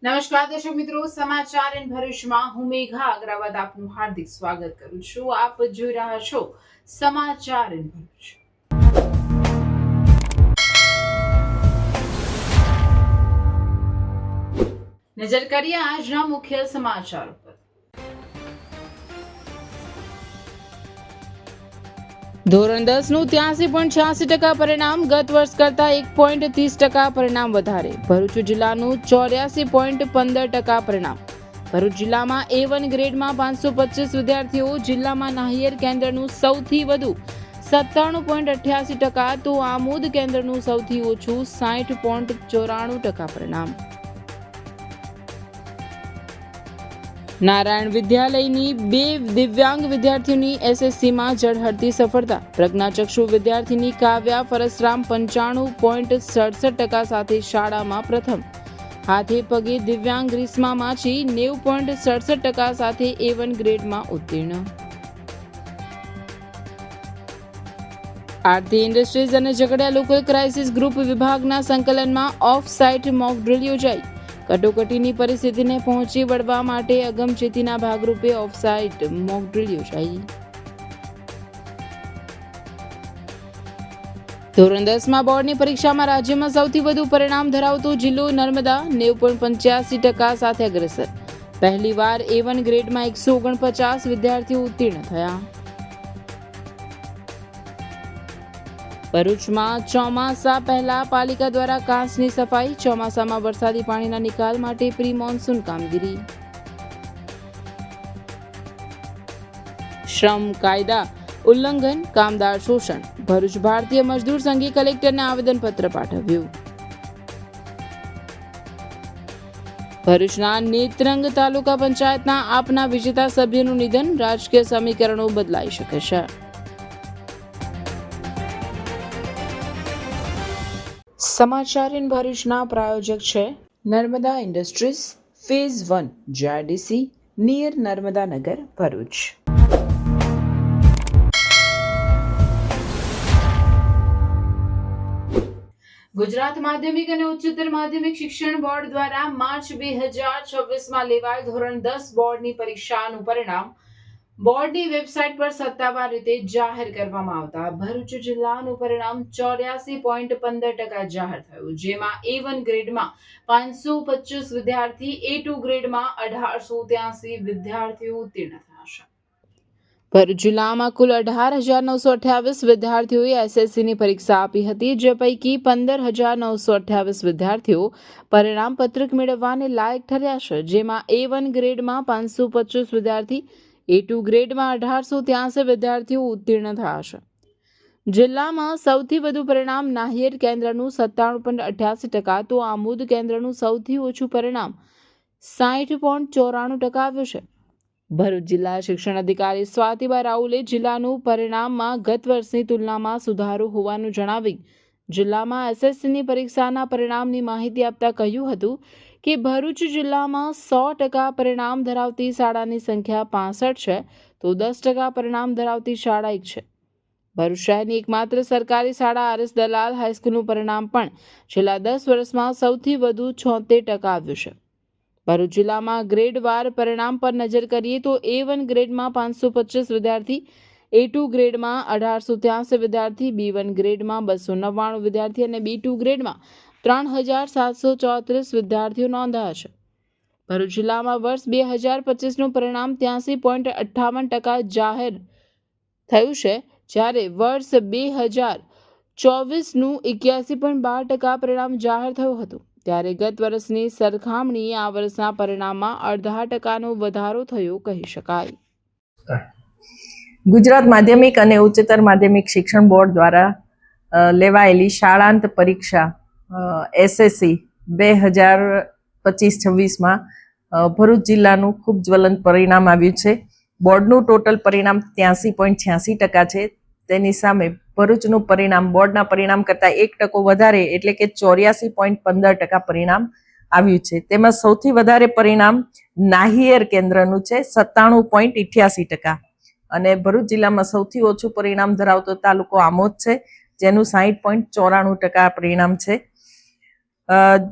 નમસ્કાર દર્શક મિત્રો, સમાચાર ઇન ભરૂચમાં હું મેઘા અગ્રવાલ આપનું હાર્દિક સ્વાગત કરું છું. આપ જોઈ રહ્યા છો સમાચાર ઇન ભરૂચ. નજર કરીએ આજના મુખ્ય સમાચાર પર. ધોરણ 10નું 83.86% પરિણામ ગત વર્ષ કરતા 1.30% પરિણામ વધારે. ભરૂચ જિલ્લાનું 84.15% પરિણામ. ભરૂચ જિલ્લામાં A1 ગ્રેડમાં 525 વિદ્યાર્થીઓ. જિલ્લામાં નાહિયેર કેન્દ્રનું સૌથી વધુ 97.88%, તો આમોદ કેન્દ્રનું સૌથી ઓછું 60.94% પરિણામ. નારાયણ વિદ્યાલયની 2 દિવ્યાંગ વિદ્યાર્થીઓની SSCમાં ઝળહળતી સફળતા. પ્રજ્ઞાચક્ષુ વિદ્યાર્થીની કાવ્યા ફરસરામ 95.67% સાથે શાળામાં પ્રથમ. હાથે પગે દિવ્યાંગ ગ્રીસ્મા માછી 90.67% સાથે A1 ગ્રેડમાં ઉત્તીર્ણ. આરતી ઇન્ડસ્ટ્રીઝ અને ઝઘડિયા લોકલ ક્રાઇસિસ ગ્રુપ વિભાગના સંકલનમાં ઓફ સાઇટ મોક ડ્રીલ યોજાઈ. કટોકટીની પરિસ્થિતિને પહોંચી વળવા માટે અગમચેતીના ભાગરૂપે ઓફસાઇટ મોક ડ્રીલ યોજાઈ. ધોરણ 10માં બોર્ડની પરીક્ષામાં રાજ્યમાં સૌથી વધુ પરિણામ ધરાવતો જિલ્લો નર્મદા 90.85% સાથે અગ્રેસર. પહેલીવાર A1 ગ્રેડમાં 149 વિદ્યાર્થીઓ ઉત્તીર્ણ થયા. ભરૂચમાં ચોમાસા પહેલા પાલિકા દ્વારા કાંસની સફાઈ. ચોમાસામાં વરસાદી પાણીના નિકાલ માટે પ્રી મોન્સૂન કામગીરી. શ્રમ કાયદા ઉલ્લંઘન, કામદાર શોષણ. ભરૂચ ભારતીય મજદૂર સંઘે કલેક્ટરને આવેદનપત્ર પાઠવ્યું. ભરૂચના નેત્રંગ તાલુકા પંચાયતના આપના વિજેતા સભ્યનું નિધન. રાજકીય સમીકરણો બદલાઈ શકે છે. સમાચાર ઇન ભરૂચના પ્રાયોજક છે Narmada industries phase 1 JIDC near Narmada Nagar, Bharuch. Gujarat માધ્યમિક અને ઉચ્ચતર માધ્યમિક શિક્ષણ બોર્ડ દ્વારા માર્ચ 2026માં લેવાયેલ ધોરણ 10 બોર્ડની પરીક્ષાનું પરિણામ બોર્ડની વેબસાઇટ પર સત્તાવાર રીતે જાહેર કરવામાં આવતા ભરૂચ જિલ્લાનું પરિણામ 84.15% જાહેર થયું, જેમાં A1 ગ્રેડમાં 525 વિદ્યાર્થી, A2 ગ્રેડમાં 1883 વિદ્યાર્થીઓ ઉત્તીર્ણ થયા છે. ભરૂચ જિલ્લામાં કુલ 18,928 વિદ્યાર્થીઓએ SSCની પરીક્ષા આપી હતી, જે પૈકી 15,928 વિદ્યાર્થીઓ પરિણામ પત્રક મેળવવાને લાયક ઠર્યા છે, જેમાં A1 ગ્રેડમાં 525 વિદ્યાર્થી, A2 ગ્રેડમાં 1883 વિદ્યાર્થીઓ ઉત્તીર્ણ થયા છે. જિલ્લામાં સૌથી વધુ પરિણામ નાહિયેર કેન્દ્રનું 97.88%, તો આમોદ કેન્દ્રનું સૌથી ઓછું પરિણામ 60.94% આવ્યું છે. ભરૂચ જિલ્લા શિક્ષણ અધિકારી સ્વાતિબા રાઉલે જિલ્લાનું પરિણામમાં ગત વર્ષની તુલનામાં સુધારો હોવાનું જણાવી જિલ્લામાં SSCની પરીક્ષાના પરિણામની માહિતી આપતા કહ્યું હતું કે ભરૂચ જિલ્લામાં 100% પરિણામ ધરાવતી શાળાની સંખ્યા 65 છે, તો 10% પરિણામ ધરાવતી શાળા 1 છે. ભરૂચ શહેરની એકમાત્ર સરકારી શાળા RS દલાલ હાઈસ્કૂલનું પરિણામ પણ છેલ્લા 10 વર્ષમાં સૌથી વધુ 76% આવ્યું છે. ભરૂચ જિલ્લામાં ગ્રેડવાર પરિણામ પર નજર કરીએ તો A1 ગ્રેડમાં 525 વિદ્યાર્થી, A2 ગ્રેડમાં 1883 વિદ્યાર્થી, B1 ગ્રેડમાં 299 વિદ્યાર્થી અને B2 ગ્રેડમાં 3,734 વિદ્યાર્થીઓ નોંધાયા છે. ભરૂચ જિલ્લામાં વર્ષ 2025નું પરિણામ 83.58% જાહેર થયું છે, જ્યારે વર્ષ 2024નું 81.12% પરિણામ જાહેર થયું હતું. ત્યારે ગત વર્ષની સરખામણીએ આ વર્ષના પરિણામમાં 0.5%નો વધારો થયો કહી શકાય. ગુજરાત માધ્યમિક અને ઉચ્ચતર માધ્યમિક શિક્ષણ બોર્ડ દ્વારા લેવાયેલી શાળાંત પરીક્ષા SSC 2025-26માં ભરૂચ જિલ્લાનું ખૂબ જ્વલંત પરિણામ આવ્યું છે. બોર્ડનું ટોટલ પરિણામ 83.86% છે. તેની સામે ભરૂચનું પરિણામ બોર્ડના પરિણામ કરતાં 1% વધારે એટલે કે 84.15% પરિણામ આવ્યું છે. તેમાં સૌથી વધારે પરિણામ નાહિયેર કેન્દ્રનું છે 97.88%. અને ભરૂચ જિલ્લામાં સૌથી ઓછું પરિણામ ધરાવતો તાલુકો આમોદ છે, જેનું 60.94% પરિણામ છે.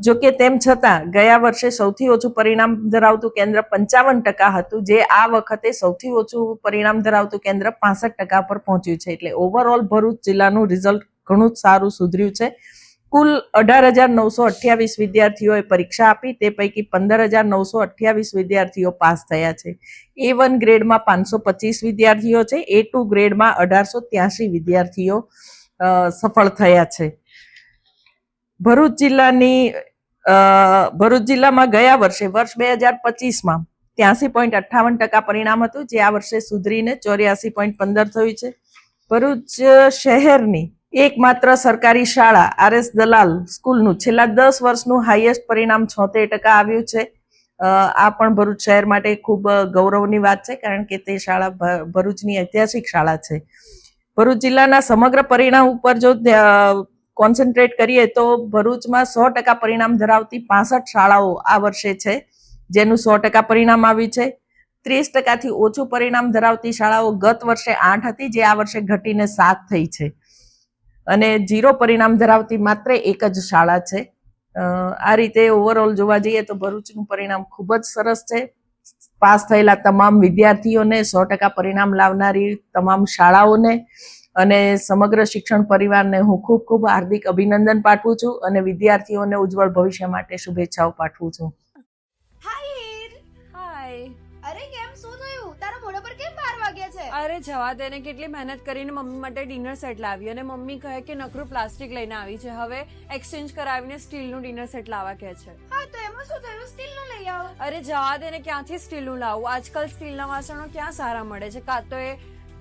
જો કે તેમ છતાં ગયા વર્ષે સૌથી ઓછું પરિણામ ધરાવતું કેન્દ્ર 55% હતું, જે આ વખતે સૌથી ઓછું પરિણામ ધરાવતું કેન્દ્ર 65% પર પહોંચ્યું છે. એટલે ઓવરઓલ ભરૂચ જિલ્લાનું રિઝલ્ટ ઘણું જ સારું સુધર્યું છે. કુલ 18,928 વિદ્યાર્થીઓએ પરીક્ષા આપી, તે પૈકી 15,928 વિદ્યાર્થીઓ પાસ થયા છે. A1 ગ્રેડમાં 525 વિદ્યાર્થીઓ છે, A2 ગ્રેડમાં 1883 વિદ્યાર્થીઓ સફળ થયા છે. ભરૂચ જિલ્લામાં ગયા વર્ષે વર્ષ 2025માં 83.58% પરિણામ હતું, જે આ વર્ષે સુધરીને 84.15 થયું છે. ભરૂચ શહેરની એકમાત્ર સરકારી શાળા RS દલાલ સ્કૂલનું છેલ્લા 10 વર્ષનું હાઈએસ્ટ પરિણામ 76% આવ્યું છે. આ પણ ભરૂચ શહેર માટે ખૂબ ગૌરવની વાત છે, કારણ કે તે શાળા ભરૂચની ઐતિહાસિક શાળા છે. ભરૂચ જિલ્લાના સમગ્ર પરિણામ ઉપર જો કોન્સન્ટ્રેટ કરીએ તો ભરૂચમાં 100% પરિણામ ધરાવતી 65 શાળાઓ આ વર્ષે છે, જેનું 100% પરિણામ આવ્યું છે. 30%થી ઓછું પરિણામ ધરાવતી શાળાઓ ગત વર્ષે 8 હતી, જે આ વર્ષે ઘટીને 7 થઈ છે. અને 0 પરિણામ ધરાવતી માત્ર એક જ શાળા છે. આ રીતે ઓવરઓલ જોવા જઈએ તો ભરૂચનું પરિણામ ખૂબ જ સરસ છે. પાસ થયેલા તમામ વિદ્યાર્થીઓને, 100% પરિણામ લાવનારી તમામ શાળાઓને અને સમગ્ર શિક્ષણ પરિવારને હું ખૂબ ખૂબ હાર્દિક અભિનંદન પાઠવું છું અને વિદ્યાર્થીઓને ઉજ્જવળ ભવિષ્ય માટે શુભેચ્છાઓ પાઠવું છું. હાય હીર. હાય. અરે કેમ શું થયું? તારા મોઢા પર કેમ 12 વાગ્યા છે? અરે જવા દે ને, કેટલી મહેનત કરીને મમ્મી માટે ડિનર સેટ લાવી અને મમ્મી કહે કે નકરું પ્લાસ્ટિક લઈને આવી છે, હવે એક્સચેન્જ કરાવીને સ્ટીલનું ડિનર સેટ લાવવા કહે છે. હા તો એમાં શું થયું? સ્ટીલનું લઈ આવો. અરે જવા દે ને, ક્યાંથી સ્ટીલનું લાવું? આજકાલ સ્ટીલના વાસણો ક્યાં સારા મળે છે? કાં તો એ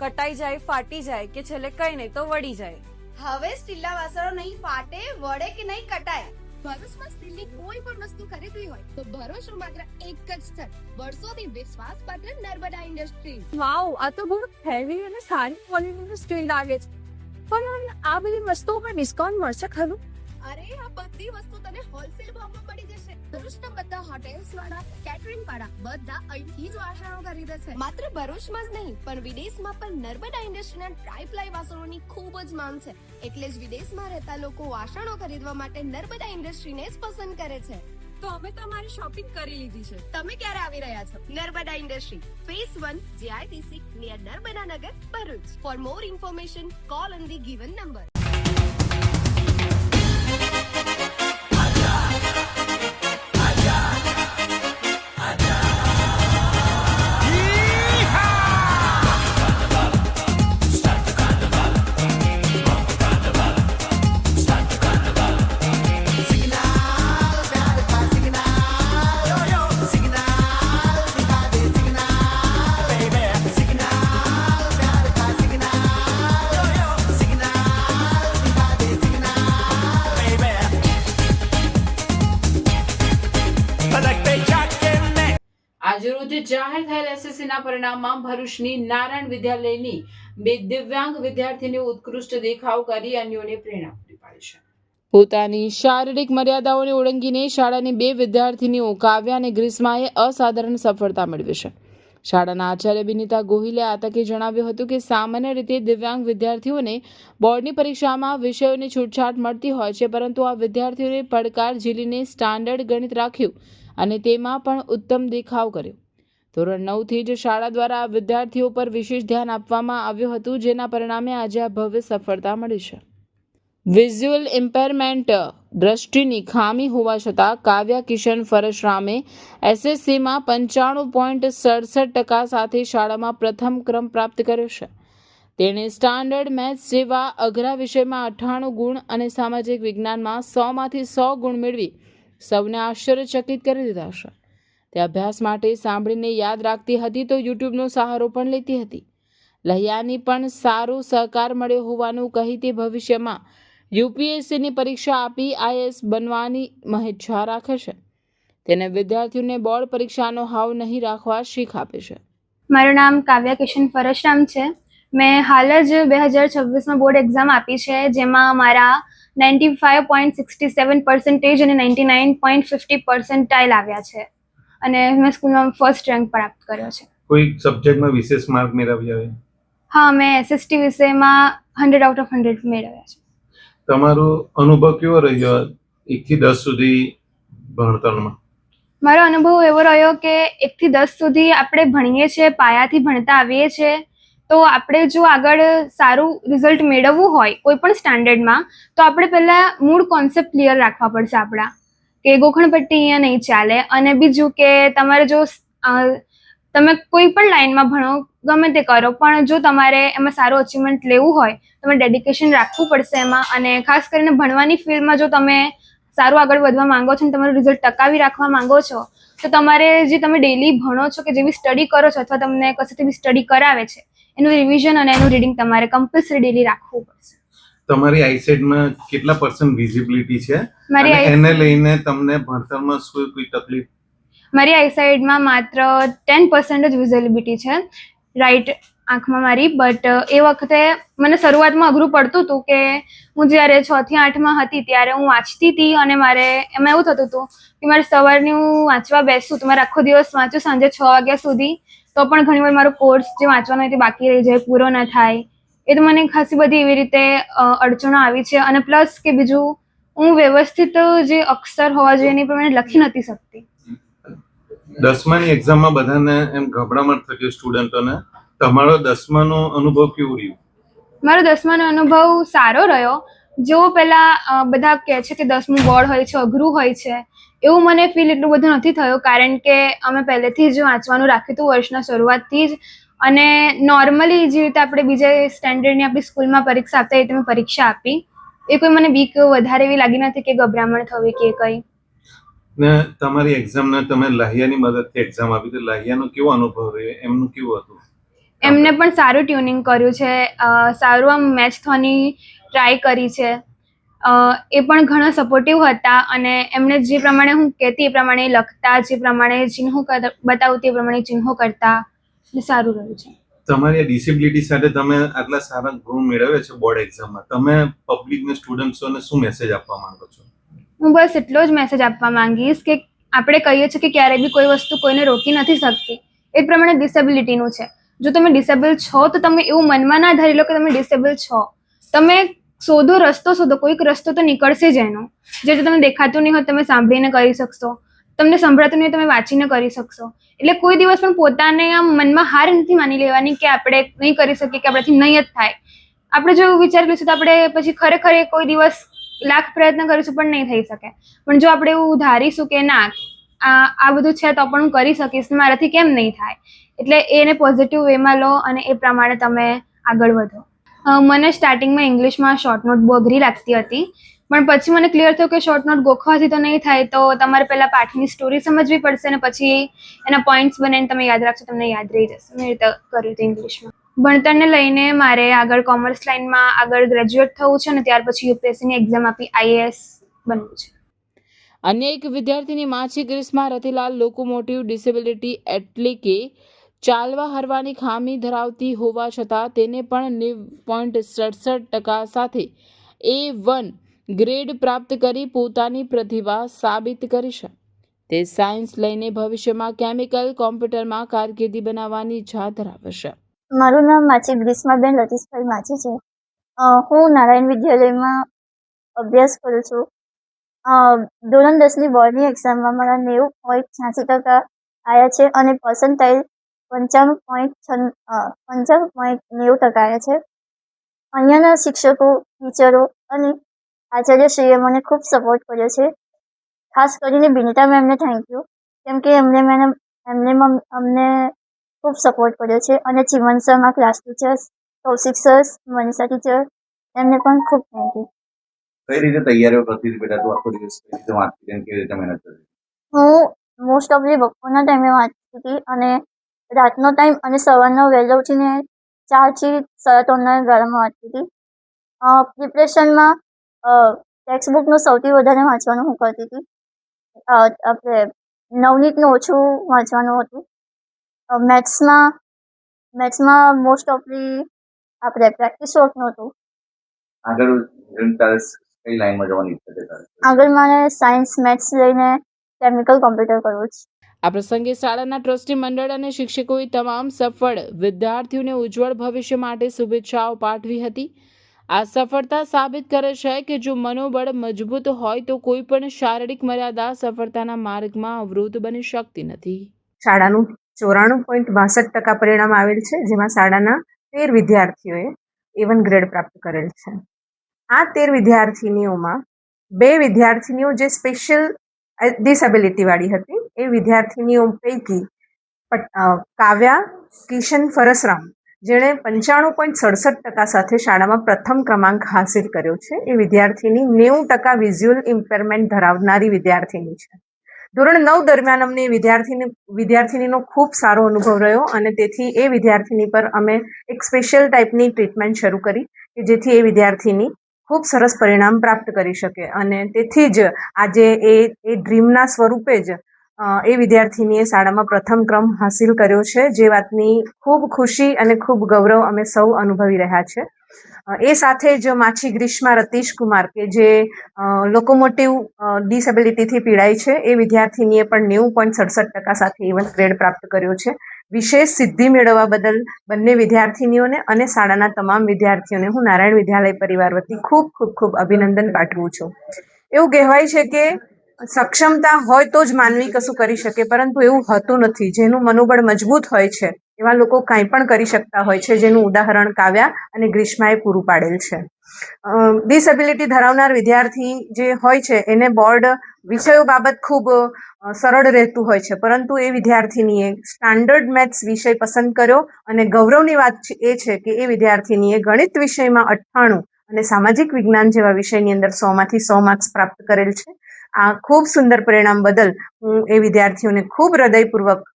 કટાઈ જાય, ફાટી જાય કે છેલ્લે કઈ નહીં તો વળી જાય. હવે સ્ટીલના વાસણો નહીં ફાટે, વળે કે નહીં કટાય. ભરૂચમાં સ્ટીલની કોઈ પણ વસ્તુ ખરીદવી હોય તો ભરૂચનું માત્ર એક જ સ્થળ, વર્ષોથી વિશ્વાસપાત્ર નર્મદા ઇન્ડસ્ટ્રીઝ. વાવ, આ તો બહુ હેવી અને સારી ક્વોલિટીનું સ્ટીલ લાગે છે. પણ આ બધી વસ્તુઓ પર ડિસ્કાઉન્ટ મળશે ખરું? અરે આ બધી વસ્તુ તને હોલસેલ ભાવમાં મળી જશે. ભરૂચના બધા હોટેલ્સ વાળા, કેટરિંગ વાળા બધા અહીંથી જ વાસણો ખરીદે છે. માત્ર ભરૂચમાં જ નહીં પણ વિદેશમાં પણ નર્મદા ઇન્ડસ્ટ્રીના ટ્રાય-પ્લાય વાસણોની ખૂબ જ માંગ છે. એટલે જ વિદેશમાં રહેતા લોકો વાસણો ખરીદવા માટે નર્મદા ઇન્ડસ્ટ્રીને જ પસંદ કરે છે. તો અમે તમારી શોપિંગ કરી લીધી છે. તમે ક્યારે આવી રહ્યા છો? Narmada industry, phase 1, JITC near Narmada Nagar, Bharuch. For more information call on the given number. આજરોજ જાહેર થયેલ એસએસસીના પરિણામમાં ભરૂચની નારાયણ વિદ્યાલયની 2 દિવ્યાંગ વિદ્યાર્થીનીઓ ઉત્કૃષ્ટ દેખાવ કરી અન્યોને પ્રેરણા પૂરી પાડી છે. પોતાની શારીરિક મર્યાદાઓને ઓળંગીને શાળાની 2 વિદ્યાર્થીનીઓ કાવ્યા અને ગ્રીષ્માએ અસાધારણ સફળતા મેળવી છે. શાળાના આચાર્ય બિનિતા ગોહિલે આ તકે જણાવ્યું હતું કે સામાન્ય રીતે દિવ્યાંગ વિદ્યાર્થીઓને બોર્ડની પરીક્ષામાં વિષયોની છૂટછાટ મળતી હોય છે, પરંતુ આ વિદ્યાર્થીઓએ પડકાર ઝીલીને સ્ટાન્ડર્ડ ગણિત રાખ્યું અને તેમાં પણ ઉત્તમ દેખાવ કર્યો. ધોરણ 9થી જ શાળા દ્વારા આ વિદ્યાર્થીઓ પર વિશેષ ધ્યાન આપવામાં આવ્યું હતું, જેના પરિણામે આજે આ ભવ્ય સફળતા મળી છે. વિઝ્યુઅલ ઇમ્પેરમેન્ટ દ્રષ્ટિની ખામી હોવા છતાં કાવ્યા કિશન ફરશરામે એસએસસીમાં 95.67% સાથે શાળામાં પ્રથમ ક્રમ પ્રાપ્ત કર્યો છે. તેણે સ્ટાન્ડર્ડ મેથ્સ જેવા અઘરા વિષયમાં 98 ગુણ અને સામાજિક વિજ્ઞાનમાં 100માંથી 100 ગુણ મેળવી સૌને આશ્ચર્યચકિત કરી દીધા છે. તે અભ્યાસ માટે સાંભળીને યાદ રાખતી હતી તો યુટ્યુબનો સહારો પણ લેતી હતી. લહિયાની પણ સારો સહકાર મળ્યો હોવાનું કહી તે ભવિષ્યમાં યુપીએસસીની પરીક્ષા આપી આઈએએસ બનવાની મહેચ્છા રાખે છે. તેને વિદ્યાર્થીઓને બોર્ડ પરીક્ષાનો હાવ નહીં રાખવા શીખ આપે છે. મારું નામ કાવ્યા કિશન ફરશરામ છે. મેં હાલ જ 2026માં બોર્ડ એક્ઝામ આપી છે, જેમાં મારા 95.67% અને 99.50% આવ્યા છે અને મેં સ્કૂલમાં ફર્સ્ટ રેન્ક પ્રાપ્ત કર્યો છે. કોઈ સબ્જેક્ટમાં વિશેષ માર્ક મેળવ્યા હોય? હા, મેં એસએસટી વિષયમાં 100 આઉટ ઓફ 100 મેળવ્યા છે. તમારો અનુભવ કેવો રહ્યો 1 થી 10 સુધી ભણતરમાં? મારો અનુભવ એવો રહ્યો કે 1 થી 10 સુધી આપણે ભણીએ છીએ, પાયાથી ભણતા આવીએ છીએ, તો આપણે જો આગળ સારું રિઝલ્ટ મેળવવું હોય કોઈ પણ સ્ટાન્ડર્ડમાં, તો આપણે પહેલાં મૂળ કોન્સેપ્ટ ક્લિયર રાખવા પડશે આપણા, કે ગોખણપટ્ટી અહીંયા નહીં ચાલે. અને બીજું કે તમારે જો તમે કોઈ પણ લાઈનમાં ભણો, ગમે તે કરો, પણ જો તમારે એમાં સારું અચીવમેન્ટ લેવું હોય, તમે ડેડિકેશન રાખવું પડશે એમાં. અને ખાસ કરીને ભણવાની ફિલ્ડમાં જો તમે સારું આગળ વધવા માંગો છો અને તમારું રિઝલ્ટ ટકાવી રાખવા માંગો છો, તો તમારે જે તમે ડેલી ભણો છો કે જેવી સ્ટડી કરો છો અથવા તમને કશેથી બી સ્ટડી કરાવે છે, એનું રિવિઝન અને એનું રીડિંગ તમારે કમ્પલસરી ડેલી રાખવું પડશે. તમારી આઈસાઇટમાં કેટલા % વિઝિબિલિટી છે મારી અને એને લઈને તમને ભણતરમાં શું કોઈ તકલીફ? મારી આઈસાઇડમાં માત્ર 10% જ વિઝિબિલિટી છે રાઈટ આંખમાં મારી. બટ એ વખતે મને શરૂઆતમાં અઘરું પડતું હતું કે હું જ્યારે 6 થી 8માં હતી ત્યારે હું વાંચતી હતી અને મારે એમાં એવું થતું હતું કે મારે સવારની હું વાંચવા બેસું તો મારે આખો દિવસ વાંચું સાંજે 6 વાગ્યા સુધી, તો પણ ઘણીવાર મારો કોર્સ જે વાંચવાનો હોય તે બાકી રહી જાય, પૂરો ન થાય. એ તો મને ખાસી બધી એવી રીતે અડચણો આવી છે. અને પ્લસ કે બીજું, હું વ્યવસ્થિત જે અક્ષર હોવા જોઈએ એની પ્રમાણે લખી નથી શકતી. 10માની એક્ઝામમાં બધાને એમ ગભરામણ થતી સ્ટુડન્ટોને. તમારો 10માનો અનુભવ કેવો રહ્યો? મારો 10માનો અનુભવ સારો રહ્યો. જો પહેલા બધા કહે છે કે 10મું બોર્ડ હોય છે, અઘરું હોય છે, એવું મને ફીલ એટલું બધું નથી થયું, કારણ કે અમે પહેલેથી જ વાંચવાનું રાખ્યું હતું વર્ષના શરૂઆતથી જ. અને નોર્મલી જે રીતે આપણે બીજા સ્ટેન્ડર્ડની આપણી સ્કૂલમાં પરીક્ષા આપતા એ રીતે મેં પરીક્ષા આપી. એ કોઈ મને બીક વધારે એવી લાગી નથી કે ગભરામણ થવી કે કંઈ. ને તમારી એક્ઝામને તમે લાહિયાની મદદથી એક્ઝામ આપી, તો લાહિયાનો કેવો અનુભવ રહ્યો? એમનું કેવું હતું? એમને પણ સારું ટ્યુનિંગ કર્યું છે, સારું આમ મેચ થવાની ટ્રાય કરી છે. એ પણ ઘણા સપોર્ટિવ હતા અને એમને જે પ્રમાણે હું કહેતી એ પ્રમાણે લખતા, જે પ્રમાણે ચિહ્નો બતાવું તે પ્રમાણે ચિહ્નો કરતા, એટલે સારું રહ્યું છે. તમારી આ ડિસેબિલિટી સાથે તમે આટલા સારા ગુણ મેળવ્યા છે બોર્ડ એક્ઝામમાં, તમે પબ્લિકને સ્ટુડન્ટ્સોને શું મેસેજ આપવા માંગો છો? હું બસ એટલો જ મેસેજ આપવા માંગીશ કે આપણે કહીએ છીએ કે ક્યારેય બી કોઈ વસ્તુ કોઈને રોકી નથી શકતી, એ પ્રમાણે ડિસેબિલિટીનું છે. જો તમે ડિસેબલ છો તો તમે એવું મનમાં ના ધારી લો કે તમે ડિસેબલ છો. તમે શોધો, રસ્તો શોધો, કોઈક રસ્તો તો નીકળશે જ એનો. જે તમને દેખાતું નહીં હોય તમે સાંભળીને કરી શકશો, તમને સંભળાતું નહીં તમે વાંચીને કરી શકશો. એટલે કોઈ દિવસ પણ પોતાને આમ મનમાં હાર નથી માની લેવાની કે આપણે નહીં કરી શકીએ, કે આપણાથી નહીં જ થાય. આપણે જો એવું વિચારી લઈશું તો આપણે પછી ખરેખર કોઈ દિવસ લાખ પ્રયત્ન કરીશું પણ નહીં થઈ શકે. પણ જો આપણે એવું ધારીશું કે ના, આ બધું છે તો પણ હું કરી શકીશ, મારાથી કેમ નહીં થાય, એટલે એને પોઝિટિવ વેમાં લો અને એ પ્રમાણે તમે આગળ વધો. મને સ્ટાર્ટિંગમાં ઇંગ્લિશમાં શોર્ટ નોટ બહુ અઘરી લાગતી હતી, પણ પછી મને ક્લિયર થયું કે શોર્ટ નોટ ગોખવાથી તો નહીં થાય, તો તમારે પહેલાં પાઠની સ્ટોરી સમજવી પડશે અને પછી એના પોઈન્ટ્સ બનાવીને તમે યાદ રાખશો, તમને યાદ રહી જશે. મેં રીતે કર્યું હતું ઇંગ્લિશમાં. ભણતરને લઈને મારે આગળ કોમર્સ લાઇનમાં આગળ ગ્રેજ્યુએટ થવું છે અને ત્યાર પછી યુપીએસસીની એક્ઝામ આપી IAS બનવું છે. અન્ય એક વિદ્યાર્થીની માં છે ગ્રીષ્મા રતિલાલ. લોકોમોટિવ ડિસેબિલિટી એટલે કે ચાલવા હરવાની ખામી ધરાવતી હોવા છતાં તેને પણ 90.67% સાથે A1 ગ્રેડ પ્રાપ્ત કરી પોતાની પ્રતિભા સાબિત કરી છે. તે સાયન્સ લઈને ભવિષ્યમાં કેમિકલ કોમ્પ્યુટરમાં કારકિર્દી બનાવવાની ઈચ્છા ધરાવે છે. મારું નામ માછી ગ્રીષ્માબેન લતીશભાઈ માછી છે. હું નારાયણ વિદ્યાલયમાં અભ્યાસ કરું છું. ધોરણ 10ની બોર્ડની એક્ઝામમાં મારા 90.86% આવ્યા છે અને પર્સન્ટાઇલ 95.90% આવ્યા છે. અહીંયાના શિક્ષકો, ટીચરો અને આચાર્યશ્રીએ મને ખૂબ સપોર્ટ કર્યો છે. ખાસ કરીને બિનિતા મેમને થેન્ક યુ, કેમ કે એમને અમને ખૂબ સપોર્ટ કર્યો છે. અને ચીમન સર, મારા class teachers, Kaushik sir, Manisha teacher, એમને પણ ખૂબ થેન્ક યુ. કઈ રીતે તૈયારીઓ કરતી હતી બેટા? તું આખો દિવસ કઈ રીતે વાંચતી હતી, કેવી રીતે મહેનત કરતી? હું મોસ્ટ ઓફલી બપોરના ટાઈમે વાંચતી હતી અને રાતનો ટાઈમ અને સવારનો વહેલો ઉઠીને 4 થી 3:30ના ગાળામાં વાંચતી હતી. પ્રિપરેશનમાં ટેક્સ્ટબુકનું સૌથી વધારે વાંચવાનું હું કરતી હતી. આપણે નવનીતનું ઓછું વાંચવાનું હતું. મેથ્સમાં મોસ્ટ ઓફલી આપણે પ્રેક્ટિસ વર્કનું હતું. આગળ તારે કઈ લાઈનમાં જવાની ઈચ્છા છે તારે? આગળ મારે સાયન્સ મેથ્સ લઈને કેમિકલ કોમ્પ્યુટર કરવું છે. આ પ્રસંગે શાળાના ટ્રસ્ટી મંડળ અને શિક્ષકોએ તમામ સફળ વિદ્યાર્થીઓને ઉજ્જવળ ભવિષ્ય માટે શુભેચ્છાઓ પાઠવી હતી. આ સફળતા સાબિત કરે છે કે જો મનોબળ મજબૂત હોય તો કોઈ પણ શારીરિક મર્યાદા સફળતાના માર્ગમાં અવરોધ બની શકતી નથી. શાળાનું 94.62% પરિણામ આવેલ છે, જેમાં શાળાના 13 વિદ્યાર્થીઓએ A1 ગ્રેડ પ્રાપ્ત કરેલ છે. આ 13 વિદ્યાર્થીનીઓમાં 2 વિદ્યાર્થીનીઓ જે સ્પેશિયલ ડિસેબિલિટીવાળી હતી, એ વિદ્યાર્થીનીઓ પૈકી કાવ્યા કિશન ફરસરામ, જેણે 95.67% સાથે શાળામાં પ્રથમ ક્રમાંક હાંસિલ કર્યો છે, એ વિદ્યાર્થીની 90% વિઝ્યુઅલ ઇમ્પેરમેન્ટ ધરાવનારી વિદ્યાર્થીની છે. ધોરણ 9 દરમિયાન અમને વિદ્યાર્થીનીનો ખૂબ સારો અનુભવ રહ્યો અને તેથી એ વિદ્યાર્થીની પર અમે એક સ્પેશિયલ ટાઈપની ટ્રીટમેન્ટ શરૂ કરી કે જેથી એ વિદ્યાર્થીની ખૂબ સરસ પરિણામ પ્રાપ્ત કરી શકે અને તેથી જ આજે એ ડ્રીમના સ્વરૂપે જ એ વિદ્યાર્થીનીએ શાળામાં પ્રથમ ક્રમ હાંસિલ કર્યો છે, જે વાતની ખૂબ ખુશી અને ખૂબ ગૌરવ અમે સૌ અનુભવી રહ્યા છે. એ સાથે જ માછી ગ્રીષ્મા રતીશ કુમાર કે જે લોકોમોટિવ ડિસેબિલિટીથી પીડાય છે, એ વિદ્યાર્થીનીએ પણ 90.67% સાથે A1 ગ્રેડ પ્રાપ્ત કર્યો છે. વિશેષ સિદ્ધિ મેળવવા બદલ બંને વિદ્યાર્થીનીઓને અને શાળાના તમામ વિદ્યાર્થીઓને હું નારાયણ વિદ્યાલય પરિવાર વતી ખૂબ ખૂબ ખૂબ અભિનંદન પાઠવું છું. એવું કહેવાય છે કે સક્ષમતા હોય તો જ માનવી કશું કરી શકે, પરંતુ એવું હોતું નથી. જેનું મનોબળ મજબૂત હોય છે એવા લોકો કાંઈ પણ કરી શકતા હોય છે, જેનું ઉદાહરણ કાવ્યા અને ગ્રીષ્માએ પૂરું પાડેલ છે. ડિસેબિલિટી ધરાવનાર વિદ્યાર્થી જે હોય છે એને બોર્ડ વિષયો બાબત ખૂબ સરળ રહેતું હોય છે, પરંતુ એ વિદ્યાર્થીનીએ સ્ટાન્ડર્ડ મેથ્સ વિષય પસંદ કર્યો અને ગૌરવની વાત એ છે કે એ વિદ્યાર્થીનીએ ગણિત વિષયમાં 98 અને સામાજિક વિજ્ઞાન જેવા વિષયની અંદર 100માંથી 100 માર્ક્સ પ્રાપ્ત કરેલ છે. આ ખૂબ સુંદર પરિણામ બદલ હું એ વિદ્યાર્થીઓને ખૂબ હૃદયપૂર્વક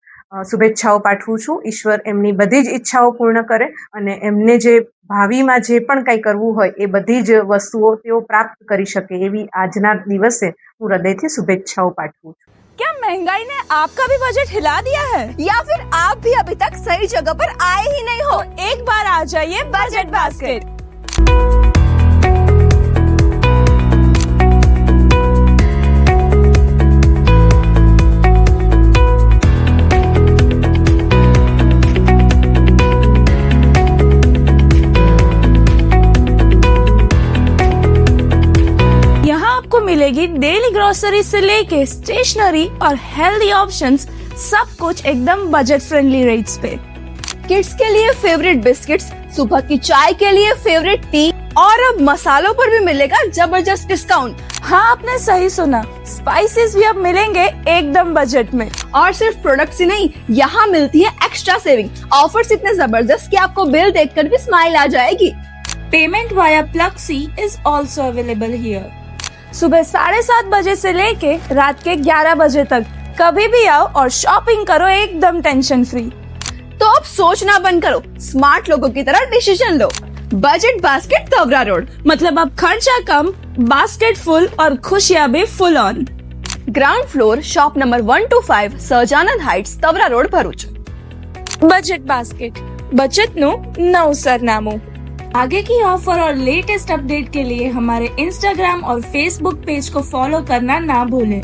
શુભેચ્છાઓ પાઠવું છું. ઈશ્વર એમની બધી જ ઈચ્છાઓ પૂર્ણ કરે અને એમને જે ભાવિમાં જે પણ કંઈ કરવું હોય એ બધી જ વસ્તુઓ તેઓ પ્રાપ્ત કરી શકે એવી આજના દિવસે હું હૃદયથી શુભેચ્છાઓ પાઠવું છું. क्या महंगाई ने आपका भी बजट हिला दिया है या फिर आप भी अभी तक सही जगह पर आए ही नहीं हो? तो एक बार आ जाइए बजट बास्केट. मिलेगी डेली ग्रोसरी से लेके स्टेशनरी और हेल्दी ऑप्शंस, सब कुछ एकदम बजट फ्रेंडली रेट्स पे. किड्स के लिए फेवरेट बिस्किट्स, सुबह की चाय के लिए फेवरेट टी और अब मसालों पर भी मिलेगा जबरदस्त डिस्काउंट. हाँ, आपने सही सुना, स्पाइसेस भी अब मिलेंगे एकदम बजट में. और सिर्फ प्रोडक्ट्स ही नहीं, यहाँ मिलती है एक्स्ट्रा सेविंग. ऑफर्स इतने जबरदस्त कि आपको बिल देखकर भी स्माइल आ जाएगी. Payment via Pluxee is also available here. सुबह 7:30 बजे से लेके रात के 11 बजे तक कभी भी आओ और शॉपिंग करो एकदम टेंशन फ्री. तो अब सोचना बंद करो, स्मार्ट लोगों की तरह डिसीजन लो. बजट बास्केट तवरा रोड, मतलब अब खर्चा कम, बास्केट फुल और खुशियां भी full on. Ground floor, shop number 125, Sahajanand heights, Tavra road, Bharuch. Budget basket, बचत नु नौ सरनामों. आगे की ऑफर और लेटेस्ट अपडेट के लिए हमारे इंस्टाग्राम और फेसबुक पेज को फॉलो करना ना भूलें.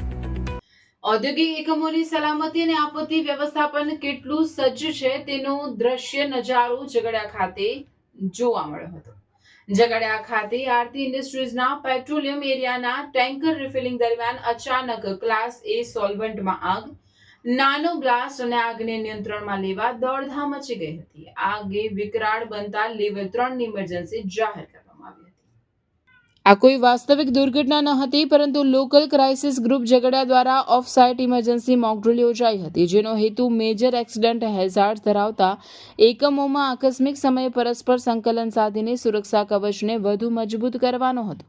ઔદ્યોગિક એકમોની સલામતી અને આપત્તિ વ્યવસ્થાપન કેટલું સજ્જ છે તેનો દ્રશ્ય નજારો ઝઘડિયા ખાતે જોવા મળ્યો હતો. ઝઘડિયા ખાતે આરતી ઇન્ડસ્ટ્રીઝના પેટ્રોલિયમ એરિયાના ટેન્કર રિફિલિંગ દરમિયાન અચાનક ક્લાસ A સોલ્વન્ટમાં આગ, નાનો બ્લાસ્ટ અને આગને નિયંત્રણમાં લેવા દોડધામ મચી ગઈ હતી. આગે વિકરાળ બનતા લેવલ 3ની ઇમરજન્સી જાહેર કરવામાં આવી હતી. આ કોઈ વાસ્તવિક દુર્ઘટના ન હતી, પરંતુ લોકલ ક્રાઇસિસ ગ્રુપ ઝઘડિયા દ્વારા ઓફ સાઇટ ઇમરજન્સી મોકડ્રીલ યોજાઈ હતી, જેનો હેતુ મેજર એક્સિડન્ટ હેઝાર્ડ ધરાવતા એકમોમાં આકસ્મિક સમયે પરસ્પર સંકલન સાધીને સુરક્ષા કવચને વધુ મજબૂત કરવાનો હતો.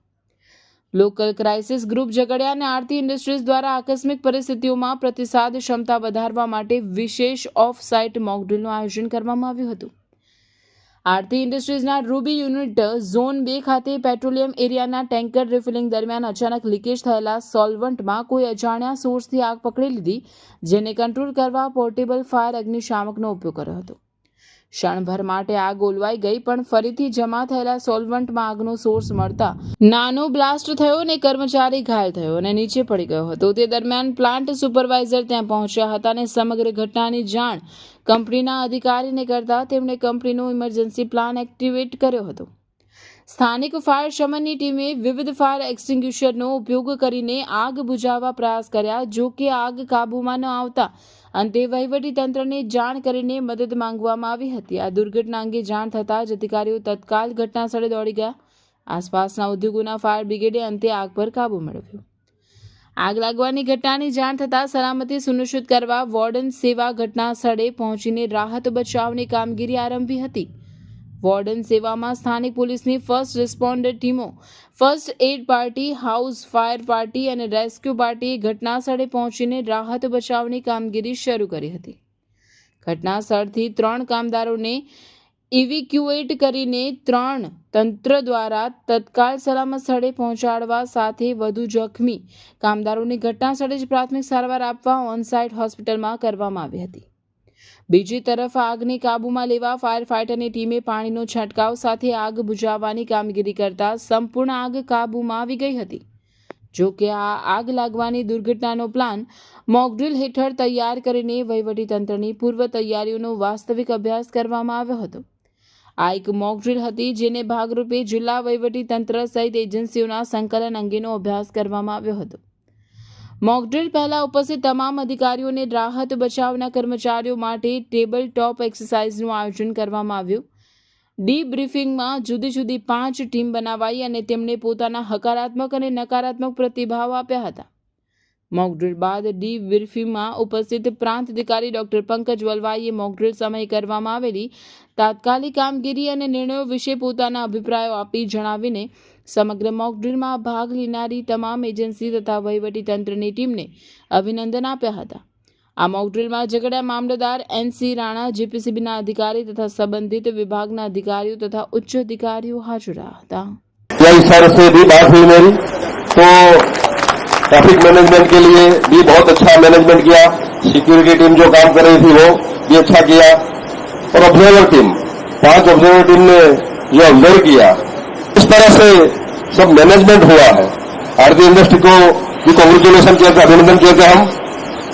લોકલ ક્રાઇસિસ ગ્રુપ ઝઘડિયા અને આરતી ઇન્ડસ્ટ્રીઝ દ્વારા આકસ્મિક પરિસ્થિતિઓમાં પ્રતિસાદ ક્ષમતા વધારવા માટે વિશેષ ઓફ સાઇટ મોકડ્રીલનું આયોજન કરવામાં આવ્યું હતું. આરતી ઇન્ડસ્ટ્રીઝના રૂબી યુનિટ ઝોન 2 ખાતે પેટ્રોલિયમ એરિયાના ટેન્કર રિફિલિંગ દરમિયાન અચાનક લીકેજ થયેલા સોલ્વન્ટમાં કોઈ અજાણ્યા સોર્સથી આગ પકડી લીધી, જેને કંટ્રોલ કરવા પોર્ટેબલ ફાયર અગ્નિશામકનો ઉપયોગ કર્યો હતો. ક્ષણભર માટે આગ ઓલવાઈ ગઈ, પણ ફરીથી જમા થયેલા સોલ્વન્ટમાં આગનો સોર્સ મળતા નાનો બ્લાસ્ટ થયો અને કર્મચારી ઘાયલ થયો અને નીચે પડી ગયો હતો. તે દરમિયાન પ્લાન્ટ સુપરવાઇઝર ત્યાં પહોંચ્યા હતા અને સમગ્ર ઘટનાની જાણ કંપનીના અધિકારીને કરતા તેમણે કંપનીનો ઇમરજન્સી પ્લાન એક્ટિવેટ કર્યો હતો. સ્થાનિક ફાયર શમનની ટીમે વિવિધ ફાયર એક્સટિંગ્યુશરનો ઉપયોગ કરીને આગ બુઝાવવા પ્રયાસ કર્યા, જો કે આગ કાબૂમાં ન આવતા અંતે વહીવટીતંત્રને જાણ કરીને મદદ માંગવામાં આવી હતી. આ દુર્ઘટના અંગે જાણ થતાં જ અધિકારીઓ તત્કાલ ઘટનાસ્થળે દોડી ગયા. આસપાસના ઉદ્યોગોના ફાયર બ્રિગેડે અંતે આગ પર કાબૂ મેળવ્યો. આગ લાગવાની ઘટનાની જાણ થતાં સલામતી સુનિશ્ચિત કરવા વોર્ડન સેવા ઘટનાસ્થળે પહોંચીને રાહત બચાવની કામગીરી આરંભી હતી. વોર્ડન સેવામાં સ્થાનિક પોલીસની ફર્સ્ટ રિસ્પોન્ડર ટીમો, first aid party, house fire party અને રેસ્ક્યુ પાર્ટીએ ઘટનાસ્થળે પહોંચીને રાહત બચાવની કામગીરી શરૂ કરી હતી. ઘટનાસ્થળથી 3 કામદારોને ઇવેક્યુએટ કરીને 3 તંત્ર દ્વારા તત્કાલ સલામત સ્થળે પહોંચાડવા સાથે વધુ જખમી કામદારોની ઘટનાસ્થળે જ પ્રાથમિક સારવાર આપવા ઓનસાઇટ હોસ્પિટલમાં કરવામાં આવી હતી. બીજી તરફ આગને કાબૂમાં લેવા ફાયર ફાઇટરની ટીમે પાણીનો છંટકાવ સાથે આગ બુઝાવવાની કામગીરી કરતા સંપૂર્ણ આગ કાબૂમાં આવી ગઈ હતી. જો કે આ આગ લાગવાની દુર્ઘટનાનો પ્લાન મોકડ્રીલ હેઠળ તૈયાર કરીને વહીવટીતંત્રની પૂર્વ તૈયારીઓનો વાસ્તવિક અભ્યાસ કરવામાં આવ્યો હતો. આ એક મોકડ્રીલ હતી, જેને ભાગરૂપે જિલ્લા વહીવટીતંત્ર સહિત એજન્સીઓના સંકલન અંગેનો અભ્યાસ કરવામાં આવ્યો હતો. મોકડ્રીલ પહેલા ઉપસ્થિત તમામ અધિકારીઓને રાહત બચાવના કર્મચારીઓ માટે ટેબલ ટોપ એક્સરસાઇઝનું આયોજન કરવામાં આવ્યું. ડીબ્રીફિંગમાં જુદી જુદી 5 ટીમ બનાવાઈ અને તેમણે પોતાના હકારાત્મક અને નકારાત્મક પ્રતિભાવ આપ્યા હતા. મોકડ્રીલ બાદ ડીબ્રીફિંગમાં ઉપસ્થિત પ્રાંત અધિકારી ડોક્ટર પંકજ વલવાઈએ મોકડ્રીલ સમયે કરવામાં આવેલી તાત્કાલિક કામગીરી અને નિર્ણયો વિશે પોતાના અભિપ્રાયો આપી જણાવીને સમગ્ર મોકડ્રીલમાં ભાગ લેનારી તમામ એજન્સી તથા વહીવટીતંત્રની ટીમને અભિનંદન આપ્યા હતા. આ મોકડ્રીલમાં ઝઘડિયા મામલતદાર NC રાણા, જીપીસીબીના અધિકારી તથા સંબંધિત વિભાગના અધિકારીઓ તથા ઉચ્ચ અધિકારીઓ હાજર હતા. ट्रैफिक मैनेजमेंट के लिए भी बहुत अच्छा मैनेजमेंट किया, सिक्योरिटी टीम जो काम कर रही थी वो भी अच्छा किया, और ऑब्जर्वर टीम 5 ऑब्जर्वर टीम ने जो ऑब्जर्व किया, इस तरह से सब मैनेजमेंट हुआ है. भारतीय इंडस्ट्री को भी कांग्रेचुलेशन कहते, अभिनंदन कहते हैं. हम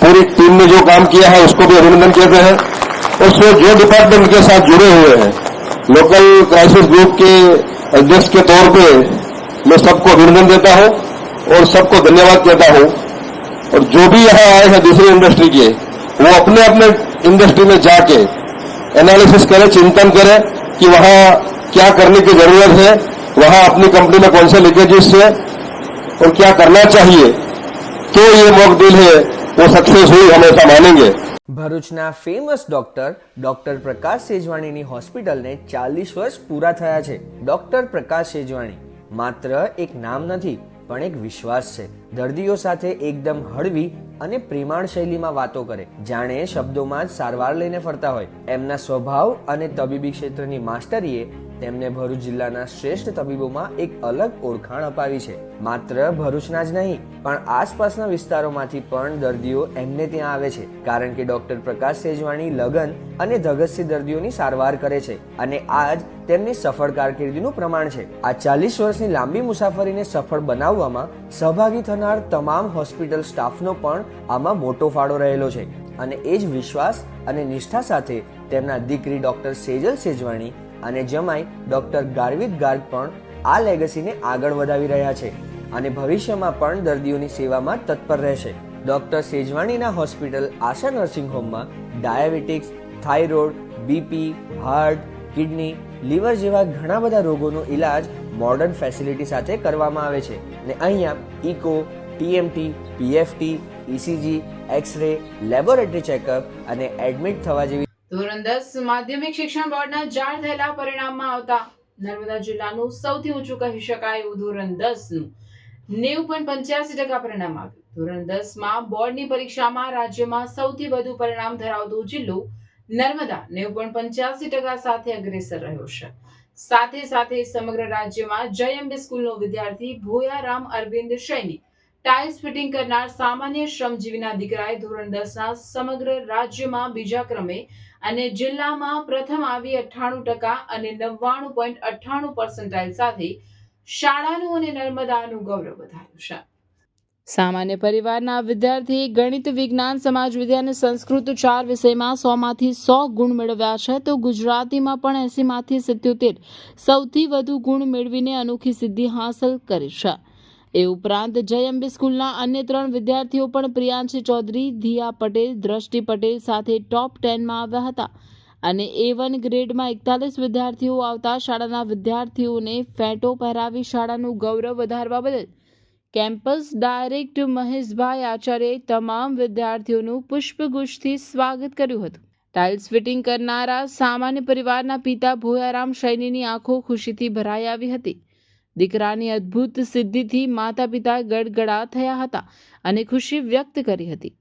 पूरी टीम ने जो काम किया है उसको भी अभिनंदन कहते हैं. और जो डिपार्टमेंट के साथ जुड़े हुए हैं, लोकल क्राइसिस ग्रुप के अध्यक्ष के तौर पे मैं सबको अभिनंदन देता हूं और सबको धन्यवाद कहता हूं. और जो भी यहाँ आए हैं दूसरी इंडस्ट्री के, वो अपने अपने इंडस्ट्री में जाके एनालिसिस करें, चिंतन करें कि वहाँ क्या करने की जरूरत है, वहाँ अपनी कंपनी में कौन से लीकेजेस है और क्या करना चाहिए. तो ये मॉक डील है वो सक्सेस हुई, हम ऐसा मानेंगे. ભરૂચના ફેમસ ડોક્ટર પ્રકાશ સેજવાણીની હોસ્પિટલને 40 વર્ષ પૂરા થયા છે. ડોક્ટર પ્રકાશ સેજવાણી માત્ર એક નામ નથી પણ એક વિશ્વાસ છે. દર્દીઓ સાથે એકદમ હળવી અને પ્રેમાળ શૈલીમાં વાતો કરે, જાણે શબ્દોમાં જ સારવાર લઈને ફરતા હોય. એમના સ્વભાવ અને તબીબી ક્ષેત્રની માસ્ટરીએ તેમને ભરૂચ જિલ્લાના શ્રેષ્ઠ તબીબોમાં એક અલગ ઓળખાણ અપાવી છે. માત્ર ભરૂચના જ નહીં પણ આસપાસના વિસ્તારોમાંથી પણ દર્દીઓ એમને ત્યાં આવે છે, કારણ કે ડોક્ટર પ્રકાશ સેજવાણી લગન અને ધગસથી દર્દીઓની સારવાર કરે છે અને આ જ તેમની સફળ કારકિર્દીનું પ્રમાણ છે. આ 40 વર્ષની લાંબી મુસાફરીને સફળ બનાવવામાં સહભાગી થનાર તમામ હોસ્પિટલ સ્ટાફનો પણ આમાં મોટો ફાળો રહેલો છે અને એ જ વિશ્વાસ અને નિષ્ઠા સાથે તેમના દીકરી ડોક્ટર સેજલ સેજવાણી અને જમાઈ ડોક્ટર ગાર્વિક ગાર્ગ પણ આ લેગસીને આગળ વધાવી રહ્યા છે અને ભવિષ્યમાં પણ દર્દીઓની સેવામાં તત્પર રહેશે. ડોક્ટર સેજવાણીના હોસ્પિટલ આશા નર્સિંગ હોમમાં diabetics, thyroid, BP, heart, kidney, liver જેવા ઘણા બધા રોગોનો ઇલાજ મોડર્ન ફેસિલિટી સાથે કરવામાં આવે છે અને અહીંયા echo, TMT, PFT, ECG, x-ray, laboratory checkup અને એડમિટ થવા જેવી ધોરણ 10 માધ્યમિક શિક્ષણ બોર્ડના જાહેર થયેલા પરિણામમાં આવતા નર્મદા જિલ્લાનું સૌથી ઊંચું કહી શકાય એવું ધોરણ 10નું 90.85% પરિણામ આવ્યું. ધોરણ 10માં બોર્ડની પરીક્ષામાં રાજ્યમાં સૌથી વધુ પરિણામ ધરાવતો જિલ્લો નર્મદા 90.85% સાથે અગ્રેસર રહ્યો છે. સાથે સાથે સમગ્ર રાજ્યમાં જય અંબે સ્કૂલનો વિદ્યાર્થી ભોયારામ અરવિંદ સૈની ટાઇલ્સ ફિટિંગ કરનાર સામાન્ય શ્રમજીવીના દીકરાએ ધોરણ 10ના સમગ્ર રાજ્યમાં બીજા ક્રમે અને જિલ્લામાં પ્રથમ આવી 98% અને 99.98% સાથે શાળાનું અને નર્મદાનું ગૌરવ વધાર્યું છે. સામાન્ય પરિવારના વિદ્યાર્થીએ ગણિત, વિજ્ઞાન, સમાજ વિદ્યા અને સંસ્કૃત 4 વિષયમાં 100માંથી 100 ગુણ મેળવ્યા છે, તો ગુજરાતીમાં પણ 80માંથી 77 સૌથી વધુ ગુણ મેળવીને અનોખી સિદ્ધિ હાંસલ કરી છે. એ ઉપરાંત જયંબે સ્કૂલના અન્ય 3 વિદ્યાર્થીઓ પણ પ્રિયાંશી ચૌધરી, ધીયા પટેલ, દ્રષ્ટિ પટેલ સાથે ટોપ 10માં આવ્યા હતા અને A1 ગ્રેડમાં 41 વિદ્યાર્થીઓ આવતા શાળાના વિદ્યાર્થીઓને ફેંટો પહેરાવી શાળાનું ગૌરવ વધારવા બદલ કેમ્પસ ડાયરેક્ટર મહેશભાઈ આચાર્યે તમામ વિદ્યાર્થીઓનું પુષ્પગુચ્છથી સ્વાગત કર્યું હતું. ટાઇલ્સ ફિટિંગ કરનારા સામાન્ય પરિવારના પિતા ભોયારામ સૈનીની આંખો ખુશીથી ભરાઈ આવી હતી. દીકરાની અદ્ભુત સિદ્ધિથી માતા પિતા ગડગડા થયા હતા અને ખુશી વ્યક્ત કરી હતી.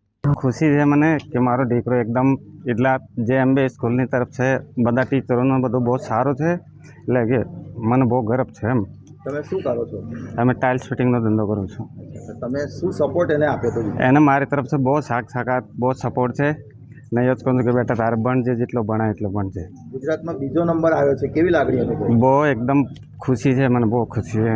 ખુશી છે મને કે મારો દીકરો એકદમ એટલા JMB સ્કૂલની તરફ છે, બધા ટીચરોનો બધું બહુ સારું છે, એટલે કે મને બહુ ગર્વ છે. એમ તમે શું કરો છો? અમે ટાઇલ્સ ફિટિંગનો ધંધો કરું છું. તમે શું સપોર્ટ એને આપ્યો હતો? એને મારી તરફથી બહુ સાકાત બહુ સપોર્ટ છે. નહીં જ કહું કે બેટા તારે ભણજે, જેટલો ભણાય એટલો ભણજે. ગુજરાતમાં બીજો નંબર આવ્યો છે, કેવી લાગણી હતી? બહુ એકદમ ખુશી છે, મને બહુ ખુશી છે.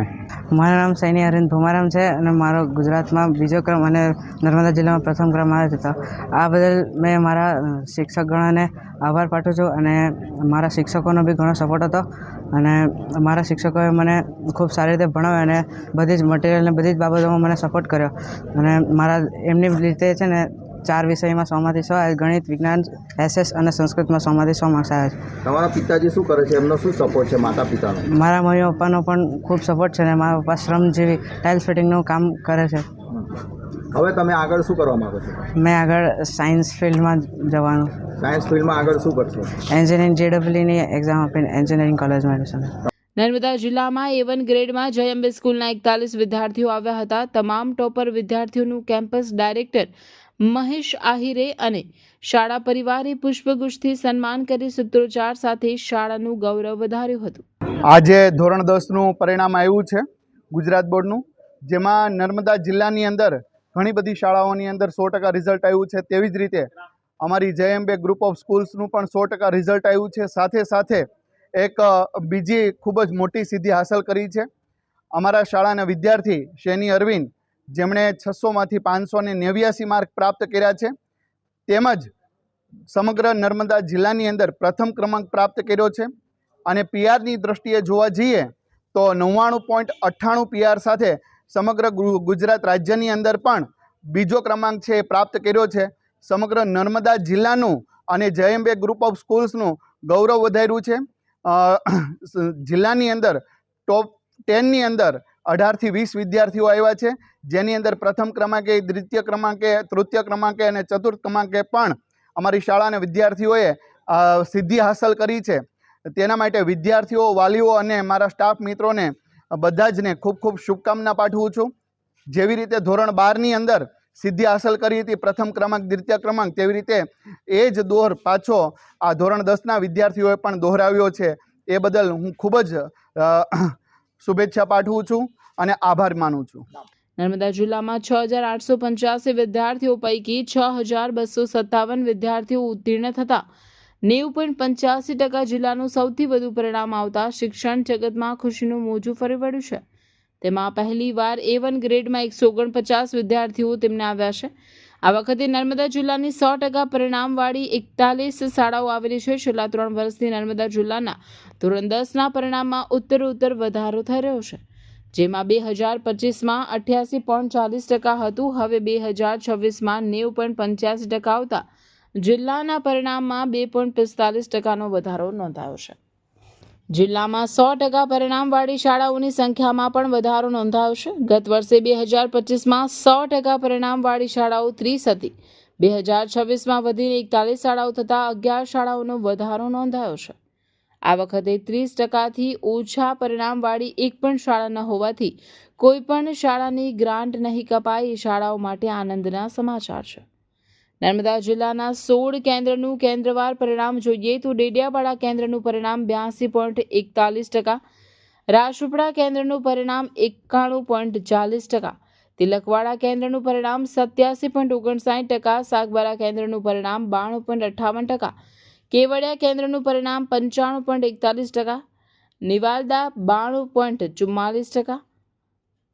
મારું નામ સૈની અરવિંદ ભુમારામ છે અને મારો ગુજરાતમાં બીજો ક્રમ અને નર્મદા જિલ્લામાં પ્રથમ ક્રમ આવ્યો હતો. આ બદલ મેં મારા શિક્ષકગણોને આભાર પાઠવું છું અને મારા શિક્ષકોનો બી ઘણો સપોર્ટ હતો અને મારા શિક્ષકોએ મને ખૂબ સારી રીતે ભણાવ્યો અને બધી જ મટીરિયલને બધી જ બાબતોમાં મને સપોર્ટ કર્યો અને મારા એમની રીતે છે ને 4 વિષયમાં 100માંથી 100, ગણિત, વિજ્ઞાન, SS અને સંસ્કૃતમાં 100માંથી 100 માર્ક્સ આવ્યા છે. તમારા પિતાજી શું કરે છે? એમનો શું સપોર્ટ છે માતા પિતાનો? મારા મમ્મી પપ્પાનો પણ ખૂબ સપોર્ટ છે અને મારા પપ્પા શ્રમજીવી ટાઇલ્સ ફિટિંગનું કામ કરે છે. હવે તમે આગળ શું કરવા માંગો છો? મેં આગળ સાયન્સ ફિલ્ડમાં જવાનું. સાયન્સ ફિલ્ડમાં આગળ શું કરશો? એન્જિનિયરિંગ JEEની એક્ઝામ આપીને એન્જિનિયરિંગ કોલેજમાં એડમિશન. નર્મદા જિલ્લામાં A1 ગ્રેડમાં જયંબે સ્કૂલના 41 વિદ્યાર્થીઓ આવ્યા હતા. તમામ ટોપર વિદ્યાર્થીઓનું કેમ્પસ ડાયરેક્ટર મહેશ આહિરે અને શાળા પરિવારે પુષ્પગુચ્છથી સન્માન કરી સૂત્રોચ્ચાર સાથે શાળાનું ગૌરવ વધાર્યું હતું. આજે ધોરણ 10નું પરિણામ આવ્યું છે ગુજરાત બોર્ડનું, જેમાં નર્મદા જિલ્લાની અંદર ઘણી બધી શાળાઓની અંદર 100% રિઝલ્ટ આવ્યું છે. તેવી જ રીતે અમારી જયંબે ગ્રુપ ઓફ સ્કૂલ્સનું પણ 100% રિઝલ્ટ આવ્યું છે. સાથે સાથે એક બીજી ખૂબ જ મોટી સિદ્ધિ હાંસલ કરી છે. અમારા શાળાના વિદ્યાર્થી સૈની અરવિંદ, જેમણે 600માંથી 589 માર્ક પ્રાપ્ત કર્યા છે, તેમજ સમગ્ર નર્મદા જિલ્લાની અંદર પ્રથમ ક્રમાંક પ્રાપ્ત કર્યો છે અને PRની દ્રષ્ટિએ જોવા જઈએ તો 99.98 PR સાથે સમગ્ર ગુજરાત રાજ્યની અંદર પણ બીજો ક્રમાંક છે એ પ્રાપ્ત કર્યો છે. સમગ્ર નર્મદા જિલ્લાનું અને જયંબે ગ્રુપ ઓફ સ્કૂલ્સનું ગૌરવ વધાર્યું છે. જિલ્લાની અંદર ટોપ 10ની અંદર 18 થી 20 વિદ્યાર્થીઓ આવ્યા છે, જેની અંદર પ્રથમ ક્રમાંકે, દ્વિતીય ક્રમાંકે, તૃતીય ક્રમાંકે અને ચતુર્થ ક્રમાંકે પણ અમારી શાળાના વિદ્યાર્થીઓએ સિદ્ધિ હાંસલ કરી છે. તેના માટે વિદ્યાર્થીઓ, વાલીઓ અને મારા સ્ટાફ મિત્રોને બધા જને ખૂબ ખૂબ શુભકામના પાઠવું છું. જેવી રીતે ધોરણ 12ની અંદર સિદ્ધિ હાંસલ કરી હતી, પ્રથમ ક્રમાંક, દ્વિતીય ક્રમાંક, તેવી રીતે એ જ દોર પાછો આ ધોરણ 10ના વિદ્યાર્થીઓએ પણ દોહરાવ્યો છે. એ બદલ હું ખૂબ જ શુભેચ્છા પાઠવું છું અને આભાર માનું છું. નર્મદા જિલ્લામાં 6,885 વિદ્યાર્થીઓ પૈકી 6,257 વિદ્યાર્થીઓ ઉત્તીર્ણ થતા 90.85% જિલ્લાનું સૌથી વધુ પરિણામ આવતા શિક્ષણ જગતમાં ખુશીનું મોજું ફરી વળ્યું છે. તેમાં પહેલીવાર A1 ગ્રેડમાં 149 વિદ્યાર્થીઓ તેમને આવ્યા છે. આ વખતે નર્મદા જિલ્લાની 100% પરિણામવાળી 41 શાળાઓ આવેલી છે. છેલ્લા 3 વર્ષથી નર્મદા જિલ્લાના ધોરણ 10ના પરિણામમાં ઉત્તરોત્તર વધારો થઈ રહ્યો છે, જેમાં 2025માં 88.40% હતું. હવે 2026માં 90.85% આવતા જિલ્લાના પરિણામમાં 2.45%નો વધારો નોંધાયો છે. જિલ્લામાં 100% પરિણામવાળી શાળાઓની સંખ્યામાં પણ વધારો નોંધાયો છે. ગત વર્ષે 2025માં 100% પરિણામવાળી શાળાઓ 30 હતી. 2026માં વધીને 41 શાળાઓ થતાં 11 શાળાઓનો વધારો નોંધાયો છે. આ વખતે 30%થી ઓછા પરિણામવાળી એક પણ શાળા ન હોવાથી કોઈ પણ શાળાની ગ્રાન્ટ નહીં કપાઈ. શાળાઓ માટે આનંદના સમાચાર છે. નર્મદા જિલ્લાના 16 કેન્દ્રનું કેન્દ્રવાર પરિણામ જોઈએ તો ડેડિયાપાડા કેન્દ્રનું પરિણામ 82.41%, રાજપીપળા કેન્દ્રનું પરિણામ 91.40%, તિલકવાડા કેન્દ્રનું પરિણામ 87.59%, સાગબારા કેન્દ્રનું પરિણામ 92.58%, કેવડિયા કેન્દ્રનું પરિણામ 95.41%, નિવાલદા 92.44%,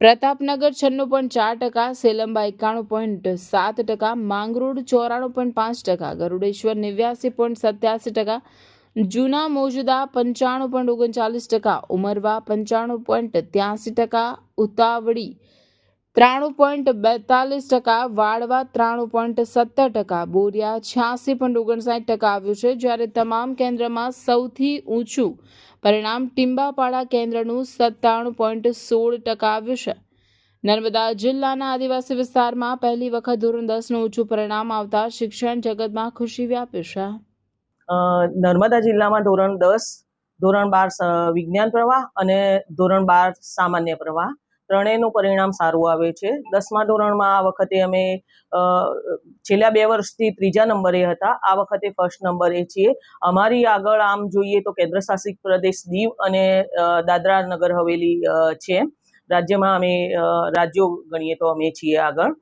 પ્રતાપનગર 96.4%, સેલંબા 91.7%, માંગરોળ 94.5%, ગરુડેશ્વર 89.87%, જૂના મોજદા 95.39%, ઉમરવા 95.83%, ઉતાવળી 93.42%, વાળવા 93.17%, બોરિયા 86.59% આવ્યું છે, જ્યારે તમામ કેન્દ્રમાં સૌથી ઊંચું પરિણામ ટીમ્બાપાડા કેન્દ્રનું 97.16% આવ્યું છે. નર્મદા જિલ્લાના આદિવાસી વિસ્તારમાં પહેલી વખત ધોરણ 10નું ઊંચું પરિણામ આવતા શિક્ષણ જગતમાં ખુશી વ્યાપી છે. નર્મદા જિલ્લામાં ધોરણ 10, ધોરણ 12 વિજ્ઞાન પ્રવાહ અને ધોરણ 12 સામાન્ય પ્રવાહ ત્રણેયનું પરિણામ સારું આવે છે. 10મા ધોરણમાં આ વખતે અમે છેલ્લા 2 વર્ષથી 3જા નંબરે હતા, આ વખતે ફર્સ્ટ નંબરે છીએ. અમારી આગળ આમ જોઈએ તો કેન્દ્રશાસિત પ્રદેશ દીવ અને દાદરા નગર હવેલી છે. રાજ્યમાં અમે રાજ્યો ગણીએ તો અમે છીએ આગળ.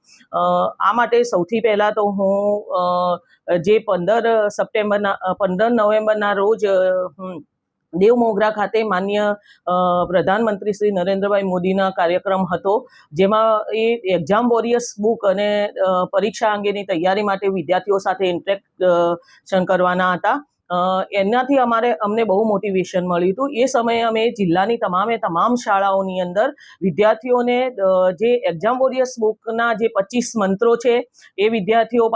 આ માટે સૌથી પહેલાં તો હું જે 15 નવેમ્બરના રોજ દેવમોગરા ખાતે માન્ય પ્રધાનમંત્રી શ્રી નરેન્દ્રભાઈ મોદીના કાર્યક્રમ હતો, જેમાં એ એક્ઝામ વોરિયર્સ બુક અને પરીક્ષા અંગેની તૈયારી માટે વિદ્યાર્થીઓ સાથે ઇન્ટરેક્શન કરવાના હતા. એનાથી અમને બહુ મોટિવેશન મળ્યું હતું. એ સમયે અમે જિલ્લાની તમામ શાળાઓની અંદર વિદ્યાર્થીઓને જે એક્ઝામ વોરિયર્સ બુકના જે 25 મંત્રો છે એ વિદ્યાર્થીઓ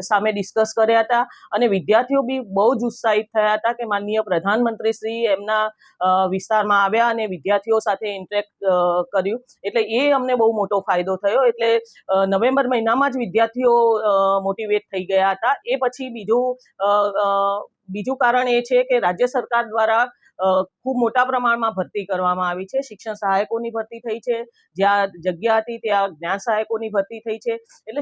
સામે ડિસ્કસ કર્યા હતા અને વિદ્યાર્થીઓ બી બહુ જ ઉત્સાહિત થયા હતા કે માનનીય પ્રધાનમંત્રી શ્રી એમના વિસ્તારમાં આવ્યા અને વિદ્યાર્થીઓ સાથે ઇન્ટરેક્ટ કર્યું, એટલે એ અમને બહુ મોટો ફાયદો થયો. એટલે નવેમ્બર મહિનામાં જ વિદ્યાર્થીઓ મોટિવેટ થઈ ગયા હતા. એ પછી બીજું કારણ એ છે કે રાજ્ય સરકાર દ્વારા ખૂબ મોટા પ્રમાણમાં ભરતી કરવામાં આવી છે. શિક્ષણ સહાયકોની ભરતી થઈ છે, જ્યાં જગ્યા હતી ત્યાં જ્ઞાન સહાયકોની ભરતી થઈ છે. એટલે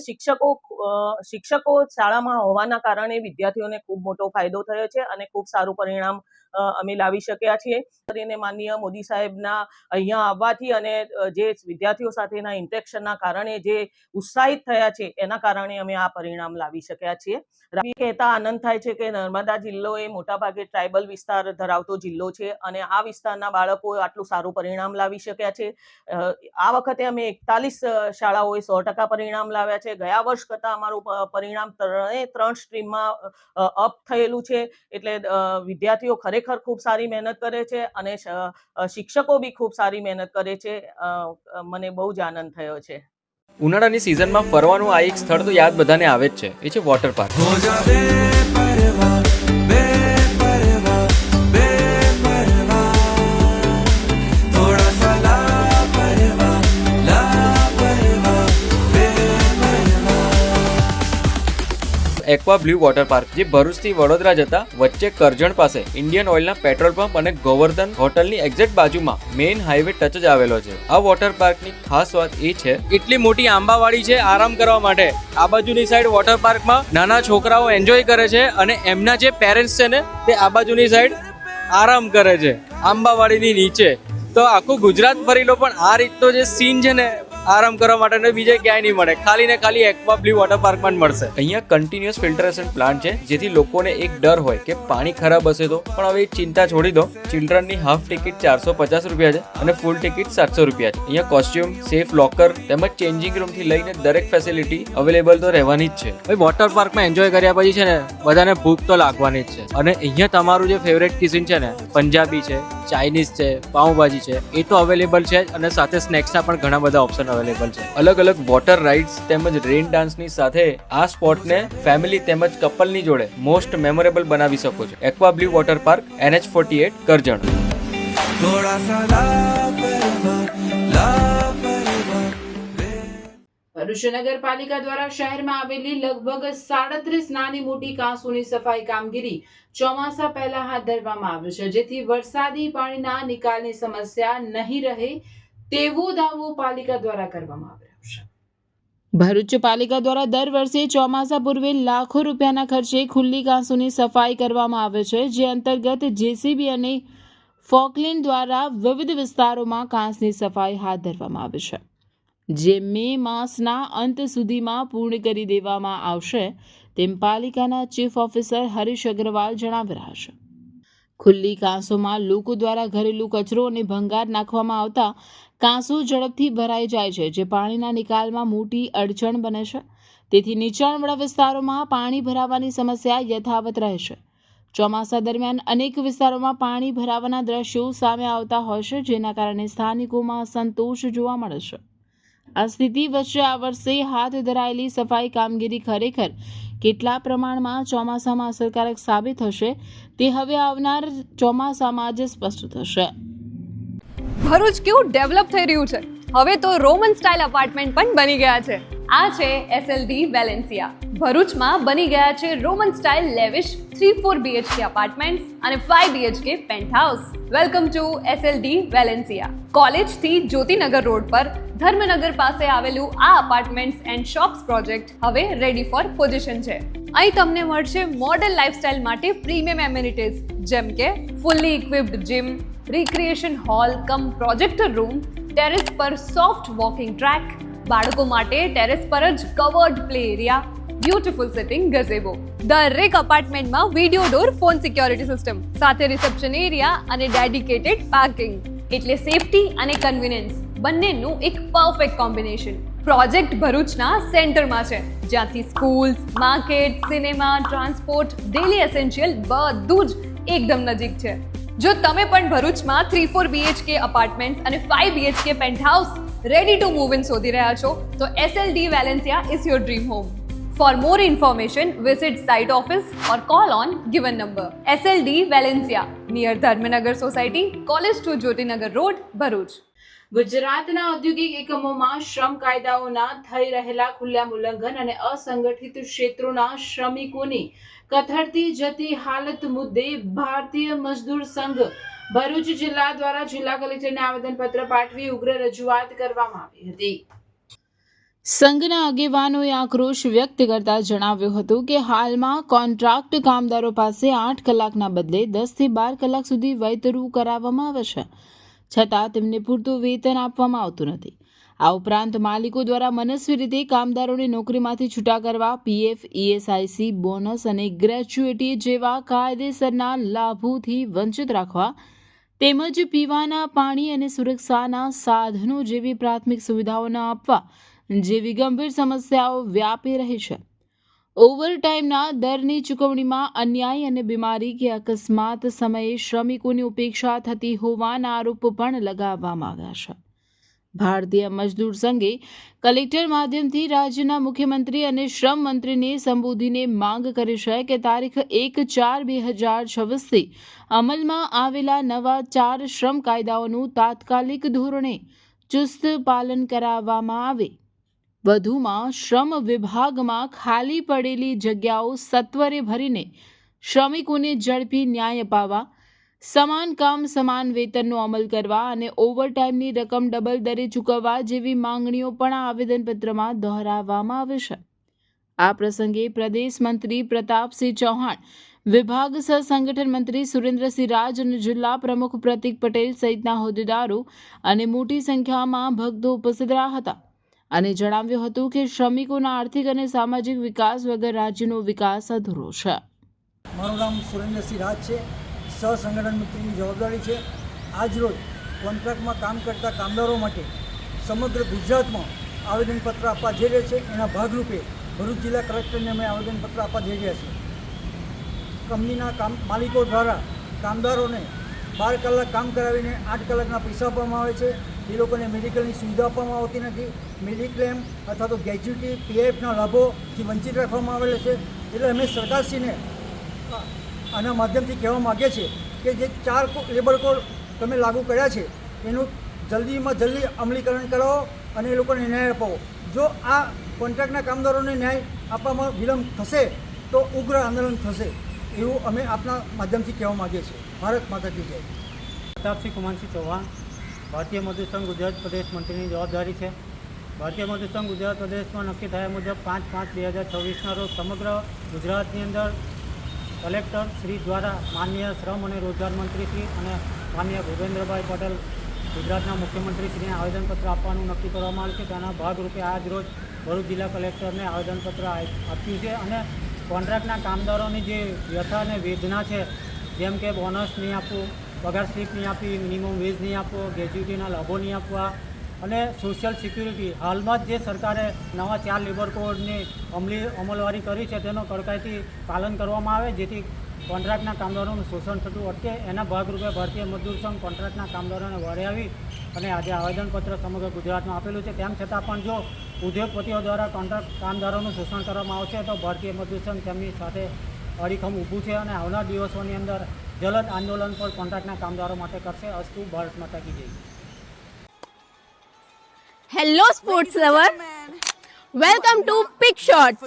શિક્ષકો શાળામાં હોવાના કારણે વિદ્યાર્થીઓને ખૂબ મોટો ફાયદો થયો છે અને ખૂબ સારું પરિણામ અમે લાવી શક્યા છીએ. કરીને માનનીય મોદી સાહેબના અહીંયા આવવાથી અને જે વિદ્યાર્થીઓ સાથેના ઇન્ટરેક્શનના કારણે જે ઉત્સાહિત થયા છે એના કારણે અમે આ પરિણામ લાવી શક્યા છીએ. કહેતા આનંદ થાય છે કે નર્મદા જિલ્લો એ મોટાભાગે ટ્રાઇબલ વિસ્તાર ધરાવતો જિલ્લો છે અને આ વિસ્તારના બાળકો આટલું સારું પરિણામ લાવી શક્યા છે. આ વખતે અમે 41 શાળાઓએ 100% પરિણામ લાવ્યા છે. ગયા વર્ષ કરતાં અમારું પરિણામ 3 સ્ટ્રીમમાં અપ થયેલું છે. એટલે વિદ્યાર્થીઓ ખરેખર ખૂબ સારી મહેનત કરે છે અને શિક્ષકો બી ખૂબ સારી મહેનત કરે છે. મને બહુ જ આનંદ થયો છે. ઉનાળાની સિઝનમાં ફરવાનું આ એક સ્થળ તો યાદ બધાને આવે જ છે, એ છે water park. Aqua blue water park જે ભરૂચથી વડોદરા જતા વચ્ચે કરજણ પાસે ઇન્ડિયન ઓઇલના પેટ્રોલ પંપ અને ગોવર્ધન હોટલની એક્ઝેક્ટ બાજુમાં મેઇન હાઈવે ટચ જ આવેલો છે. આ વોટર પાર્કની ખાસ વાત એ છે એટલી મોટી આંબાવાડી છે આરામ કરવા માટે. આ બાજુની સાઈડ વોટર પાર્કમાં નાના છોકરાઓ એન્જોય કરે છે અને એમના જે પેરેન્ટ્સ છે ને તે આ બાજુની સાઈડ આરામ કરે છે આંબાવાડીની નીચે. તો આખું ગુજરાત ફરી લો પણ આ રીતનો જે સીન છે ને આરામ કરવા માટે બીજે ક્યાંય નહીં મળે, ખાલી ને ખાલી એક્વા બ્લુ વોટર પાર્કમાં જ મળશે. અહીંયા કન્ટિન્યુઅસ ફિલ્ટરેશન પ્લાન્ટ છે, જેથી લોકોને એક ડર હોય કે પાણી ખરાબ હશે તો, પણ હવે ચિંતા છોડી દો. ચિલ્ડ્રનની હાફ ટિકિટ 450 રૂપિયા છે અને ફૂલ ટિકિટ 700 રૂપિયા છે. અહીંયા કોસ્ટ્યુમ, સેફ લોકર તેમજ ચેન્જિંગ રૂમ થી લઈને દરેક ફેસિલિટી અવેલેબલ તો રહેવાની જ છે. ભાઈ વોટર પાર્કમાં એન્જોય કર્યા પછી છે ને બધાને ભૂખ તો લાગવાની જ છે. અને અહીંયા તમારું જે ફેવરેટ કિચન છે ને, પંજાબી છે, ચાઇનીઝ છે, પાઉંભાજી છે, એ તો અવેલેબલ છે અને સાથે સ્નેક્સના પણ ઘણા બધા ઓપ્શન અવેલેબલ છે. અલગ અલગ વોટર રાઇડ્સ તેમજ રેન ડાન્સની સાથે આ સ્પોટને ફેમિલી તેમજ કપલની જોડે મોસ્ટ મેમોરેબલ બનાવી શકો છો. Aqua blue water park, NH48, Karjan. Bharuch નગરપાલિકા દ્વારા શહેરમાં આવેલી લગભગ 37 નાની મોટી કાંસોની સફાઈ કામગીરી ચોમાસા પહેલા હાથ ધરવામાં આવી છે, જેથી વરસાદી પાણીના નિકાલની સમસ્યા નહીં રહે તેવો દાવો પાલિકા દ્વારા કરવામાં આવ્યો છે. ભરૂચ પાલિકા દ્વારા દર વર્ષે ચોમાસા પૂર્વે લાખો રૂપિયાના ખર્ચે ખુલ્લી કાંસોની સફાઈ કરવામાં આવે છે, જે અંતર્ગત JCB અને ફોકલેન દ્વારા વિવિધ વિસ્તારોમાં કાંસની સફાઈ હાથ ધરવામાં આવે છે, જે મે માસના અંત સુધીમાં પૂર્ણ કરી દેવામાં આવશે, તેમ પાલિકાના ચીફ ઓફિસર હરીશ અગ્રવાલ જણાવી રહ્યા છે. ખુલ્લી કાંસોમાં લોકો દ્વારા ઘરેલું કચરો અને ભંગાર નાખવામાં આવતા કાંસો ઝડપથી ભરાઈ જાય છે, જે પાણીના નિકાલમાં મોટી અડચણ બને છે. તેથી નીચાણવાળા વિસ્તારોમાં પાણી ભરાવાની સમસ્યા યથાવત રહેશે. ચોમાસા દરમિયાન અનેક વિસ્તારોમાં પાણી ભરાવાના દ્રશ્યો સામે આવતા હોય છે, જેના કારણે સ્થાનિકોમાં અસંતોષ જોવા મળે છે. આ સ્થિતિ વચ્ચે આ વર્ષે હાથ ધરાયેલી સફાઈ કામગીરી ખરેખર કેટલા પ્રમાણમાં ચોમાસામાં અસરકારક સાબિત થશે તે હવે આવનાર ચોમાસામાં જ સ્પષ્ટ થશે. ભરૂચ કેવું ડેવલપ થઈ રહ્યું છે. હવે તો રોમન સ્ટાઇલ અપાર્ટમેન્ટ પણ બની ગયા છે. આ છે SLD વેલેન્સિયા. ભરૂચમાં બની ગયા છે Roman style lavish 3-4 BHK apartments અને 5 BHK penthouse. Welcome to SLD Valencia. કોલેજથી જ્યોતિનગર રોડ પર ધર્મનગર પાસે આવેલું આ અપાર્ટમેન્ટ્સ એન્ડ શોપ્સ પ્રોજેક્ટ હવે રેડી ફોર પોઝિશન છે. અહીં તમને મળશે મોડર્ન લાઇફસ્ટાઇલ માટે પ્રીમિયમ એમ્યુનિટીઝ જેમ કે fully equipped gym, recreation hall cum projector room, terrace પર સોફ્ટ વોકિંગ ટ્રેક, બાળકો માટે ટેરેસ પર જ covered play area, beautiful sitting gazebo. દરેક અપાર્ટમેન્ટમાં video door phone security system સાથે રિસેપ્શન એરિયા અને ડેડિકેટેડ પાર્કિંગ. એટલે સેફટી અને કન્વીનિયન્સ બંનેનું એક પરફેક્ટ કોમ્બિનેશન. પ્રોજેક્ટ ભરૂચના સેન્ટરમાં છે, જ્યાંથી schools, market, cinema, transport, daily essential બધું જ એકદમ નજીક છે. જો તમે પણ ભરૂચમાં 3-4 BHK અપાર્ટમેન્ટ્સ અને 5 BHK penthouse ready to move in શોધી રહ્યા છો તો SLD Valencia is your dream home. For more information, visit site office or call on given number. SLD Valencia, near Dharmanagar Society, College to Jyotinagar Road, Bharuch. ગુજરાતના ઔદ્યોગિક એકમોમાં શ્રમ કાયદાઓના થઈ રહેલા ખુલ્લા ઉલ્લંઘન અને અસંગઠિત ક્ષેત્રોના શ્રમિકોની કથળતી જતી હાલત મુદ્દે ભારતીય મજદૂર સંઘ ભરૂચ જિલ્લા દ્વારા જિલ્લા કલેક્ટરને આવેદનપત્ર પાઠવી ઉગ્ર રજૂઆત કરવામાં આવી હતી. સંઘના આગેવાનોએ આક્રોશ વ્યક્ત કરતા જણાવ્યું હતું કે હાલમાં કોન્ટ્રાક્ટ કામદારો પાસે 8 કલાકના બદલે 10 થી 12 કલાક સુધી વેતરું કરાવવામાં આવે છે, છતાં તેમને પૂરતું વેતન આપવામાં આવતું નથી. આ ઉપરાંત માલિકો દ્વારા મનસ્વી રીતે કામદારોને નોકરીમાંથી છૂટા કરવા, PF, ESIC, બોનસ અને ગ્રેચ્યુઇટી જેવા કાયદેસરના લાભોથી વંચિત રાખવા તેમજ પીવાના પાણી અને સુરક્ષાના સાધનો જેવી પ્રાથમિક સુવિધાઓ ન આપવા જેવી ગંભીર સમસ્યાઓ વ્યાપી રહી છે. ઓવરટાઈમના દરની ચૂકવણીમાં અન્યાય અને બીમારી કે અકસ્માત સમયે શ્રમિકોની ઉપેક્ષા થતી હોવાના આરોપ પણ લગાવવામાં આવ્યા છે. ભારતીય મજદૂર સંઘે કલેક્ટર માધ્યમથી રાજ્યના મુખ્યમંત્રી અને શ્રમ મંત્રીને સંબોધીને માંગ કરી છે કે તારીખ 1/4/2026થી અમલમાં આવેલા નવા 4 શ્રમ કાયદાઓનું તાત્કાલિક ધોરણે ચુસ્ત પાલન કરાવવામાં આવે. વધુમાં શ્રમ વિભાગમાં ખાલી પડેલી જગ્યાઓ સત્વરે ભરીને શ્રમિકોને ઝડપી ન્યાય અપાવવા, સમાન કામ સમાન વેતનનો અમલ કરવા અને ઓવરટાઈમની રકમ ડબલ દરે ચૂકવવા જેવી માંગણીઓ પણ આ આવેદનપત્રમાં દોહરાવવામાં આવી છે. આ પ્રસંગે પ્રદેશ મંત્રી પ્રતાપસિંહ ચૌહાણ, વિભાગ સહ સંગઠન મંત્રી સુરેન્દ્રસિંહ રાજ અને જિલ્લા પ્રમુખ પ્રતિક પટેલ સહિતના હોદ્દેદારો અને મોટી સંખ્યામાં ભક્તો ઉપસ્થિત રહ્યા હતા અને જણાવ્યું હતું કે શ્રમિકોના આર્થિક અને સામાજિક વિકાસ વગર રાજ્યનો વિકાસ અધૂરો છે. મારું નામ સુરેન્દ્રસિંહ રાજ છે. સહસંગઠન મંત્રીની જવાબદારી છે. આજરોજ કોન્ટ્રાક્ટમાં કામ કરતા કામદારો માટે સમગ્ર ગુજરાતમાં આવેદનપત્ર આપવા જઈ રહ્યા છે. એના ભાગરૂપે ભરૂચ જિલ્લા કલેક્ટરને અમે આવેદનપત્ર આપવા જઈ રહ્યા છીએ. કંપનીના માલિકો દ્વારા કામદારોને 12 કલાક કામ કરાવીને 8 કલાકના પૈસા આપવામાં આવે છે. એ લોકોને મેડિકલની સુવિધા આપવામાં આવતી નથી. મેડિક્લેમ અથવા તો ગ્રેચ્યુટી, PFના લાભોથી વંચિત રાખવામાં આવેલા છે. એટલે અમે સરકારશ્રીને આના માધ્યમથી કહેવા માગીએ છીએ કે જે 4 લેબર કોડ તમે લાગુ કર્યા છે એનું જલ્દીમાં જલ્દી અમલીકરણ કરાવો અને એ લોકોને ન્યાય અપાવો. જો આ કોન્ટ્રાક્ટના કામદારોને ન્યાય આપવામાં વિલંબ થશે તો ઉગ્ર આંદોલન થશે એવું અમે આપના માધ્યમથી કહેવા માગીએ છીએ. ભારત માતા કી જય. પ્રતાપસિંહ કુમારસિંહ ચૌહાણ, ભારતીય મજદૂર સંઘ ગુજરાત પ્રદેશ મંત્રીની જવાબદારી છે. ભારતીય મજદૂર સંઘ ગુજરાત પ્રદેશમાં નક્કી થયા મુજબ 5/5/2026ના રોજ સમગ્ર ગુજરાતની અંદર કલેક્ટર શ્રી દ્વારા માનનીય શ્રમ અને રોજગાર મંત્રી શ્રી અને માનનીય ભૂપેન્દ્રભાઈ પટેલ ગુજરાતના મુખ્યમંત્રીશ્રીને આવેદનપત્ર આપવાનું નક્કી કરવામાં આવ્યું છે. તેના ભાગરૂપે આજ રોજ ભરૂચ જિલ્લા કલેક્ટરને આવેદનપત્ર આપ્યું છે અને કોન્ટ્રાક્ટના કામદારોની જે વ્યથા અને વેદના છે, જેમ કે બોનસ નહીં આપવું, પગાર સ્લીપ નહીં આપવી, મિનિમમ વેજ નહીં આપવો, ગ્રેચ્યુટીના લાભો નહીં આપવા, અને સોશિયલ સિક્યુરિટી હાલમાં જ જે સરકારે નવા 4 લેબર કોડની અમલવારી કરી છે તેનો કડકાઈથી પાલન કરવામાં આવે, જેથી કોન્ટ્રાક્ટના કામદારોનું શોષણ થતું અટકે. એના ભાગરૂપે ભારતીય મજદૂર સંઘ કોન્ટ્રાક્ટના કામદારોને વડે આવી અને આજે આવેદનપત્ર સમગ્ર ગુજરાતમાં આપેલું છે. તેમ છતાં પણ જો ઉદ્યોગપતિઓ દ્વારા કોન્ટ્રાક્ટ કામદારોનું શોષણ કરવામાં આવશે તો ભારતીય મજદૂર સંઘ તેમની સાથે અડીખમ ઊભું છે અને આવનાર દિવસોની અંદર જલદ આંદોલન પર કોન્ટ્રાક્ટના કામદારો માટે કરશે. અસ્તુ ભારત માતા કી જય. Hello sports lover, welcome to Pick Shot.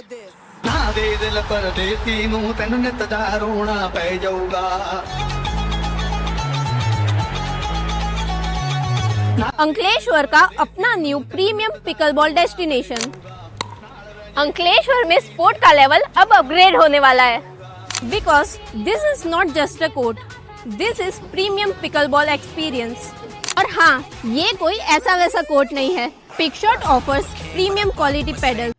Ankleshwar का अपना new premium pickleball destination. Ankleshwar में स्पोर्ट का लेवल अब अपग्रेड होने वाला है, because this is not just a court, this is premium pickleball experience. और हाँ, ये कोई ऐसा वैसा कोर्ट नहीं है. Pick Shot offers premium quality paddle.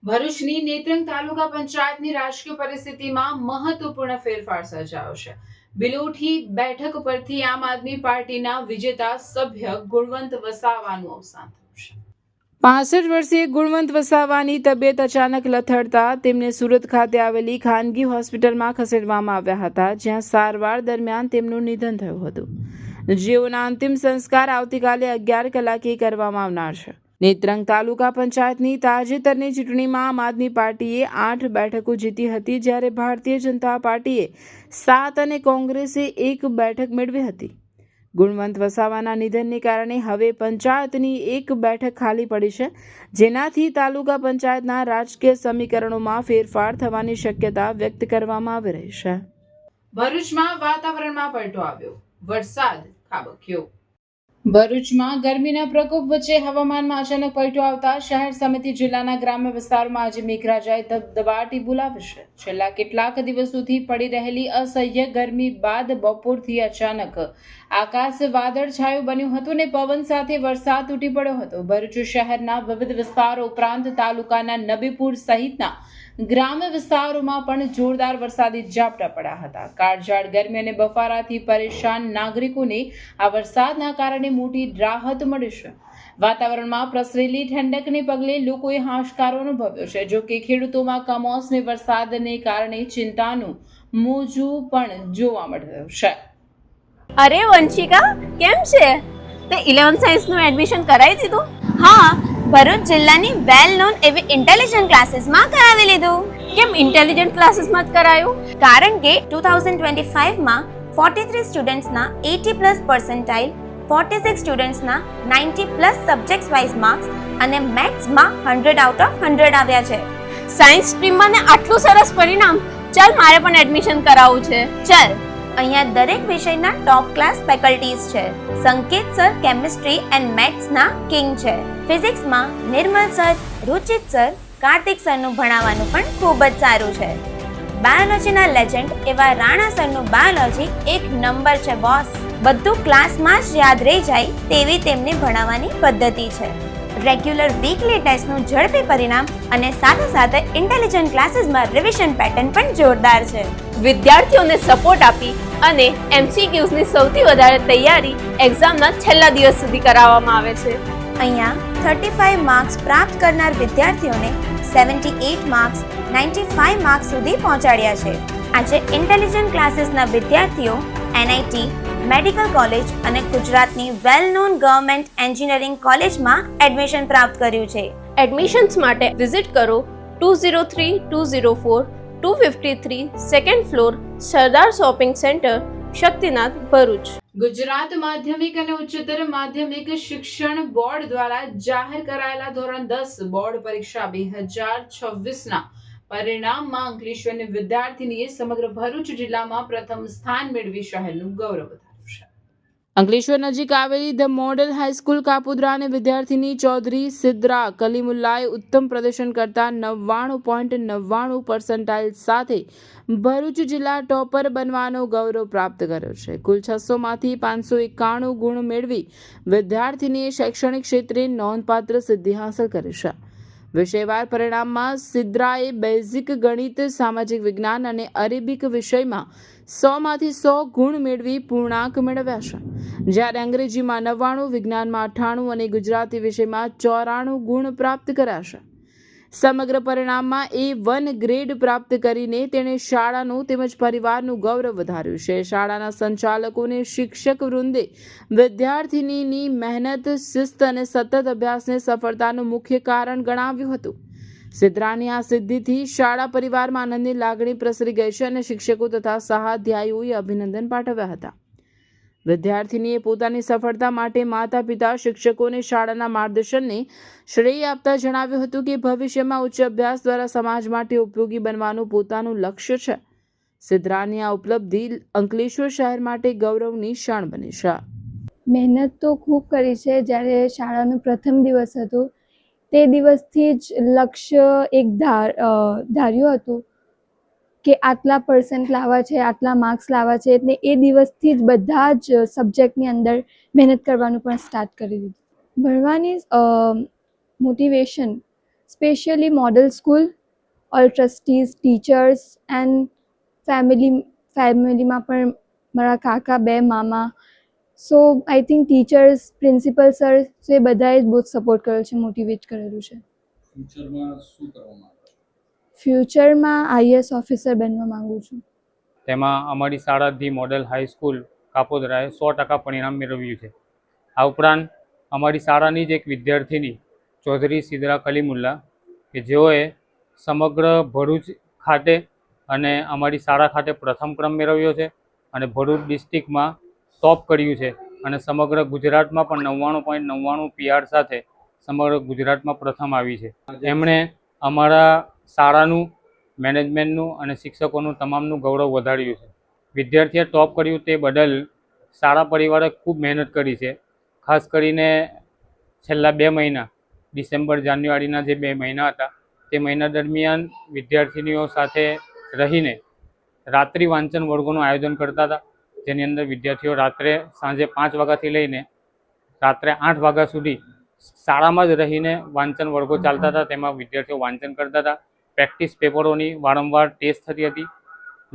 ભરૂચની નેત્રંગ તાલુકા પંચાયતની રાજકીય પરિસ્થિતિમાં મહત્વપૂર્ણ ફેરફાર સર્જાયો છે. બિલોઠી બેઠક પરથી આમ આદમી પાર્ટીના વિજેતા સભ્ય ગુણવંત વસાવાનું અવસાન થયું છે. 65 વર્ષીય ગુણવંત વસાવાની તબિયત અચાનક લથડતા તેમને સુરત ખાતે આવેલી ખાનગી હોસ્પિટલમાં ખસેડવામાં આવ્યા હતા, જ્યાં સારવાર દરમિયાન તેમનું નિધન થયું હતું. જેઓના અંતિમ સંસ્કાર આવતીકાલે 11 કલાકે કરવામાં આવનાર છે. નેત્રંગ તાલુકા પંચાયતની તાજેતરની ચૂંટણીમાં આમ આદમી પાર્ટીએ 8 બેઠકો જીતી હતી, જ્યારે ભારતીય જનતા પાર્ટીએ 7 અને કોંગ્રેસે 1 બેઠક મેળવી હતી. ગુણવંત વસાવાના નિધનને કારણે હવે પંચાયતની 1 બેઠક ખાલી પડી છે, જેનાથી તાલુકા પંચાયતના રાજકીય સમીકરણોમાં ફેરફાર થવાની શક્યતા વ્યક્ત કરવામાં આવી રહી છે. ભરૂચમાં વાતાવરણમાં પલટો આવ્યો, વરસાદ ખાબક્યો. ભરૂચમાં ગરમીના પ્રકોપ વચ્ચે હવામાનમાં અચાનક પલટો આવતા શહેર સમિતિ જિલ્લાના ગ્રામ્ય વિસ્તારોમાં આજે મેઘરાજાએ ધબધબાટી બોલાવી છે. છેલ્લા કેટલાક દિવસોથી પડી રહેલી અસહ્ય ગરમી બાદ બપોરથી અચાનક આકાશ વાદળછાયું બન્યું હતું અને પવન સાથે વરસાદ તૂટી પડ્યો હતો. ભરૂચ શહેરના વિવિધ વિસ્તારો ઉપરાંત તાલુકાના નબીપુર સહિતના ગ્રામ્ય વિસ્તારોમાં પણ જોરદાર વરસાદી ઝાપટા પડ્યા હતા. કાળઝાળ ગરમી અને બફારાથી પરેશાન નાગરિકોને આ વરસાદના કારણે મોટી રાહત મળી છે. વાતાવરણમાં પ્રસરેલી ઠંડકને પગલે લોકોએ હાશકારો અનુભવ્યો છે. જો કે ખેડૂતોમાં કમોસમી વરસાદને કારણે ચિંતાનું મોજું પણ જોવા મળી રહ્યું છે. અરે વંશિકા, કેમ છે? તે 11th સાયન્સનું એડમિશન કરાવી દીધું? હા, ભરૂચ જિલ્લાની વેલ નોન એવી ઇન્ટેલિજન્ટ ક્લાસીસમાં કરાવી લીધું. કેમ ઇન્ટેલિજન્ટ ક્લાસીસમાં જ કરાયું? કારણ કે 2025માં 43 સ્ટુડન્ટ્સના 80+ પર્સન્ટાઇલ, 46 સ્ટુડન્ટ્સના 90+ સબ્જેક્ટ્સ વાઇઝ માર્ક્સ અને મેથ્સમાં 100 આઉટ ઓફ 100 આવ્યા છે. સાયન્સ સ્ટ્રીમમાં ને આટલું સરસ પરિણામ! ચાલ, મારે પણ એડમિશન કરાવવું છે. ચાલ, અહીંયા દરેક વિષયના ટોપ ક્લાસ ફેકલ્ટીઝ છે. સંકેત સર કેમિસ્ટ્રી એન્ડ મેથ્સના કિંગ છે. ફિઝિક્સમાં નિર્મલ સર, રુચિત સર, કાર્તિક સરનું ભણાવવાનું પણ ખૂબ જ સારું છે. બાયોલોજીના લેજન્ડ એવા રાણા સરનું બાયોલોજી 1 નંબર છે બોસ. બધું ક્લાસમાં જ યાદ રહી જાય તેવી તેમની ભણાવવાની પદ્ધતિ છે. રેગ્યુલર વીકલી ટેસ્ટનું ઝડપી પરિણામ અને સાથે સાથે ઇન્ટેલિજન્ટ ક્લાસીસમાં રિવિઝન પેટર્ન પણ જોરદાર છે. વિદ્યાર્થીઓને સપોર્ટ આપી અને MCQsની સૌથી વધારે તૈયારી એક્ઝામના છેલ્લા દિવસ સુધી કરાવવામાં આવે છે. અહીંયા 35 માર્ક્સ પ્રાપ્ત કરનાર વિદ્યાર્થીઓને 78 માર્ક્સ, 95 માર્ક્સ સુધી પહોંચાડ્યા છે. આજે ઇન્ટેલિજન્ટ ક્લાસીસના વિદ્યાર્થીઓ NIT, મેડિકલ કોલેજ અને ગુજરાતની વેલ નોન ગવર્મેન્ટ એન્જિનિયરિંગ કોલેજમાં એડમિશન પ્રાપ્ત કર્યું છે. એડમિશન્સ માટે વિઝિટ કરો 203-204 253 સેકન્ડ ફ્લોર, સરદાર શોપિંગ સેન્ટર, શક્તિનાથ, ભરૂચ. ગુજરાત માધ્યમિક અને ઉચ્ચતર માધ્યમિક શિક્ષણ બોર્ડ દ્વારા જાહેર કરાયેલા ધોરણ 10 બોર્ડ પરીક્ષા 2026ના પરિણામમાં અંકલેશ્વરની વિદ્યાર્થીનીએ સમગ્ર ભરૂચ જિલ્લામાં પ્રથમ સ્થાન મેળવી શહેરનું ગૌરવ વધાર્યું છે. અંકલેશ્વર નજીક આવેલી ધ મોડલ હાઈસ્કૂલ કાપોદ્રાની વિદ્યાર્થીની ચૌધરી સિદ્રા કલીમુલ્લાએ ઉત્તમ પ્રદર્શન કરતા 99.99 પર્સન્ટાઇલ સાથે ભરૂચ જિલ્લા ટોપર બનવાનો ગૌરવ પ્રાપ્ત કર્યો છે. કુલ 600માંથી 591 ગુણ મેળવી વિદ્યાર્થીનીએ શૈક્ષણિક ક્ષેત્રે નોંધપાત્ર સિદ્ધિ હાંસલ કરી છે. વિષયવાર પરિણામમાં સિદ્રાએ બેઝિક ગણિત, સામાજિક વિજ્ઞાન અને અરેબિક વિષયમાં 100માંથી 100 ગુણ મેળવી પૂર્ણાંક મેળવ્યા છે, જ્યારે અંગ્રેજીમાં 99, વિજ્ઞાનમાં 98 અને ગુજરાતી વિષયમાં 94 ગુણ પ્રાપ્ત કર્યા છે. સમગ્ર પરિણામમાં A1 ગ્રેડ પ્રાપ્ત કરીને તેણે શાળાનું તેમજ પરિવારનું ગૌરવ વધાર્યું છે. શાળાના સંચાલકોને શિક્ષક વૃંદે વિદ્યાર્થિનીની મહેનત, શિસ્ત અને સતત અભ્યાસને સફળતાનું મુખ્ય કારણ ગણાવ્યું હતું. સિદ્રાની આ સિદ્ધિથી શાળા પરિવારમાં આનંદની લાગણી પ્રસરી ગઈ છે અને શિક્ષકો તથા સહાધ્યાયીઓએ અભિનંદન પાઠવ્યા હતા. વિદ્યાર્થિનીએ પોતાની સફળતા માટે માતા પિતા, શિક્ષકો અને શાળાના માર્ગદર્શનને શ્રેય આપતા જણાવ્યું હતું કે ભવિષ્યમાં ઉચ્ચ અભ્યાસ દ્વારા સમાજ માટે ઉપયોગી બનવાનું પોતાનું લક્ષ્ય છે. સિદ્રાની આ ઉપલબ્ધિ અંકલેશ્વર શહેર માટે ગૌરવની ક્ષણ બની છે. મહેનત તો ખૂબ કરી છે. જ્યારે શાળાનો પ્રથમ દિવસ હતો તે દિવસથી જ લક્ષ્ય એક ધાર્યું હતું કે આટલા % લાવવા છે, આટલા માર્ક્સ લાવવા છે. એટલે એ દિવસથી જ બધા જ સબ્જેક્ટની અંદર મહેનત કરવાનું પણ સ્ટાર્ટ કરી દીધું. ભણવાની motivation specially model school, all trustees, teachers and ફેમિલીમાં પણ મારા કાકા, 2 મામા, so I think teachers, principal sir, એ બધાએ જ બહુ સપોર્ટ કર્યો છે, મોટિવેટ કરેલું છે. ફ્યુચરમાં IAS ઓફિસર બનવા માંગુ છું. તેમાં અમારી શાળા ધી મોડેલ હાઈસ્કૂલ કાપોદરાએ 100% પરિણામ મેળવ્યું છે. આ ઉપરાંત અમારી શાળાની જ એક વિદ્યાર્થીની ચૌધરી સિદ્રા કલીમુલ્લા કે જેઓએ સમગ્ર ભરૂચ ખાતે અને અમારી શાળા ખાતે પ્રથમ ક્રમ મેળવ્યો છે અને ભરૂચ ડિસ્ટ્રિક્ટમાં ટોપ કર્યું છે અને સમગ્ર ગુજરાતમાં પણ 99.99 PR સાથે સમગ્ર ગુજરાતમાં પ્રથમ આવી છે. એમણે અમારા શાળાનું, મેનેજમેન્ટનું અને શિક્ષકોનું તમામનું ગૌરવ વધાર્યું છે. વિદ્યાર્થીએ ટોપ કર્યું તે બદલ શાળા પરિવારે ખૂબ મહેનત કરી છે. ખાસ કરીને છેલ્લા 2 મહિના, ડિસેમ્બર, જાન્યુઆરીના જે 2 મહિના હતા તે મહિના દરમિયાન વિદ્યાર્થીનીઓ સાથે રહીને રાત્રિ વાંચન વર્ગોનું આયોજન કરતા હતા, જેની અંદર વિદ્યાર્થીઓ સાંજે 5 વાગ્યાથી લઈને રાત્રે 8 વાગ્યા સુધી શાળામાં જ રહીને વાંચન વર્ગો ચાલતા હતા. તેમાં વિદ્યાર્થીઓ વાંચન કરતા હતા. પ્રેક્ટિસ પેપરોની વારંવાર ટેસ્ટ થતી હતી.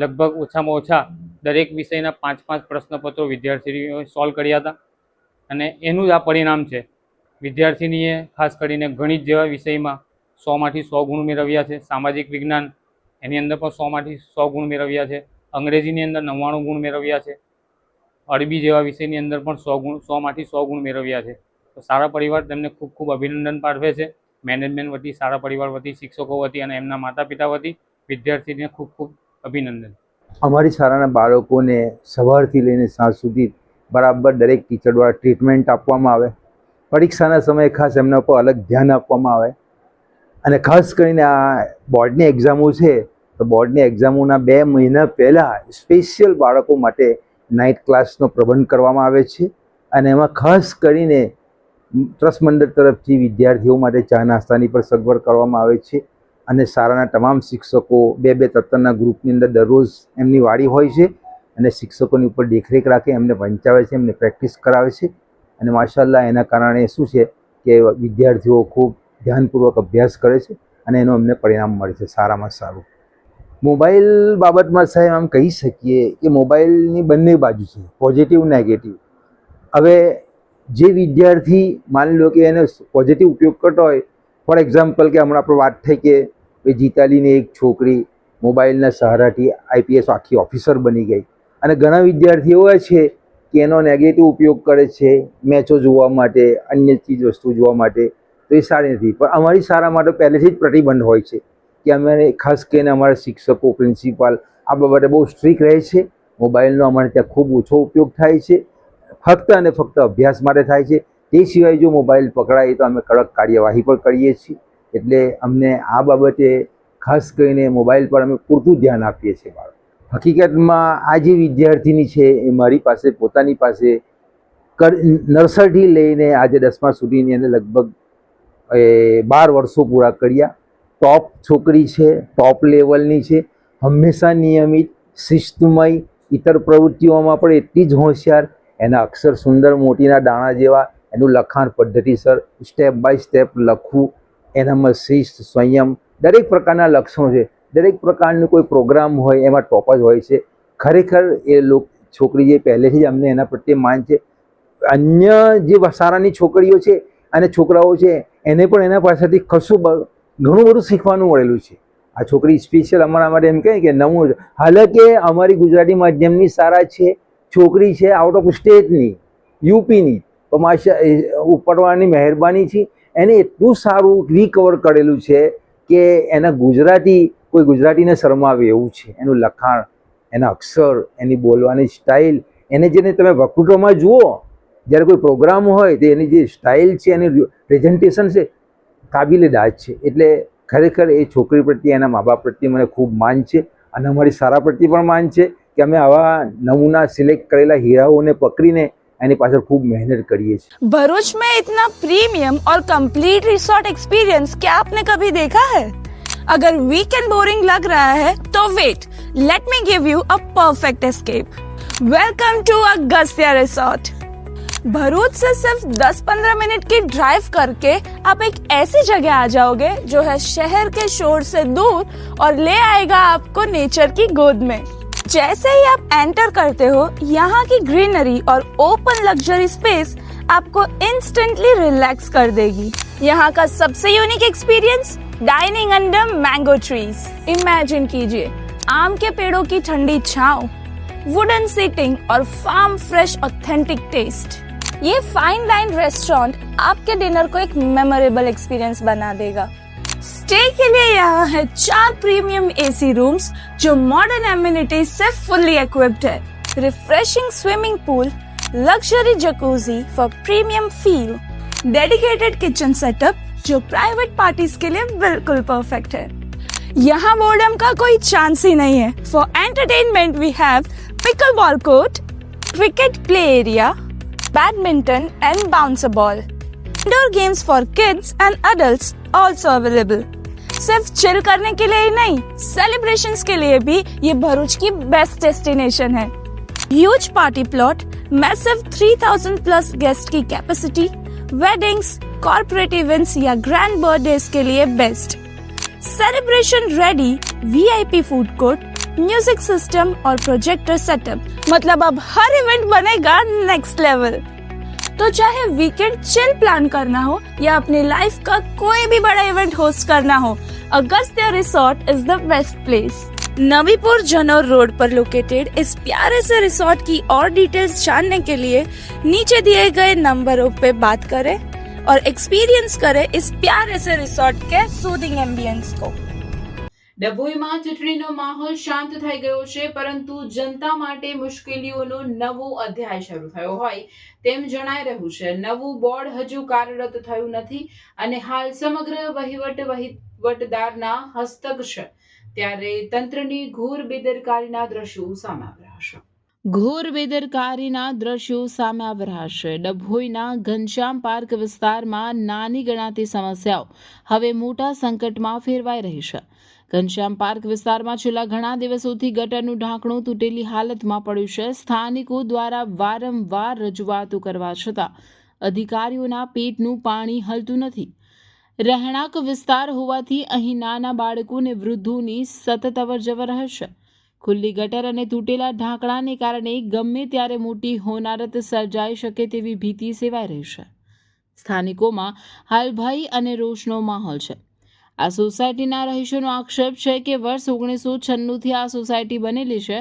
લગભગ ઓછામાં ઓછા દરેક વિષયના 5-5 પ્રશ્નપત્રો વિદ્યાર્થીઓએ સોલ્વ કર્યા હતા અને એનું જ આ પરિણામ છે. વિદ્યાર્થીનીએ ખાસ કરીને ગણિત જેવા વિષયમાં 100માંથી 100 ગુણ મેળવ્યા છે. સામાજિક વિજ્ઞાન એની અંદર પણ 100માંથી 100 ગુણ મેળવ્યા છે. અંગ્રેજીની અંદર 99 ગુણ મેળવ્યા છે. અરબી જેવા વિષયની અંદર પણ 100માંથી 100 ગુણ મેળવ્યા છે. તો શાળા પરિવાર તેમને ખૂબ ખૂબ અભિનંદન પાઠવે છે. મેનેજમેન્ટ વતી, શાળા પરિવાર વતી, શિક્ષકો વતી અને એમના માતા પિતા વતી વિદ્યાર્થીને ખૂબ ખૂબ અભિનંદન. અમારી શાળાના બાળકોને સવારથી લઈને સાંજ સુધી બરાબર દરેક ટીચર દ્વારા ટ્રીટમેન્ટ આપવામાં આવે. પરીક્ષાના સમયે ખાસ એમના ઉપર અલગ ધ્યાન આપવામાં આવે અને ખાસ કરીને આ બોર્ડની એક્ઝામો છે તો બોર્ડની એક્ઝામોના 2 મહિના પહેલાં સ્પેશિયલ બાળકો માટે નાઇટ ક્લાસનો પ્રબંધ કરવામાં આવે છે અને એમાં ખાસ કરીને ટ્રસ્ટ મંડળ તરફથી વિદ્યાર્થીઓ માટે ચા નાસ્તાની પણ સગવડ કરવામાં આવે છે અને શાળાના તમામ શિક્ષકો 2-3 ગ્રુપની અંદર દરરોજ એમની વાડી હોય છે અને શિક્ષકોની ઉપર દેખરેખ રાખે, એમને વંચાવે છે, એમને પ્રેક્ટિસ કરાવે છે અને માશાલ્લાહ એના કારણે શું છે કે વિદ્યાર્થીઓ ખૂબ ધ્યાનપૂર્વક અભ્યાસ કરે છે અને એનું અમને પરિણામ મળે છે સારામાં સારું. મોબાઈલ બાબતમાં સાહેબ આમ કહી શકીએ કે મોબાઈલની બંને બાજુ છે, પોઝિટિવ, નેગેટિવ. હવે જે વિદ્યાર્થી માની લો કે એને પોઝિટિવ ઉપયોગ કરતો હોય, ફોર એક્ઝામ્પલ કે હમણાં આપણે વાત થઈ કે જીતાલીની એક છોકરી મોબાઈલના સહારાથી IPS આખી ઓફિસર બની ગઈ અને ઘણા વિદ્યાર્થીઓ એવા છે કે એનો નેગેટિવ ઉપયોગ કરે છે મેચો જોવા માટે, અન્ય ચીજ વસ્તુ જોવા માટે, તો એ સારી નથી. પણ અમારી શાળા માટે પહેલેથી જ પ્રતિબંધ હોય છે કે અમે ખાસ કરીને અમારા શિક્ષકો, પ્રિન્સિપાલ આ બાબતે બહુ સ્ટ્રિક્ટ રહે છે. મોબાઈલનો અમારે ત્યાં ખૂબ ઓછો ઉપયોગ થાય છે, ફક્ત અને ફક્ત અભ્યાસ માટે થાય છે. તે સિવાય જો મોબાઈલ પકડાય તો અમે કડક કાર્યવાહી પણ કરીએ છીએ. એટલે અમને આ બાબતે ખાસ કરીને મોબાઈલ પર અમે પૂરતું ધ્યાન આપીએ છીએ. હકીકતમાં આ જે વિદ્યાર્થીની છે એ મારી પાસે પોતાની પાસે નર્સરીથી લઈને આજે 10મા સુધીની એને લગભગ 12 વર્ષો પૂરા કર્યા. ટોપ છોકરી છે, ટોપ લેવલની છે, હંમેશા નિયમિત, શિસ્તમય, ઇતર પ્રવૃત્તિઓમાં પણ એટલી જ હોશિયાર. એના અક્ષર સુંદર, મોતીના દાણા જેવા, એનું લખાણ પદ્ધતિસર, સ્ટેપ બાય સ્ટેપ લખવું એનામાં શિસ્ત, સંયમ, દરેક પ્રકારના લક્ષણો છે. દરેક પ્રકારનું કોઈ પ્રોગ્રામ હોય એમાં ટોપ જ હોય છે. ખરેખર એ છોકરી જે પહેલેથી જ અમને એના પ્રત્યે માન છે. અન્ય જે સારાની છોકરીઓ છે અને છોકરાઓ છે એને પણ એના પાસેથી ઘણું બધું શીખવાનું મળેલું છે. આ છોકરી સ્પેશિયલ અમારા માટે એમ કહે કે નવું, હાલાકે અમારી ગુજરાતી માધ્યમની સારા છે, છોકરી છે આઉટ ઓફ સ્ટેટની, યુપીની, તો માશા ઉપરવાળાની મહેરબાની છે. એને એટલું સારું રિકવર કરેલું છે કે એના કોઈ ગુજરાતીને શરમાવે એવું છે. એનું લખાણ, એના અક્ષર, એની બોલવાની સ્ટાઇલ, એને જેને તમે વકૃત્વમાં જુઓ, જ્યારે કોઈ પ્રોગ્રામ હોય તો એની જે સ્ટાઇલ છે, એની પ્રેઝન્ટેશન છે, કાબિલે દાદ છે. એટલે ખરેખર એ છોકરી પ્રત્યે, એના મા બાપ પ્રત્યે મને ખૂબ માન છે અને અમારી શાળા પ્રત્યે પણ માન છે કે અમે આવા નમૂના સિલેક્ટ કરેલા હીરાઓને પકડીને એની પાછળ खूब मेहनत करिए. भरूच में इतना प्रीमियम और कंप्लीट रिसोर्ट एक्सपीरियंस क्या आपने कभी देखा है? अगर वीकेंड बोरिंग लग रहा है तो wait, let me give you a perfect escape. Welcome to Agastya resort. Bharuch से सिर्फ 10-15 मिनट की ड्राइव करके आप एक ऐसी जगह आ जाओगे जो है शहर के शोर से दूर और ले आएगा आपको नेचर की गोद में. जैसे ही आप एंटर करते हो, यहाँ की ग्रीनरी और ओपन लग्जरी स्पेस आपको इंस्टेंटली रिलैक्स कर देगी. यहाँ का सबसे unique experience, dining under mango trees. Imagine कीजिए आम के पेड़ों की ठंडी छांव, वुडन सीटिंग और फार्म फ्रेश ऑथेंटिक टेस्ट. ये फाइन डाइन रेस्टोरेंट आपके डिनर को एक मेमोरेबल एक्सपीरियंस बना देगा. स्टे के लिए यहाँ है 4 प्रीमियम एसी रूम्स जो मॉडर्न एमिनिटीज से फुल्ली इक्विप्ड है. Refreshing swimming pool, luxury jacuzzi for premium feel, dedicated kitchen setup जो प्राइवेट पार्टीज के लिए बिल्कुल परफेक्ट है. यहाँ बोर्डम का कोई चांस ही नहीं है. For entertainment we have pickle ball court, cricket play area, badminton and bouncer ball. Indoor games for kids and adults also available. सिर्फ चिल करने के लिए ही नहीं, सेलिब्रेशंस के लिए भी ये भरूच की बेस्ट डेस्टिनेशन है. Huge party plot, massive 3000 plus guest की कैपेसिटी, वेडिंग्स, कॉर्पोरेट इवेंट्स या ग्रैंड बर्थडेज के लिए best. Celebration ready VIP food court, music system और प्रोजेक्टर सेटअप. मतलब अब हर इवेंट बनेगा नेक्स्ट लेवल. तो चाहे वीकेंड चिल प्लान करना हो या अपनी लाइफ का कोई भी बड़ा इवेंट होस्ट करना हो, Agastya resort is the best place. Navipur Janaur road पर लोकेटेड इस प्यारे से रिसोर्ट की और डिटेल्स जानने के लिए नीचे दिए गए नंबरों पे बात करें और एक्सपीरियंस करें इस प्यारे से रिसोर्ट के सूदिंग एम्बियंस को. ડભોઈમાં ચૂંટણીનો માહોલ શાંત થઈ ગયો છે, પરંતુ જનતા માટે મુશ્કેલીઓનો નવો અધ્યાય શરૂ થયો હોય તેમ જણાઈ રહ્યું છે. નવું બોર્ડ હજુ કાર્યરત થયું નથી અને હાલ સમગ્ર વહીવટદારના હસ્તક છે, ત્યારે તંત્રની ઘોર બેદરકારીના દ્રશ્યો સામે આવ્યા છે. ઘોર બેદરકારીના દ્રશ્યો સામે આવી રહ્યા છે. ડભોઈના ઘનશ્યામ પાર્ક વિસ્તારમાં નાની ગણાતી સમસ્યાઓ હવે મોટા સંકટમાં ફેરવાઈ રહી છે. ઘનશ્યામ પાર્ક વિસ્તારમાં છેલ્લા ઘણા દિવસોથી ગટરનું ઢાંકણું તૂટેલી હાલતમાં પડ્યું છે. સ્થાનિકો દ્વારા વારંવાર રજૂઆતો કરવા છતાં અધિકારીઓના પેટનું પાણી હલતું નથી. રહેણાંક વિસ્તાર હોવાથી અહીં નાના બાળકો અને વૃદ્ધોની સતત અવરજવર રહે છે. ખુલ્લી ગટર અને તૂટેલા ઢાંકણાને કારણે ગમે ત્યારે મોટી હોનારત સર્જાઈ શકે તેવી ભીતિ સેવાઈ રહી છે. સ્થાનિકોમાં હાલ ભય અને રોષનો માહોલ છે. આ સોસાયટીના રહીશોનો આક્ષેપ છે કે વર્ષ 1996થી આ સોસાયટી બનેલી છે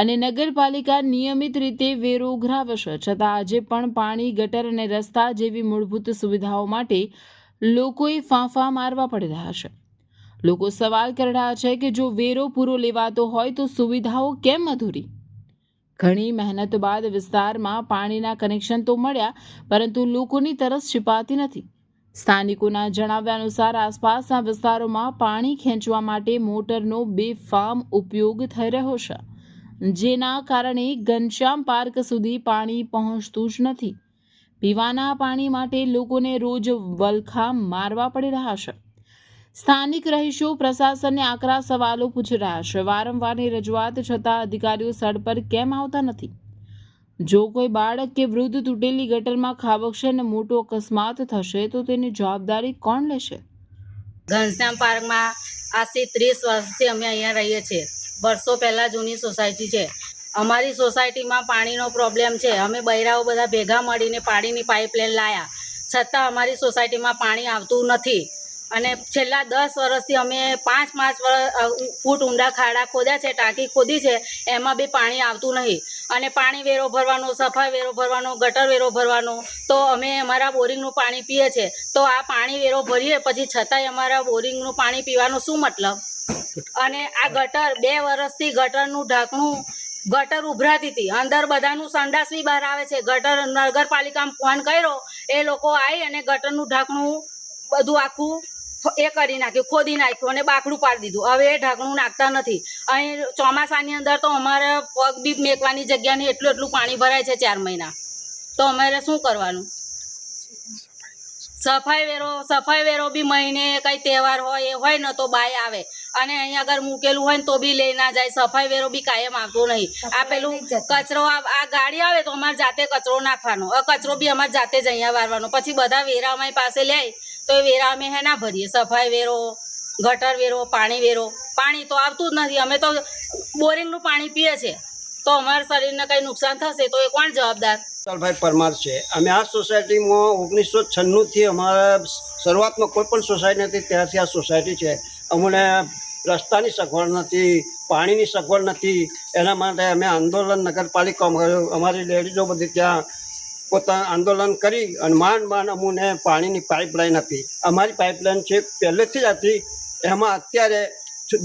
અને નગરપાલિકા નિયમિત રીતે વેરો ઉઘરાવે છે, છતાં આજે પણ પાણી, ગટર અને રસ્તા જેવી મૂળભૂત સુવિધાઓ માટે લોકોએ ફાંફા મારવા પડી રહ્યા છે. લોકો સવાલ કરી રહ્યા છે કે જો વેરો પૂરો લેવાતો હોય તો સુવિધાઓ કેમ અધૂરી? ઘણી મહેનત બાદ વિસ્તારમાં પાણીના કનેક્શન તો મળ્યા, પરંતુ લોકોની તરસ छिपाती નથી. સ્થાનિકોના જણાવ્યા અનુસાર આસપાસના વિસ્તારોમાં પાણી ખેંચવા માટે મોટરનો બેફામ ઉપયોગ થઈ રહ્યો છે, જેના કારણે ઘનશ્યામ પાર્ક સુધી પાણી પહોંચતું જ નથી. પીવાના પાણી માટે લોકોને રોજ વલખા મારવા પડી રહ્યા છે. સ્થાનિક રહીશો પ્રશાસનને આકરા સવાલો પૂછી રહ્યા છે. વારંવારની રજૂઆત છતાં અધિકારીઓ સ્થળ પર કેમ આવતા નથી? જો કોઈ બાળક કે વૃદ્ધ તૂટેલી ગટરમાં ખાબકશે અને મોટો અકસ્માત થશે તો તેની જવાબદારી કોણ લેશે? ઘનશ્યામ પાર્કમાં આજથી 30 વર્ષથી અમે અહીંયા રહીએ છીએ. વર્ષો પહેલાં જૂની સોસાયટી છે. અમારી સોસાયટીમાં પાણીનો પ્રોબ્લેમ છે. અમે બૈરાઓ બધા ભેગા મળીને પાણીની પાઇપલાઇન લાવ્યા, છતાં અમારી સોસાયટીમાં પાણી આવતું નથી. અને છેલ્લા 10 વર્ષથી અમે 5 ફૂટ ઊંડા ખાડા ખોદ્યા છે, ટાંકી ખોદી છે, એમાં બી પાણી આવતું નહીં. અને પાણી વેરો ભરવાનો, સફાઈ વેરો ભરવાનો, ગટર વેરો ભરવાનો, તો અમે અમારા બોરિંગનું પાણી પીએ છીએ. તો આ પાણી વેરો ભરીએ પછી છતાંય અમારા બોરિંગનું પાણી પીવાનો શું મતલબ? અને આ ગટર 2 વર્ષથી ગટરનું ઢાંકણું, ગટર ઉભરાતી હતી, અંદર બધાનું સંડાસ બી બહાર આવે છે. ગટર નગરપાલિકામાં ફોન કર્યો, એ લોકો આવી અને ગટરનું ઢાંકણું બધું આખું એ કરી નાખ્યું, ખોદી નાખ્યું અને બાકડું પાડી દીધું. હવે એ ઢાંકણું નાખતા નથી. અહીં ચોમાસાની અંદર તો અમારે પગ બી મેકવાની જગ્યા નહીં, એટલું પાણી ભરાય છે 4 મહિના. તો અમારે શું કરવાનું? સફાઈ વેરો બી મહિને કંઈ તહેવાર હોય એ હોય ને તો બાય આવે, અને અહીં આગળ મૂકેલું હોય ને તો બી લઈ ના જાય. સફાઈ વેરો બી કાયમ આવતો નહીં. આ પેલું કચરો, આ ગાડી આવે તો અમારે જાતે કચરો નાખવાનો, કચરો બી અમારે જાતે જ અહીંયા વારવાનો. પછી બધા વેરા અમારી પાસે લે તો એ વેરા અમે હે ના ભરીએ. સફાઈ વેરો, ગટર વેરો, પાણી વેરો. પાણી તો આવતું જ નથી. અમે તો બોરિંગનું પાણી પીએ છીએ, તો અમારા શરીરને કંઈ નુકસાન થશે તો એ કોણ જવાબદાર? ભાઈ પરમાર છે. અમે આ સોસાયટીમાં 1996થી અમારા શરૂઆતમાં કોઈ પણ સોસાયટી નથી, ત્યારથી આ સોસાયટી છે. અમને રસ્તાની સગવડ નથી, પાણીની સગવડ નથી. એના માટે અમે આંદોલન નગરપાલિકામાં કર્યું. અમારી લેડીઝો બધી ત્યાં પોતાનું આંદોલન કરી અને માંડ અમને પાણીની પાઇપલાઇન આપી. અમારી પાઇપલાઇન છે પહેલેથી જ હતી. એમાં અત્યારે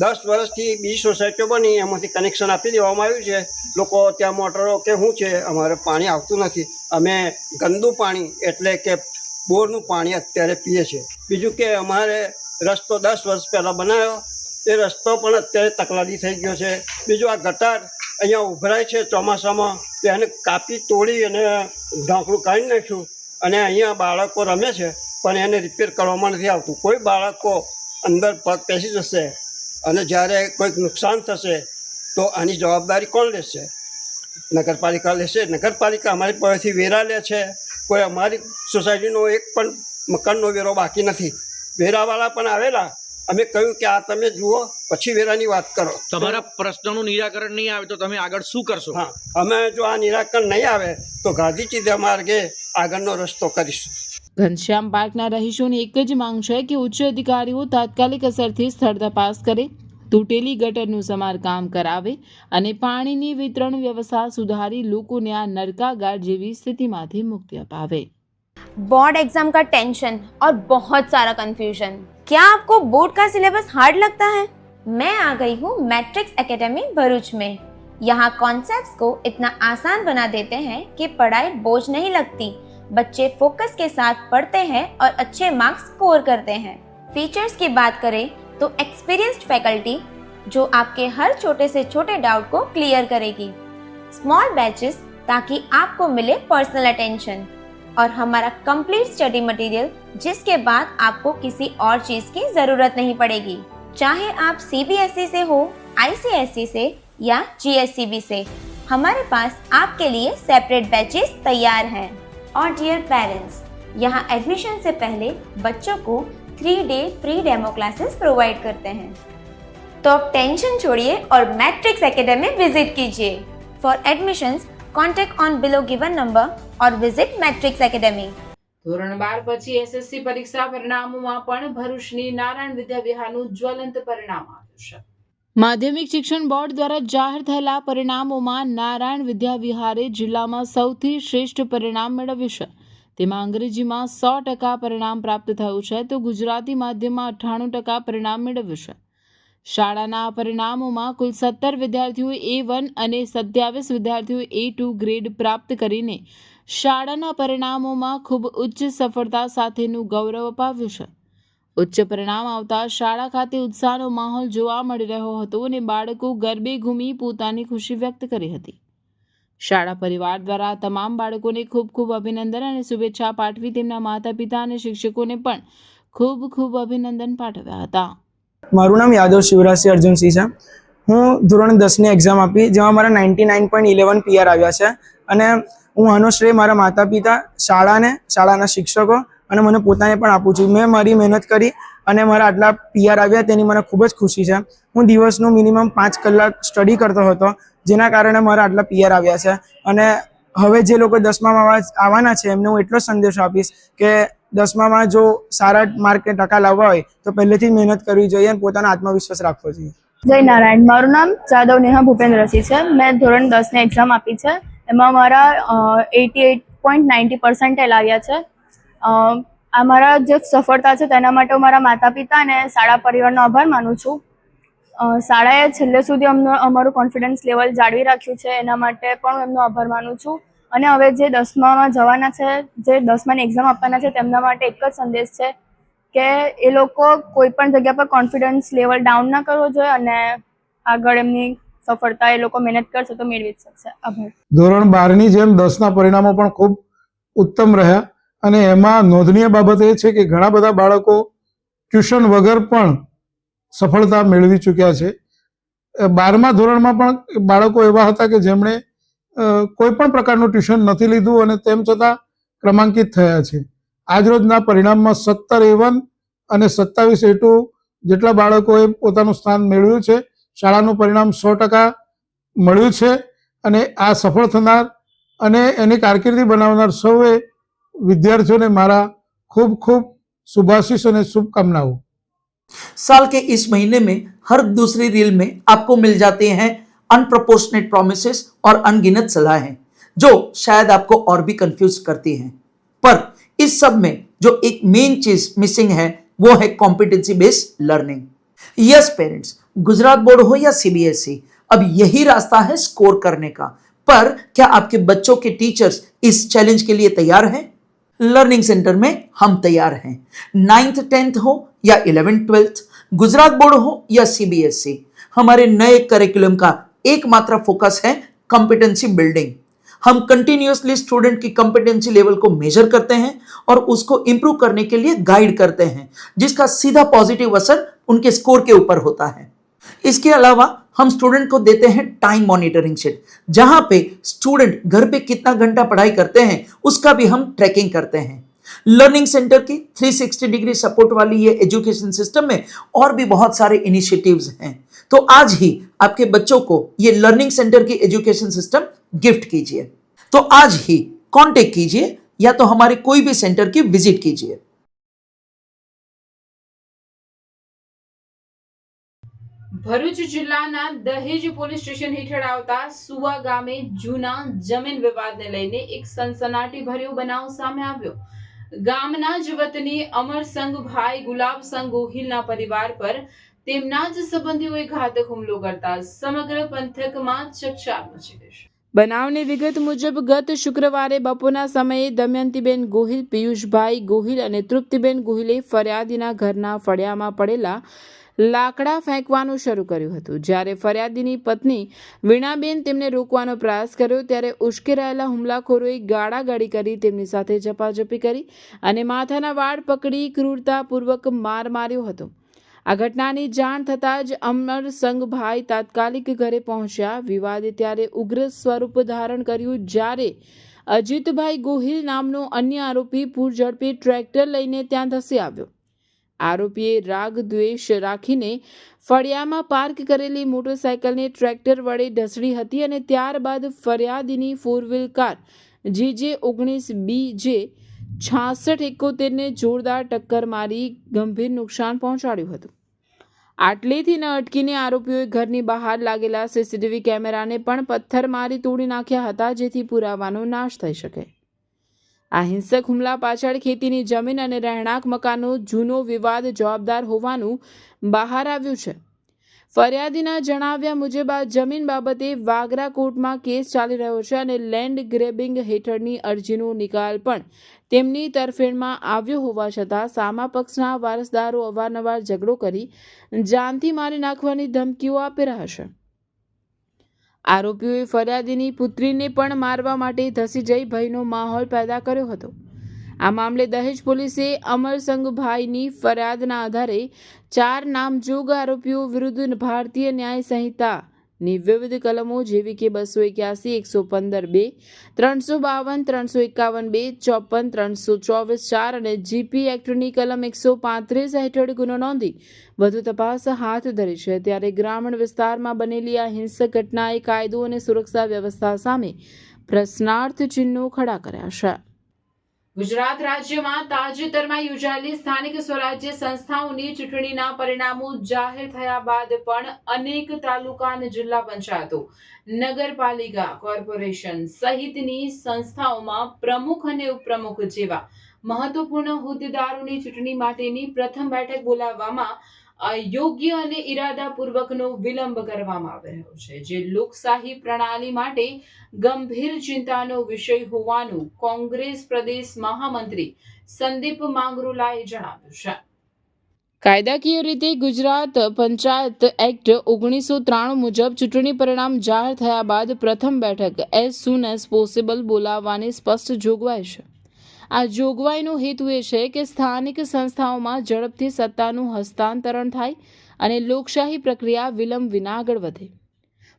10 વર્ષથી બીજી સોસાયટીઓ બની, એમાંથી કનેક્શન આપી દેવામાં આવ્યું છે. લોકો ત્યાં મોટરો કે શું છે, અમારે પાણી આવતું નથી. અમે ગંદુ પાણી એટલે કે બોરનું પાણી અત્યારે પીએ છીએ. બીજું કે અમારે રસ્તો 10 વર્ષ પહેલાં બનાવ્યો, એ રસ્તો પણ અત્યારે તકલાદી થઈ ગયો છે. બીજું આ ગટર અહીંયા ઉભરાય છે ચોમાસામાં, તો એને કાપી તોડી અને ઢાંકણું કાઢી નાખ્યું. અને અહીંયા બાળકો રમે છે પણ એને રિપેર કરવામાં નથી આવતું. કોઈ બાળકો અંદર પગ પેસી જશે અને જ્યારે કોઈક નુકસાન થશે તો આની જવાબદારી કોણ લેશે? નગરપાલિકા લેશે. નગરપાલિકા અમારી પાસેથી વેરા લે છે. કોઈ અમારી સોસાયટીનો એક પણ મકાનનો વેરો બાકી નથી. વેરાવાળા પણ આવેલા, અમે કહ્યું કે આ તમે જુઓ પછી વેરાની વાત કરો. તમારા પ્રશ્નોનું નિરાકરણ નહીં આવે તો તમે આગળ શું કરશો? હા, અમે જો આ નિરાકરણ નહીં આવે તો ગાંધી ચીધા માર્ગે આગળનો રસ્તો કરીશું. ઘનશ્યામ પાર્કના રહીશોની એક જ માંગ છે કે ઉચ્ચ અધિકારીઓ તાત્કાલિક અસરથી સ્થળ તપાસ કરે, તૂટેલી ગટરનું સમારકામ કરાવે અને પાણીની વિતરણ વ્યવસ્થા સુધારી લોકોને આ नरकागार જેવી स्थितिમાંથી मुक्ति अपावे। बोर्ड एग्जाम का टेंशन और बहुत सारा कंफ्यूजन। क्या आपको बोर्ड का सिलेबस हार्ड लगता है? मैं आ गई हूँ मैट्रिक्स एकेडमी भरूच में। यहाँ कॉन्सेप्ट्स को इतना आसान बना देते हैं कि पढ़ाई बोझ नहीं लगती। बच्चे फोकस के साथ पढ़ते हैं और अच्छे मार्क्स स्कोर करते हैं। फीचर्स की बात करें तो एक्सपीरियंस्ड फैकल्टी जो आपके हर छोटे से छोटे डाउट को क्लियर करेगी। स्मॉल बैचेस ताकि आपको मिले पर्सनल अटेंशन और हमारा कंप्लीट स्टडी मटेरियल जिसके बाद आपको किसी और चीज की जरूरत नहीं पड़ेगी। चाहे आप CBSE से हो, ICSE से या GSCB से, हमारे पास आपके लिए सेपरेट बैचेस तैयार हैं। और डियर पेरेंट्स, यहाँ एडमिशन से पहले बच्चों को 3-day free demo classes provide करते हैं। तो अब टेंशन छोड़िए और मैट्रिक्स एकेडमी विजिट कीजिए। For admissions contact on below given number और विजिट मैट्रिक्स एकेडमी। ધોરણ 12 પછી SSC પરીક્ષા પરિણામોમાં પણ ભરૂચની નારાયણ વિદ્યા વિહારનું જ્વલંત પરિણામ આવ્યું છે। માધ્યમિક શિક્ષણ બોર્ડ દ્વારા જાહેર થયેલા પરિણામોમાં નારાયણ વિદ્યા વિહારે જિલ્લામાં સૌથી શ્રેષ્ઠ પરિણામ મેળવ્યું છે। તેમાં અંગ્રેજીમાં 100% પરિણામ પ્રાપ્ત થયું છે તો ગુજરાતી માધ્યમમાં 98% પરિણામ મેળવ્યું છે। શાળાના પરિણામોમાં કુલ 17 વિદ્યાર્થીઓએ A1 અને 27 વિદ્યાર્થીઓએ A2 ગ્રેડ પ્રાપ્ત કરીને શાળાના પરિણામોમાં ખૂબ ઉચ્ચ સફળતા સાથેનું ગૌરવ અપાવ્યું છે। ઉચ્ચ પરિણામ આવતા શાળા ખાતે ઉત્સાહનો માહોલ જોવા મળી રહ્યો હતો અને બાળકો ગરબે ઘૂમી પોતાની ખુશી વ્યક્ત કરી હતી। શાળા પરિવાર દ્વારા તમામ બાળકોને ખૂબ ખૂબ અભિનંદન અને શુભેચ્છા પાઠવી તેમના માતા પિતા અને શિક્ષકોને પણ ખૂબ ખૂબ અભિનંદન પાઠવ્યા હતા। મારું નામ યાદવ શિવરાજસિંહ અર્જુનસિંહ છે। હું ધોરણ 10ની એક્ઝામ આપી જેમાં મારા 99.11 PR આવ્યા છે અને હું આનો શ્રેય મારા માતા પિતા, શાળાને, શાળાના શિક્ષકો અને મને પોતાને પણ આપું છું. મેં મારી મહેનત કરી અને મારા આટલા PR આવ્યા તેની મને ખૂબ જ ખુશી છે. હું દિવસનું મિનિમમ 5 કલાક સ્ટડી કરતો હતો, જેના કારણે મારા આટલા PR આવ્યા છે. અને હવે જે લોકો 10મામાં આવવાના છે એમને હું એટલો સંદેશો આપીશ કે 10મામાં જો સારા માર્ક ટકા લાવવા હોય તો પહેલેથી મહેનત કરવી જોઈએ અને પોતાનો આત્મવિશ્વાસ રાખવો જોઈએ. જય નારાયણ. મારું નામ જાદવ નેહા ભૂપેન્દ્રસિંહ છે. મેં ધોરણ 10ની એક્ઝામ આપી છે. એમાં મારા 88.90% આવ્યા છે. આ મારા જે સફળતા છે તેના માટે હું મારા માતા પિતા અને શાળા પરિવારનો આભાર માનું છું. શાળાએ છેલ્લે સુધી અમારું કોન્ફિડન્સ લેવલ જાળવી રાખ્યું છે, એના માટે પણ હું એમનો આભાર માનું છું. અને હવે જે 10મામાં જવાના છે, જે 10માની એક્ઝામ આપવાના છે, તેમના માટે એક જ સંદેશ છે કે એ લોકો કોઈ પણ જગ્યા પર કોન્ફિડન્સ લેવલ ડાઉન ના કરવો જોઈએ અને આગળ એમની સફળતા એ લોકો મહેનત કરશે તો મેળવી જ શકશે. આભાર. ધોરણ 12ની જેમ 10ના પરિણામો પણ ખૂબ ઉત્તમ રહ્યા અને એમાં નોંધનીય બાબત એ છે કે ઘણા બધા બાળકો ટ્યુશન વગર પણ સફળતા મેળવી ચૂક્યા છે. 12મા ધોરણમાં પણ બાળકો એવા હતા કે જેમણે કોઈ પણ પ્રકારનું ટ્યુશન નથી લીધું અને તેમ છતાં ક્રમાંકિત થયા છે. આજરોજના પરિણામમાં 17 A1 અને 27 A2 જેટલા બાળકોએ પોતાનું સ્થાન મેળવ્યું છે. શાળાનું પરિણામ 100% મળ્યું છે અને આ સફળ થનાર અને એની કારકિર્દી બનાવનાર સૌએ વિદ્યાર્થીઓને મારા ખૂબ ખૂબ શુભાશીષ અને શુભકામનાઓ. साल के इस महीने में हर दूसरी रील में आपको मिल जाते हैं अनप्रोपोर्शनेट प्रोमिसेस और अनगिनत सलाहें जो शायद आपको और भी कंफ्यूज करती हैं, पर इस सब में जो एक मेन चीज मिसिंग है वो है competency based learning. Yes parents, Gujarat board हो या CBSE, अब यही रास्ता है स्कोर करने का. पर क्या आपके बच्चों के टीचर्स इस चैलेंज के लिए तैयार हैं? लर्निंग सेंटर में हम तैयार हैं. 9th 10th हो या 11th 12th, गुजरात बोर्ड हो या CBSE, हमारे नए करिकुलम का एकमात्र फोकस है कॉम्पिटेंसी बिल्डिंग. हम कंटिन्यूअसली स्टूडेंट की कॉम्पिटेंसी लेवल को मेजर करते हैं और उसको इंप्रूव करने के लिए गाइड करते हैं, जिसका सीधा पॉजिटिव असर उनके स्कोर के ऊपर होता है. इसके अलावा हम स्टूडेंट को देते हैं टाइम मॉनिटरिंग शीट, जहां पे स्टूडेंट घर पे कितना घंटा पढ़ाई करते हैं उसका भी हम ट्रैकिंग करते हैं. लर्निंग सेंटर की 360 डिग्री सपोर्ट वाली ये एजुकेशन सिस्टम में और भी बहुत सारे इनिशिएटिव्स हैं. तो आज ही आपके बच्चों को ये लर्निंग सेंटर की एजुकेशन सिस्टम गिफ्ट कीजिए. तो आज ही कांटेक्ट कीजिए या तो हमारे कोई भी सेंटर की विजिट कीजिए. ભરૂચ જિલ્લાના દહેજ પોલીસ સ્ટેશન હેઠળ આવતા સુવા ગામે જૂના જમીન વિવાદને લઈને એક સનસનાટીભર્યો બનાવ સામે આવ્યો. ગામના જ વતની અમરસંગભાઈ ગુલાબસંગ ગોહિલના પરિવાર પર તેમના જ સંબંધીઓએ ઘાતક હુમલો કરતા સમગ્ર પંથકમાં ચકચાર મચી ગઈ છે. બનાવની વિગત મુજબ ગત શુક્રવારે બપોરના સમયે દમયંતીબેન ગોહિલ, પિયુષભાઈ ગોહિલ અને તૃપ્તિબેન ગોહિલે ફરિયાદીના ઘરના ફળિયામાં પડેલા લાકડા ફેંકવાનું શરૂ કર્યું હતું. જ્યારે ફરિયાદીની પત્ની વીણાબેન તેમને રોકવાનો પ્રયાસ કર્યો ત્યારે ઉશ્કેરાયેલા હુમલાખોરોએ ગાળાગાળી કરી તેમની સાથે ઝપાઝપી કરી અને માથાના વાળ પકડી ક્રૂરતાપૂર્વક માર માર્યો હતો. આ ઘટનાની જાણ થતાં જ અમરસંગભાઈ તાત્કાલિક ઘરે પહોંચ્યા. વિવાદે ત્યારે ઉગ્ર સ્વરૂપ ધારણ કર્યું જ્યારે અજીતભાઈ ગોહિલ નામનો અન્ય આરોપી પૂરઝડપે ટ્રેક્ટર લઈને ત્યાં ધસી આવ્યો. આરોપીએ રાગ દ્વેષ રાખીને ફળિયામાં પાર્ક કરેલી મોટરસાયકલને ટ્રેક્ટર વડે ઢસડી હતી અને ત્યારબાદ ફરિયાદીની 4-વ્હીલ કાર GJ19BJ 6671ને જોરદાર ટક્કર મારી ગંભીર નુકસાન પહોંચાડ્યું હતું. આટલેથી ન અટકીને આરોપીઓએ ઘરની બહાર લાગેલા CCTV કેમેરાને પણ પથ્થર મારી તોડી નાખ્યા હતા, જેથી પુરાવાનો નાશ થઈ શકે. આ હિંસક હુમલા પાછળ ખેતીની જમીન અને રહેણાંક મકાનનો જૂનો વિવાદ જવાબદાર હોવાનું બહાર આવ્યું છે. ફરિયાદીના જણાવ્યા મુજબ આ જમીન બાબતે વાગરા કોર્ટમાં કેસ ચાલી રહ્યો છે અને લેન્ડ ગ્રેબિંગ હેઠળની અરજીનો નિકાલ પણ તેમની તરફેણમાં આવ્યો હોવા છતાં સામા પક્ષના વારસદારો અવારનવાર ઝઘડો કરી જાનથી મારી નાખવાની ધમકીઓ આપી રહ્યા છે. આરોપીઓએ ફરિયાદીની પુત્રીને પણ મારવા માટે ધસી જઈ ભયનો માહોલ પેદા કર્યો હતો. આ મામલે દહેજ પોલીસે અમરસંગભાઈની ફરિયાદના આધારે 4 નામજોગ આરોપીઓ વિરુદ્ધ ભારતીય ન્યાય સંહિતા ની વિવિધ કલમો જેવી કે 281, 115(2), 352, 351(2), 54, 324(4) અને જીપી એક્ટની કલમ 135 હેઠળ ગુનો નોંધી વધુ તપાસ હાથ ધરી છે. ત્યારે ગ્રામીણ વિસ્તારમાં બનેલી આ હિંસક ઘટનાએ કાયદો અને સુરક્ષા વ્યવસ્થા સામે પ્રશ્નાર્થ ચિહ્નો ખડા કર્યા છે. ગુજરાત રાજ્યમાં તાજેતરમાં યોજાયેલી સ્થાનિક સ્વરાજ્ય સંસ્થાઓની ચૂંટણીના પરિણામો જાહેર થયા બાદ પણ અનેક તાલુકા અને જિલ્લા પંચાયતો, નગરપાલિકા, કોર્પોરેશન સહિતની સંસ્થાઓમાં પ્રમુખ અને ઉપપ્રમુખ જેવા મહત્વપૂર્ણ હોદ્દેદારોની ચૂંટણી માટેની પ્રથમ બેઠક બોલાવવામાં અયોગ્ય અને ઇરાદાપૂર્વકનો વિલંબ કરવામાં આવી રહ્યો છે, જે લોકશાહી પ્રણાલી માટે ગંભીર ચિંતાનો વિષય હોવાનું કોંગ્રેસ પ્રદેશ મહામંત્રી સંદીપ માંગરોલાએ જણાવ્યું છે. કાયદાકીય રીતે ગુજરાત પંચાયત એક્ટ 1993 મુજબ ચૂંટણી પરિણામ જાહેર થયા બાદ પ્રથમ બેઠક એઝ સૂન એઝ પોસિબલ બોલાવવાની સ્પષ્ટ જોગવાઈ છે. આ જોગવાઈનો હેતુ એ છે કે સ્થાનિક સંસ્થાઓમાં ઝડપથી સત્તાનું હસ્તાંતરણ થાય અને લોકશાહી પ્રક્રિયા વિલંબ વિના આગળ વધે.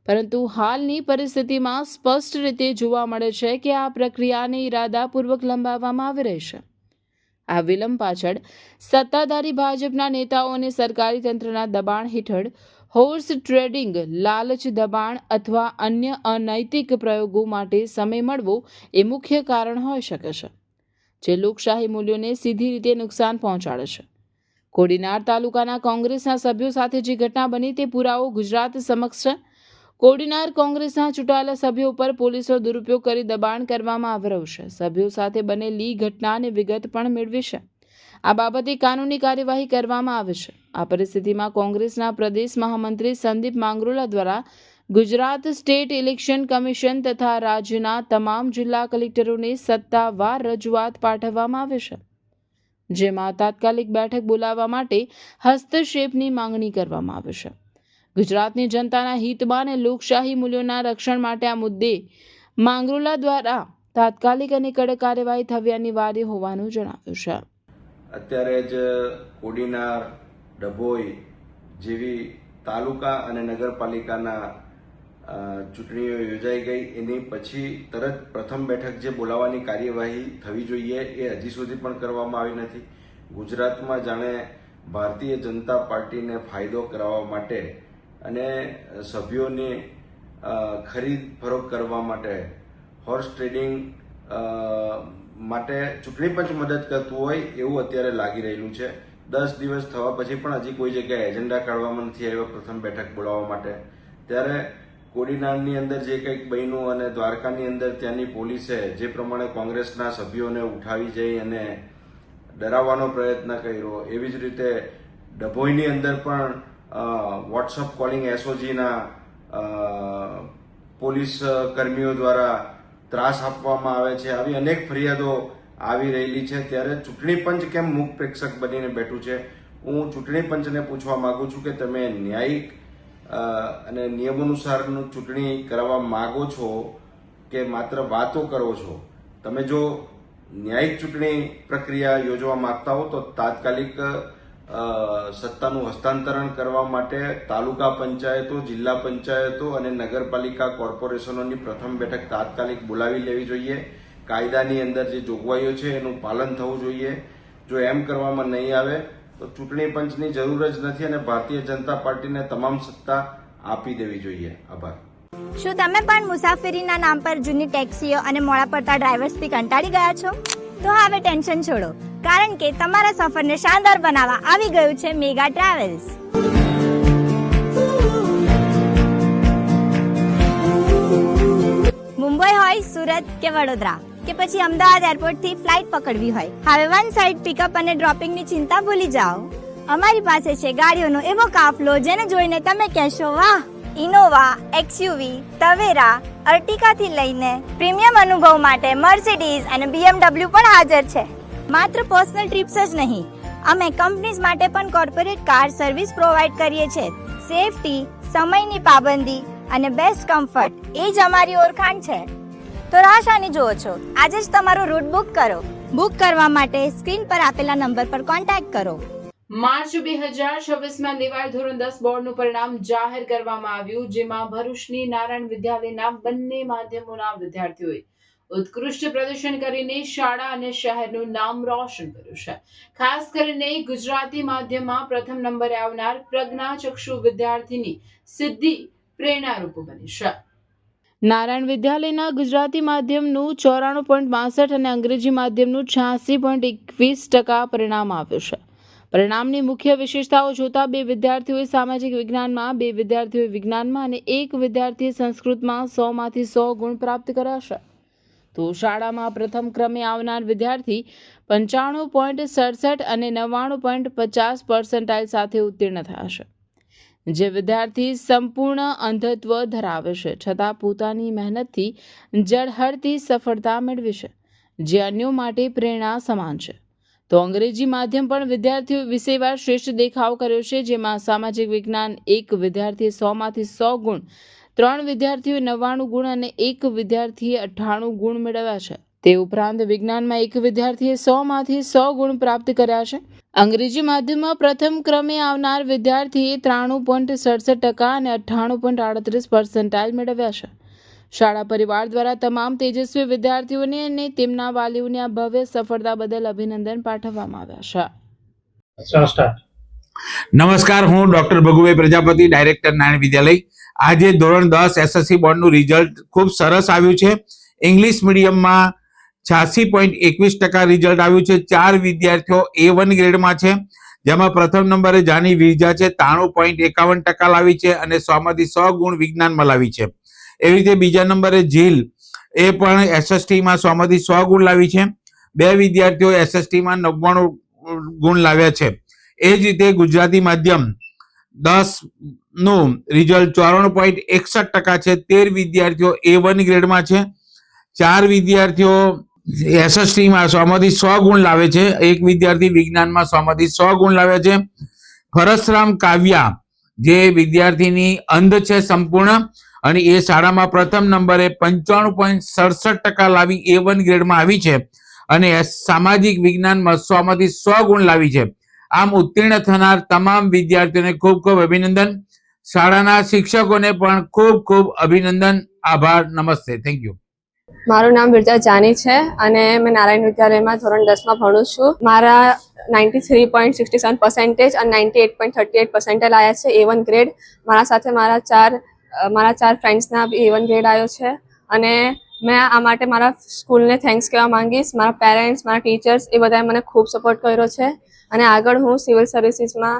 પરંતુ હાલની પરિસ્થિતિમાં સ્પષ્ટ રીતે જોવા મળે છે કે આ પ્રક્રિયાને ઇરાદાપૂર્વક લંબાવવામાં આવી રહી છે. આ વિલંબ પાછળ સત્તાધારી ભાજપના નેતાઓ અને સરકારી તંત્રના દબાણ હેઠળ હોર્સ ટ્રેડિંગ, લાલચ, દબાણ અથવા અન્ય અનૈતિક પ્રયોગો માટે સમય મળવો એ મુખ્ય કારણ હોઈ શકે છે, જે લોકશાહી મૂલ્યોને સીધી રીતે નુકસાન પહોંચાડે છે. કોડીનાર તાલુકાના કોંગ્રેસના સભ્યો સાથે જે ઘટના બની તે પુરાવો ગુજરાત સમક્ષ છે. કોડીનાર કોંગ્રેસના ચૂંટાયેલા સભ્યો પર પોલીસો દુરુપયોગ કરી દબાણ કરવામાં આવી રહ્યું છે. સભ્યો સાથે બનેલી ઘટનાની વિગત પણ મેળવી છે. આ બાબતે કાનૂની કાર્યવાહી કરવામાં આવે છે. આ પરિસ્થિતિમાં કોંગ્રેસના પ્રદેશ મહામંત્રી સંદીપ માંગરોલા દ્વારા ગુજરાત સ્ટેટ ઇલેક્શન કમિશન તથા રાજ્યના તમામ જિલ્લા કલેક્ટરોને સત્તાવાર રજૂઆત પાઠવવામાં આવી છે, જેમાં તાત્કાલિક બેઠક બોલાવવા માટે હસ્તક્ષેપની માંગણી કરવામાં આવી છે. ગુજરાતની જનતાના હિતમાં અને લોકશાહી મૂલ્યોના રક્ષણ માટે આ મુદ્દે માંગરોલા દ્વારા તાત્કાલિક અને કડક કાર્યવાહી થવી અનિવાર્ય હોવાનું જણાવ્યું છે. અત્યારે જ કોડીનાર, ડભોઈ જેવી તાલુકા અને નગરપાલિકાના ચૂંટણીઓ યોજાઈ ગઈ. એની પછી તરત પ્રથમ બેઠક જે બોલાવવાની કાર્યવાહી થવી જોઈએ એ હજી સુધી પણ કરવામાં આવી નથી. ગુજરાતમાં જાણે ભારતીય જનતા પાર્ટીને ફાયદો કરાવવા માટે અને સભ્યોની ખરીદ ફરોખ કરવા માટે હોર્સ ટ્રેડિંગ માટે ચૂંટણી પંચ મદદ કરતું હોય એવું અત્યારે લાગી રહેલું છે. 10 દિવસ થવા પછી પણ હજી કોઈ જગ્યાએ એજન્ડા કાઢવામાં નથી આવ્યો પ્રથમ બેઠક બોલાવવા માટે. ત્યારે કોડીનારની અંદર જે કંઈક બન્યું અને દ્વારકાની અંદર ત્યાંની પોલીસે જે પ્રમાણે કોંગ્રેસના સભ્યોને ઉઠાવી જઈ અને ડરાવવાનો પ્રયત્ન કર્યો, એવી જ રીતે ડભોઈની અંદર પણ વોટ્સઅપ કોલિંગ એસઓજીના પોલીસ કર્મીઓ દ્વારા ત્રાસ આપવામાં આવે છે. આવી અનેક ફરિયાદો આવી રહેલી છે. ત્યારે ચૂંટણી પંચ કેમ મુખ પ્રેક્ષક બનીને બેઠું છે? હું ચૂંટણી પંચને પૂછવા માંગુ છું કે તમે ન્યાયિક અને નિયમાનુસારનું ચૂંટણી કરાવવા માંગો છો કે માત્ર વાતો કરો છો? તમે જો ન્યાયિક ચૂંટણી પ્રક્રિયા યોજવા માંગતા હો તો તાત્કાલિક સત્તાનું હસ્તાંતરણ કરવા માટે તાલુકા પંચાયતો, જિલ્લા પંચાયતો અને નગરપાલિકા કોર્પોરેશનોની પ્રથમ બેઠક તાત્કાલિક બોલાવી લેવી જોઈએ. કાયદાની અંદર જે જોગવાઈઓ છે એનું પાલન થવું જોઈએ. જો એમ કરવામાં નહીં આવે તો ચૂંટણી પંચની જરૂર જ નથી અને ભારતીય જનતા પાર્ટીને તમામ સત્તા આપી દેવી જોઈએ. આભાર. શું તમે પણ મુસાફરીના નામ પર જૂની ટેક્સીઓ અને મોડા પડતા ડ્રાઈવર્સથી કંટાળી ગયા છો? તો હવે ટેન્શન છોડો, કારણ કે તમારા સફરને શાનદાર બનાવવા આવી ગયું છે મેગા ટ્રાવેલ્સ. મુંબઈ હોય, સુરત કે વડોદરા કે પછી અમદાવાદ એરપોર્ટથી ફ્લાઇટ પકડવી હોય, હવે વન સાઇડ પિકઅપ અને ડ્રોપિંગની ચિંતા ભૂલી જાઓ. અમારી પાસે છે ગાડીઓનો એવો કાફલો જેને જોઈને તમે કહેશો વાહ. ઇનોવા, એક્સયુવી, તવેરા, અર્ટિકાથી લઈને પ્રીમિયમ અનુભવ માટે મર્સિડીઝ અને BMW પણ હાજર છે. માત્ર પર્સનલ ટ્રીપ્સ જ નહીં, અમે કંપનીઝ માટે પણ કોર્પોરેટ કાર સર્વિસ પ્રોવાઈડ કરીએ છીએ. સેફટી, સમયની પાબંદી અને બેસ્ટ કમ્ફર્ટ એ જ અમારી ઓળખાણ છે. તો રાહ શાની જુઓ છો? આજે જ તમારો રૂટ બુક કરો. બુક કરવા માટે સ્ક્રીન પર આપેલા નંબર પર કોન્ટેક્ટ કરો. માર્ચ 2026માં લેવાયેલ ધોરણ 10 બોર્ડનું પરિણામ જાહેર કરવામાં આવ્યું, જેમાં ભરૂચની નારાયણ વિદ્યાલયના બંને માધ્યમોના વિદ્યાર્થીઓએ ઉત્કૃષ્ટ પ્રદર્શન કરીને શાળા અને શહેરનું નામ રોશન કર્યું છે. ખાસ કરીને ગુજરાતી માધ્યમમાં પ્રથમ નંબરે આવનાર પ્રજ્ઞાચક્ષુ વિદ્યાર્થીની સિદ્ધિ પ્રેરણારૂપ બની છે. નારાયણ વિદ્યાલયના ગુજરાતી માધ્યમનું 94.62 અને અંગ્રેજી માધ્યમનું 86.21% પરિણામ આવ્યું છે. પરિણામની મુખ્ય વિશેષતાઓ જોતા 2 વિદ્યાર્થીઓએ સામાજિક વિજ્ઞાનમાં, 2 વિદ્યાર્થીઓએ વિજ્ઞાનમાં અને 1 વિદ્યાર્થીએ સંસ્કૃતમાં 100માંથી 100 ગુણ પ્રાપ્ત કર્યા છે. તો શાળામાં પ્રથમ ક્રમે આવનાર વિદ્યાર્થી 95.67 અને 99.50% સાથે ઉત્તીર્ણ થયા છે. જે વિદ્યાર્થી સંપૂર્ણ અંધત્વ ધરાવે છે છતાં પોતાની મહેનતથી ઝળહળતી સફળતા મેળવી છે, જે અન્યો માટે પ્રેરણા સમાન છે. તો અંગ્રેજી માધ્યમ પણ વિદ્યાર્થીઓ વિષયવાર શ્રેષ્ઠ દેખાવ કર્યો છે, જેમાં સામાજિક વિજ્ઞાન 1 વિદ્યાર્થીએ 100માંથી 100 ગુણ, 3 વિદ્યાર્થીઓએ 99 ગુણ અને 1 વિદ્યાર્થીએ 98 ગુણ મેળવ્યા છે. તે ઉપરાંત વિજ્ઞાનમાં 1 વિદ્યાર્થીએ 100માંથી 100 ગુણ પ્રાપ્ત કર્યા છે. અંગ્રેજી માધ્યમમાં પ્રથમ ક્રમે આવનાર વિદ્યાર્થીએ 93.67% અને 98.38% મેળવ્યા છે. શાળા પરિવાર દ્વારા તમામ તેજસ્વી વિદ્યાર્થીઓને અને તેમના વાલીઓને આ ભવ્ય સફળતા બદલ અભિનંદન પાઠવવામાં આવ્યા છે. નમસ્કાર, હું ડોક્ટર ભગુભાઈ પ્રજાપતિ, ડાયરેક્ટર નારાયણ વિદ્યાલય. આજે ધોરણ 10 SSC બોર્ડનું રિઝલ્ટ ખૂબ સરસ આવ્યું છે. ઇંગ્લિશ મીડિયમમાં 86.21% રિઝલ્ટ આવ્યું છે. 4 વિદ્યાર્થીઓ A1 ગ્રેડમાં છે, જેમાં પ્રથમ નંબરે જાની વિરજા છે, 93.51% લાવી છે અને 100માંથી 100 ગુણ વિજ્ઞાનમાં લાવી છે. એવી રીતે બીજા નંબરે જીલ, એ પણ SSTમાં 100માંથી 100 ગુણ લાવી છે. 2 વિદ્યાર્થીઓ SSTમાં 99 ગુણ લાવ્યા છે. એ જ રીતે ગુજરાતી માધ્યમ 10નું રિઝલ્ટ 94.61% છે. 13 વિદ્યાર્થીઓ A1 ગ્રેડમાં છે. 4 વિદ્યાર્થીઓ SSTમાં 100માંથી 100 ગુણ લાવે છે. 1 વિદ્યાર્થી વિજ્ઞાનમાં 100માંથી 100 ગુણ લાવ્યા છે. ફરસરામ કાવ્યા, જે વિદ્યાર્થીની અંધ છે સંપૂર્ણ, અને એ શાળામાં પ્રથમ નંબરે 95.67% લાવી A1 ગ્રેડમાં આવી છે અને સામાજિક વિજ્ઞાનમાં 100માંથી 100 ગુણ લાવી છે. આમ ઉત્તીર્ણ થનાર તમામ વિદ્યાર્થીઓને ખૂબ ખૂબ અભિનંદન. શાળાના શિક્ષકોને પણ ખૂબ ખૂબ અભિનંદન. આભાર. નમસ્તે. Thank you. મારું નામ બિરજા જાની છે અને મેં નારાયણ વિદ્યાલયમાં ધોરણ 10માં ભણું છું. મારા 93.67% અને 98.38% આવ્યા છે A1 ગ્રેડ. મારા સાથે મારા ચાર ફ્રેન્ડ્સના A1 ગ્રેડ આવ્યો છે અને મેં આ માટે મારા સ્કૂલને થેન્ક્સ કહેવા માંગીશ. મારા પેરેન્ટ્સ, મારા ટીચર્સ, એ બધાએ મને ખૂબ સપોર્ટ કર્યો છે અને આગળ હું સિવિલ સર્વિસીસમાં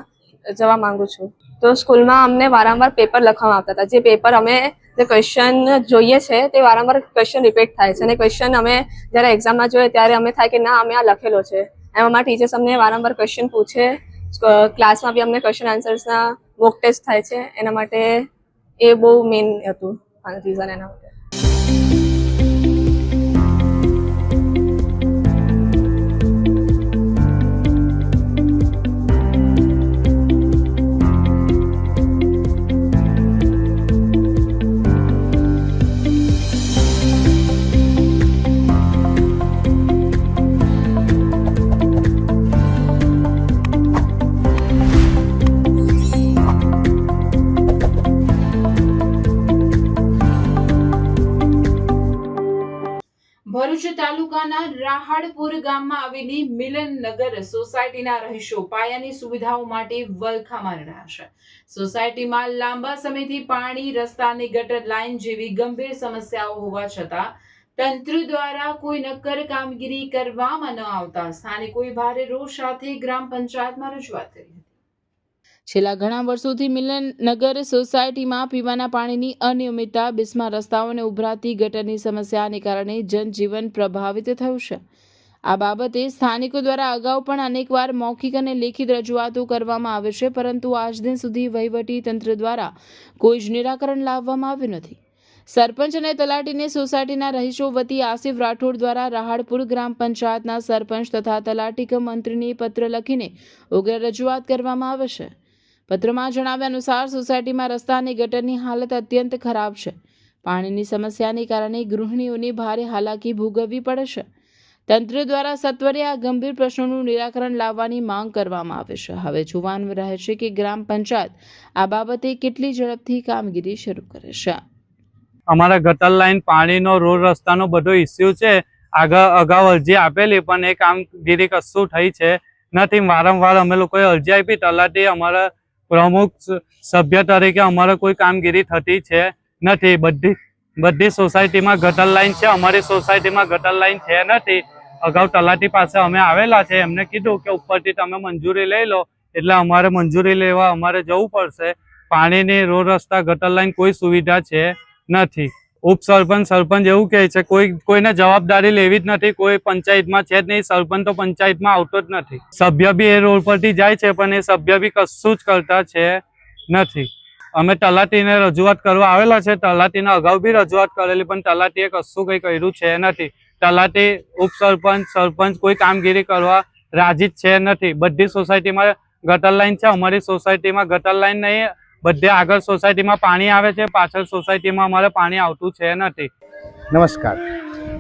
જવા માંગુ છું. તો સ્કૂલમાં અમને વારંવાર પેપર લખવામાં આવતા હતા. જે પેપર અમે જે ક્વેશ્ચન જોઈએ છે તે વારંવાર ક્વેશ્ચન રિપીટ થાય છે અને ક્વેશ્ચન અમે જ્યારે એક્ઝામમાં જોઈએ ત્યારે અમે થાય કે ના, અમે આ લખેલો છે. એમ અમારા ટીચર્સ અમને વારંવાર ક્વેશ્ચન પૂછે. ક્લાસમાં બી અમને ક્વેશ્ચન આન્સર્સના મોક ટેસ્ટ થાય છે. એના માટે એ બહુ મેઇન હતું રીઝન એના માટે. ભરૂચ તાલુકાના રાહડપુર ગામમાં આવેલી મિલનનગર સોસાયટીના રહીશો પાયાની સુવિધાઓ માટે વલખા મારી રહ્યા છે. સોસાયટીમાં લાંબા સમયથી પાણી, રસ્તા અને ગટર લાઇન જેવી ગંભીર સમસ્યાઓ હોવા છતાં તંત્ર દ્વારા કોઈ નક્કર કામગીરી કરવામાં ન આવતા સ્થાનિકોએ ભારે રોષ સાથે ગ્રામ પંચાયતમાં રજૂઆત કરી હતી. છેલ્લા ઘણા વર્ષોથી મિલનનગર સોસાયટીમાં પીવાના પાણીની અનિયમિતતા, બિસ્માર રસ્તાઓ અને ઉભરાતી ગટરની સમસ્યાને કારણે જનજીવન પ્રભાવિત થયું છે. આ બાબતે સ્થાનિકો દ્વારા અગાઉ પણ અનેકવાર મૌખિક અને લેખિત રજૂઆતો કરવામાં આવે છે, પરંતુ આજ દિન સુધી વહીવટી તંત્ર દ્વારા કોઈ જ નિરાકરણ લાવવામાં આવ્યું નથી. સરપંચ અને તલાટીને સોસાયટીના રહીશો વતી આસિફ રાઠોડ દ્વારા રાહડપુર ગ્રામ પંચાયતના સરપંચ તથા તલાટી કમ મંત્રીને પત્ર લખીને ઉગ્ર રજૂઆત કરવામાં આવે છે. પત્રમાં જણાવ્યા અનુસાર સોસાયટીમાં રસ્તા અને ગટરની હાલત અત્યંત ખરાબ છે. પાણીની સમસ્યાને કારણે ગૃહિણીઓને ભારે હાલાકી ભોગવવી પડે છે. તંત્ર દ્વારા સત્વરે આ ગંભીર પ્રશ્નોનું નિરાકરણ લાવવાની માંગ કરવામાં આવે છે. હવે જોવાનું રહે છે કે ગ્રામ પંચાયત આ બાબતે કેટલી ઝડપથી કામગીરી શરૂ કરે છે. અમારા ગટર લાઈન, પાણીનો, રોડ રસ્તાનો બધો ઇસ્યુ છે. અગાઉ અરજી આપેલી પણ એ કામગીરી કશું થઈ છે નથી. વારંવાર અમે લોકોએ અરજી આપી, તલાટી અમારા પ્રમુખ સભ્ય તરીકે અમારે કોઈ કામગીરી થતી છે નથી. બધી સોસાયટીમાં ગટર લાઈન છે, અમારી સોસાયટીમાં ગટર લાઈન છે નથી. અગાઉ તલાટી પાસે અમે આવેલા છે, એમને કીધું કે ઉપરથી તમે મંજૂરી લઈ લો, એટલે અમારે મંજૂરી લેવા અમારે જવું પડશે. પાણીની, રોડ રસ્તા, ગટર લાઈન કોઈ સુવિધા છે નથી. ઉપસરપંચ, સરપંચ એવું કહે છે કોઈને જવાબદારી લેવી જ નથી, કોઈ પંચાયતમાં છે જ નહીં. સરપંચ તો પંચાયતમાં આવતો જ નથી. સભ્ય બી એ રોડ પરથી જાય છે પણ એ સભ્ય બી કશું જ કરતા છે નથી. અમે તલાટીને રજૂઆત કરવા આવેલા છે, તલાટીને અગાઉ બી રજૂઆત કરેલી પણ તલાટીએ કશું કંઈ કર્યું છે નથી. તલાટી, ઉપસરપંચ, સરપંચ કોઈ કામગીરી કરવા રાજી જ છે નથી. બધી સોસાયટીમાં ગટર લાઈન છે, અમારી સોસાયટીમાં ગટર લાઈન નહીં. બધે આગળ સોસાયટીમાં પાણી આવે છે, પાછળ સોસાયટીમાં અમારે પાણી આવતું છે નથી. નમસ્કાર.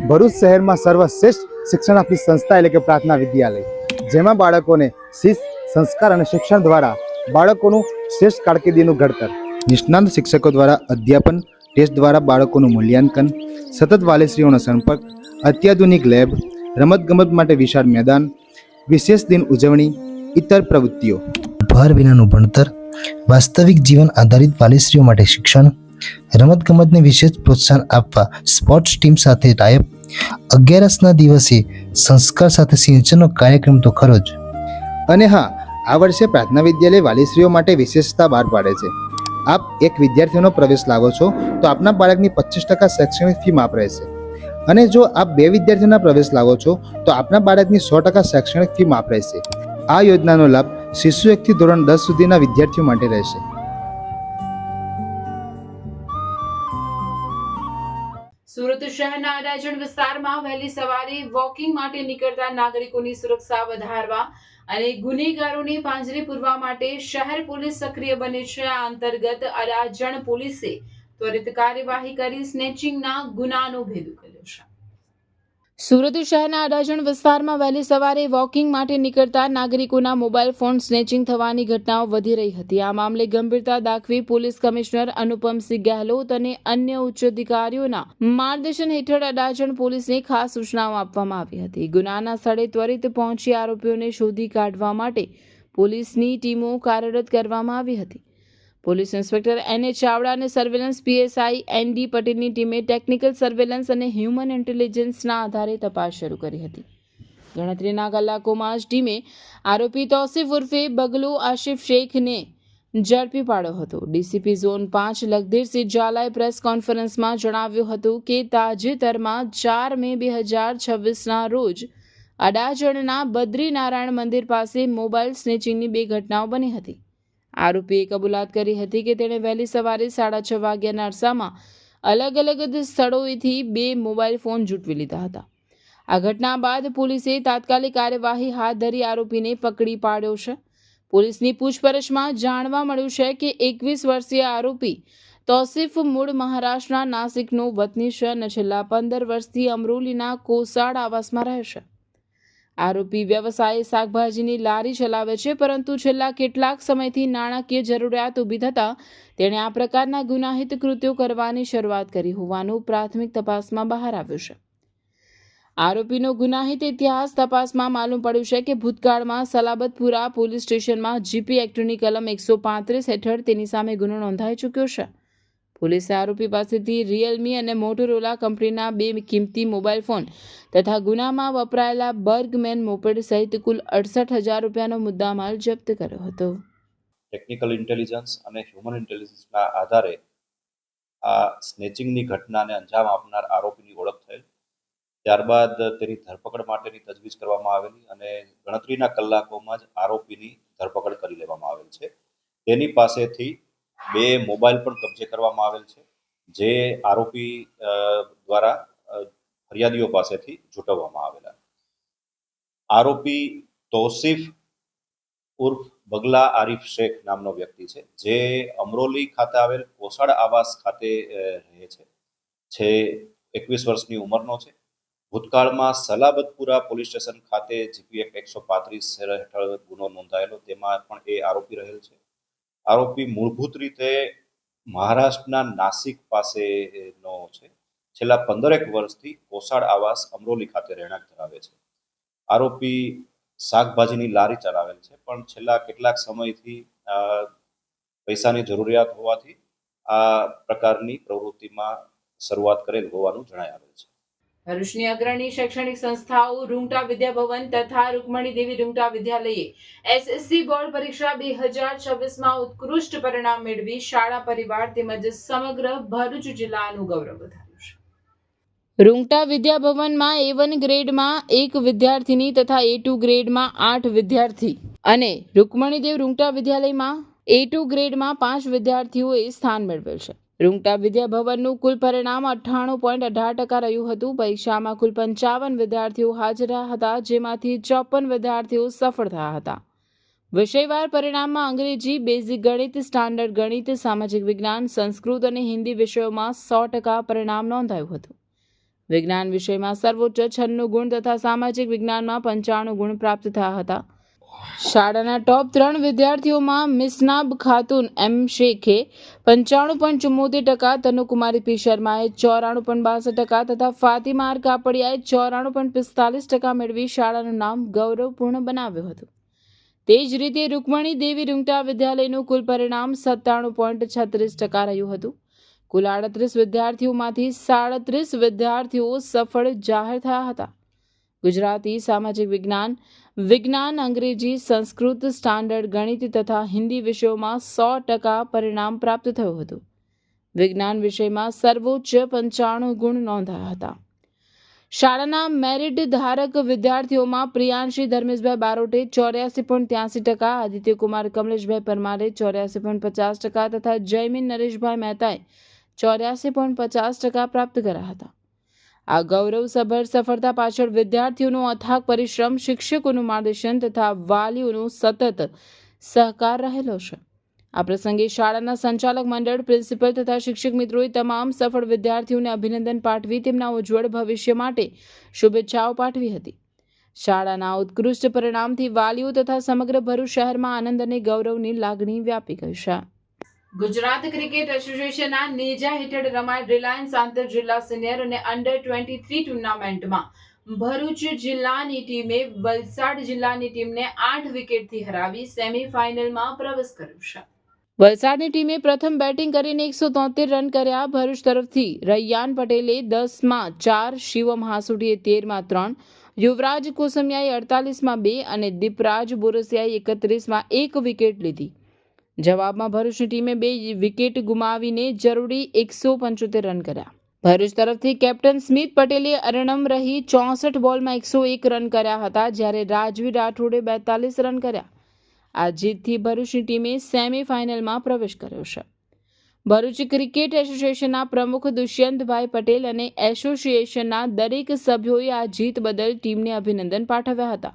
ભરૂચ શહેરમાં સર્વશ્રેષ્ઠ શિક્ષણ આપતી સંસ્થા એટલે કે પ્રાર્થના વિદ્યાલય, જેમાં બાળકોને શિસ્ત, સંસ્કાર અને શિક્ષણ દ્વારા બાળકોનું શ્રેષ્ઠ કારકિર્દીનું ઘડતર, નિષ્ણાત શિક્ષકો દ્વારા અધ્યાપન, ટેસ્ટ દ્વારા બાળકોનું મૂલ્યાંકન, સતત વાલીશ્રીઓનો સંપર્ક, અત્યાધુનિક લેબ, રમતગમત માટે વિશાળ મેદાન, વિશેષ દિન ઉજવણી, ઇતર પ્રવૃત્તિઓ, ભાર વિનાનું ભણતર, વાસ્તવિક જીવન આધારિત વાલીશ્રીઓ માટે શિક્ષણ, રમતગમતને વિશેષ પ્રોત્સાહન આપવા સ્પોર્ટ્સ ટીમ સાથે ટાઈપ, 11ના દિવસે સંસ્કાર સાથે સિંચનનો કાર્યક્રમ તો ખરો જ. અને હા, આ વર્ષે પ્રાર્થના વિદ્યાલય વાલીશ્રીઓ માટે વિશેષતા બહાર પાડે છે. આપ એક વિદ્યાર્થીનો પ્રવેશ લાવો છો તો આપના બાળકની 25% શૈક્ષણિક ફી માફ રહેશે, અને જો આપ 2 વિદ્યાર્થીઓના પ્રવેશ લાવો છો તો આપના બાળકની 100% શૈક્ષણિક ફી માફ રહેશે. આ યોજનાનો લાભ શિશુ 1 થી ધોરણ 10 સુધીના વિદ્યાર્થીઓ માટે રહેશે. સુરત શહેરના અડાજણ વિસ્તારમાં વહેલી સવારે વોકિંગ માટે નીકળતા નાગરિકોની સુરક્ષા વધારવા અને ગુનેગારોને પાંજરે પૂરવા માટે શહેર પોલીસ સક્રિય બની છે. આ અંતર્ગત અડાજણ પોલીસે ત્વરિત કાર્યવાહી કરી સ્નેચિંગના ગુનાનો ભેદ ઉકેલ્યો છે. સુરત શહેરના અડાજણ વિસ્તારમાં વહેલી સવારે વોકિંગ માટે નીકળતા નાગરિકોના મોબાઈલ ફોન સ્નેચિંગ થવાની ઘટનાઓ વધી રહી હતી. આ મામલે ગંભીરતા દાખવી પોલીસ કમિશનર અનુપમસિંહ ગહેલોત અને અન્ય ઉચ્ચ અધિકારીઓના માર્ગદર્શન હેઠળ અડાજણ પોલીસને ખાસ સૂચનાઓ આપવામાં આવી હતી. ગુનાના સ્થળે ત્વરિત પહોંચી આરોપીઓને શોધી કાઢવા માટે પોલીસની ટીમો કાર્યરત કરવામાં આવી હતી. Police inspector N.A. ચાવડા અને સર્વેલન્સ PSI N.D. પટેલની ટીમે ટેકનિકલ સર્વેલન્સ અને હ્યુમન ઇન્ટેલિજન્સના આધારે તપાસ શરૂ કરી હતી. ગણતરીના કલાકોમાં જ ટીમે આરોપી તૌસીફ ઉર્ફે બગલો આશિફ શેખને ઝડપી પાડ્યો હતો. ડીસીપી ઝોન 5 લખધીરસિંહ ઝાલાએ પ્રેસ કોન્ફરન્સમાં જણાવ્યું હતું કે તાજેતરમાં 4 મે 2026ના રોજ અડાજણના બદ્રીનારાયણ મંદિર પાસે મોબાઈલ સ્નેચિંગની 2 ઘટનાઓ બની હતી. આરોપીએ કબૂલાત કરી હતી કે તેણે વહેલી સવારે 6:30 વાગ્યાના અરસામાં અલગ અલગ સ્થળોએથી 2 મોબાઈલ ફોન ઝૂંટવી લીધા હતા. આ ઘટના બાદ પોલીસે તાત્કાલિક કાર્યવાહી હાથ ધરી આરોપીને પકડી પાડ્યો છે. પોલીસની પૂછપરછમાં જાણવા મળ્યું છે કે 21 વર્ષીય આરોપી તૌસીફ મૂળ મહારાષ્ટ્રના નાસિકનો વતની છે અને છેલ્લા 15 વર્ષથી અમરોલીના કોસાડ આવાસમાં રહે છે. આરોપી વ્યવસાયે શાકભાજીની લારી ચલાવે છે, પરંતુ છેલ્લા કેટલાક સમયથી નાણાકીય જરૂરિયાત ઊભી થતાં તેણે આ પ્રકારના ગુનાહિત કૃત્યો કરવાની શરૂઆત કરી હોવાનું પ્રાથમિક તપાસમાં બહાર આવ્યું છે. આરોપીનો ગુનાહિત ઇતિહાસ તપાસમાં માલુમ પડ્યું છે કે ભૂતકાળમાં સલાબતપુરા પોલીસ સ્ટેશનમાં જીપી એક્ટની કલમ 135 હેઠળ તેની સામે ગુનો નોંધાઈ ચૂક્યો છે. પોલીસે આરોપી પાસેથી રિયલમી અને મોટોરોલા કંપનીના 2 કિંમતી મોબાઈલ ફોન તથા ગુનામાં વપરાયેલા બર્ગમેન મોપેડ સહિત કુલ 68,000 રૂપિયાનો મુદ્દામાલ જપ્ત કર્યો હતો. ટેકનિકલ ઇન્ટેલિજન્સ અને હ્યુમન ઇન્ટેલિજન્સના આધારે આ સ્નેચિંગની ઘટનાને અંજામ આપનાર આરોપીની ઓળખ થયેલ. ત્યારબાદ તેની ધરપકડ માટેની તજવીજ કરવામાં આવેલી અને ગણતરીના કલાકોમાં જ આરોપીની ધરપકડ કરી લેવામાં આવેલ છે. તેની પાસેથી 2 મોબાઈલ પણ કબજે કરવામાં આવેલ છે, જે આરોપી દ્વારા ફરિયાદીઓ પાસેથી ઝૂંટવવામાં આવેલા. આરોપી તૌસીફ ઉર્ફ બગલા આરિફ શેખ નામનો વ્યક્તિ છે, જે અમરોલી ખાતે આવેલ કોસાડ આવાસ ખાતે રહે છે. 21 વર્ષની ઉંમરનો છે. ભૂતકાળમાં સલાબતપુરા પોલીસ સ્ટેશન ખાતે જીપી એક્ટ 135 હેઠળ ગુનો નોંધાયેલો, તેમાં પણ એ આરોપી રહેલ છે. આરોપી મૂળભૂત રીતે મહારાષ્ટ્રના નાસિક પાસેનો છે. છેલ્લા 15 વર્ષથી કોસાડ આવાસ અમરોલી ખાતે રહેણાંક ધરાવે છે. આરોપી શાકભાજીની લારી ચલાવેલ છે, પણ છેલ્લા કેટલાક સમયથી પૈસાની જરૂરિયાત હોવાથી આ પ્રકારની પ્રવૃત્તિમાં શરૂઆત કરેલ હોવાનું જણાય આવેલ છે. ભરૂચની અગ્રણી શૈક્ષણિક સંસ્થાઓ રૂંગટા વિદ્યાભવન તથા રૂકમણી દેવી રૂંગટા વિદ્યાલયે એસએસસી બોર્ડ પરીક્ષા 2026માં ઉત્કૃષ્ટ પરિણામ મેળવી શાળા પરિવાર તેમજ સમગ્ર ભરૂચ જિલ્લાનું ગૌરવ વધાર્યું છે. રૂંગટા વિદ્યાભવનમાં A1 ગ્રેડમાં 1 વિદ્યાર્થીની તથા A2 ગ્રેડમાં 8 વિદ્યાર્થી અને રૂકમણીદેવ રૂંગટા વિદ્યાલયમાં A2 ગ્રેડમાં 5 વિદ્યાર્થીઓએ સ્થાન મેળવેલ છે. રૂંગટા વિદ્યાભવનનું કુલ પરિણામ 98.18% રહ્યું હતું. પરીક્ષામાં કુલ 55 વિદ્યાર્થીઓ હાજર રહ્યા હતા, જેમાંથી 54 વિદ્યાર્થીઓ સફળ થયા હતા. વિષયવાર પરિણામમાં અંગ્રેજી, બેઝિક ગણિત, સ્ટાન્ડર્ડ ગણિત, સામાજિક વિજ્ઞાન, સંસ્કૃત અને હિન્દી વિષયોમાં 100% પરિણામ નોંધાયું હતું. વિજ્ઞાન વિષયમાં સર્વોચ્ચ 96 ગુણ તથા સામાજિક વિજ્ઞાનમાં 95 ગુણ પ્રાપ્ત થયા હતા. શાળાના ટોપ 3 વિદ્યાર્થીઓમાં મિસનાબ ખાતુન M શેખે 95.74%, તનુકુમારી P શર્માએ 94.62% તથા ફાતિમા R કાપડિયાએ 94.45% મેળવી શાળાનું નામ ગૌરવપૂર્ણ બનાવ્યું હતું. તે જ રીતે રૂકમણી દેવી રૂંગટા વિદ્યાલયનું કુલ પરિણામ 97.36% રહ્યું હતું. કુલ 38 વિદ્યાર્થીઓમાંથી 37 વિદ્યાર્થીઓ સફળ જાહેર થયા હતા. ગુજરાતી, સામાજિક વિજ્ઞાન, વિજ્ઞાન, અંગ્રેજી, સંસ્કૃત, સ્ટાન્ડર્ડ ગણિત તથા હિન્દી વિષયોમાં 100% પરિણામ પ્રાપ્ત થયું હતું. વિજ્ઞાન વિષયમાં સર્વોચ્ચ 95 ગુણ નોંધાયા હતા. શાળાના મેરિટ ધારક વિદ્યાર્થીઓમાં પ્રિયાંશી ધર્મેશભાઈ બારોટે 84.83%, આદિત્યકુમાર કમલેશભાઈ પરમારે 84.50% તથા જયમીન નરેશભાઈ મહેતાએ 84.50% પ્રાપ્ત કર્યા હતા. આ ગૌરવસભર સફળતા પાછળ વિદ્યાર્થીઓનો અથાગ પરિશ્રમ, શિક્ષકોનું માર્ગદર્શન તથા વાલીઓનો સતત સહકાર રહેલો છે. આ પ્રસંગે શાળાના સંચાલક મંડળ, પ્રિન્સિપલ તથા શિક્ષક મિત્રોએ તમામ સફળ વિદ્યાર્થીઓને અભિનંદન પાઠવી તેમના ઉજ્જવળ ભવિષ્ય માટે શુભેચ્છાઓ પાઠવી હતી. શાળાના ઉત્કૃષ્ટ પરિણામથી વાલીઓ તથા સમગ્ર ભરૂચ શહેરમાં આનંદ અને ગૌરવની લાગણી વ્યાપી ગઈ છે. ગુજરાત ક્રિકેટ એસોસિએશનના નેજા હેઠળ રમાયેલ રિલાયન્સ આંતર જિલ્લા સિનિયર અને અંડર 23 ટુર્નામેન્ટમાં ભરૂચ જિલ્લાની ટીમે વલસાડ જિલ્લાની ટીમને 8 વિકેટથી હરાવી સેમીફાઇનલમાં પ્રવેશ કર્યો છે. વલસાડની ટીમે પ્રથમ બેટિંગ કરીને 173 રન કર્યા. ભરૂચ તરફથી રૈયાન પટેલે 10માં 4, શિવમ હાસુડીએ 13માં 3, યુવરાજ કોસમિયાએ 48માં 2 અને દીપરાજ બોરસિયાએ 31માં 1 વિકેટ લીધી. જવાબમાં ભરૂચની ટીમે 2 વિકેટ ગુમાવીને જરૂરી 175 રન કર્યા. ભરૂચ તરફથી કેપ્ટન સ્મિત પટેલે અરણમ રહી 64 બોલમાં 101 રન કર્યા હતા, જ્યારે રાજવી રાઠોડે 42 રન કર્યા. આ જીતથી ભરૂચની ટીમે સેમીફાઇનલમાં પ્રવેશ કર્યો છે. ભરૂચ ક્રિકેટ એસોસિએશનના પ્રમુખ દુષ્યંતભાઈ પટેલ અને એસોસિએશનના દરેક સભ્યોએ આ જીત બદલ ટીમને અભિનંદન પાઠવ્યા હતા.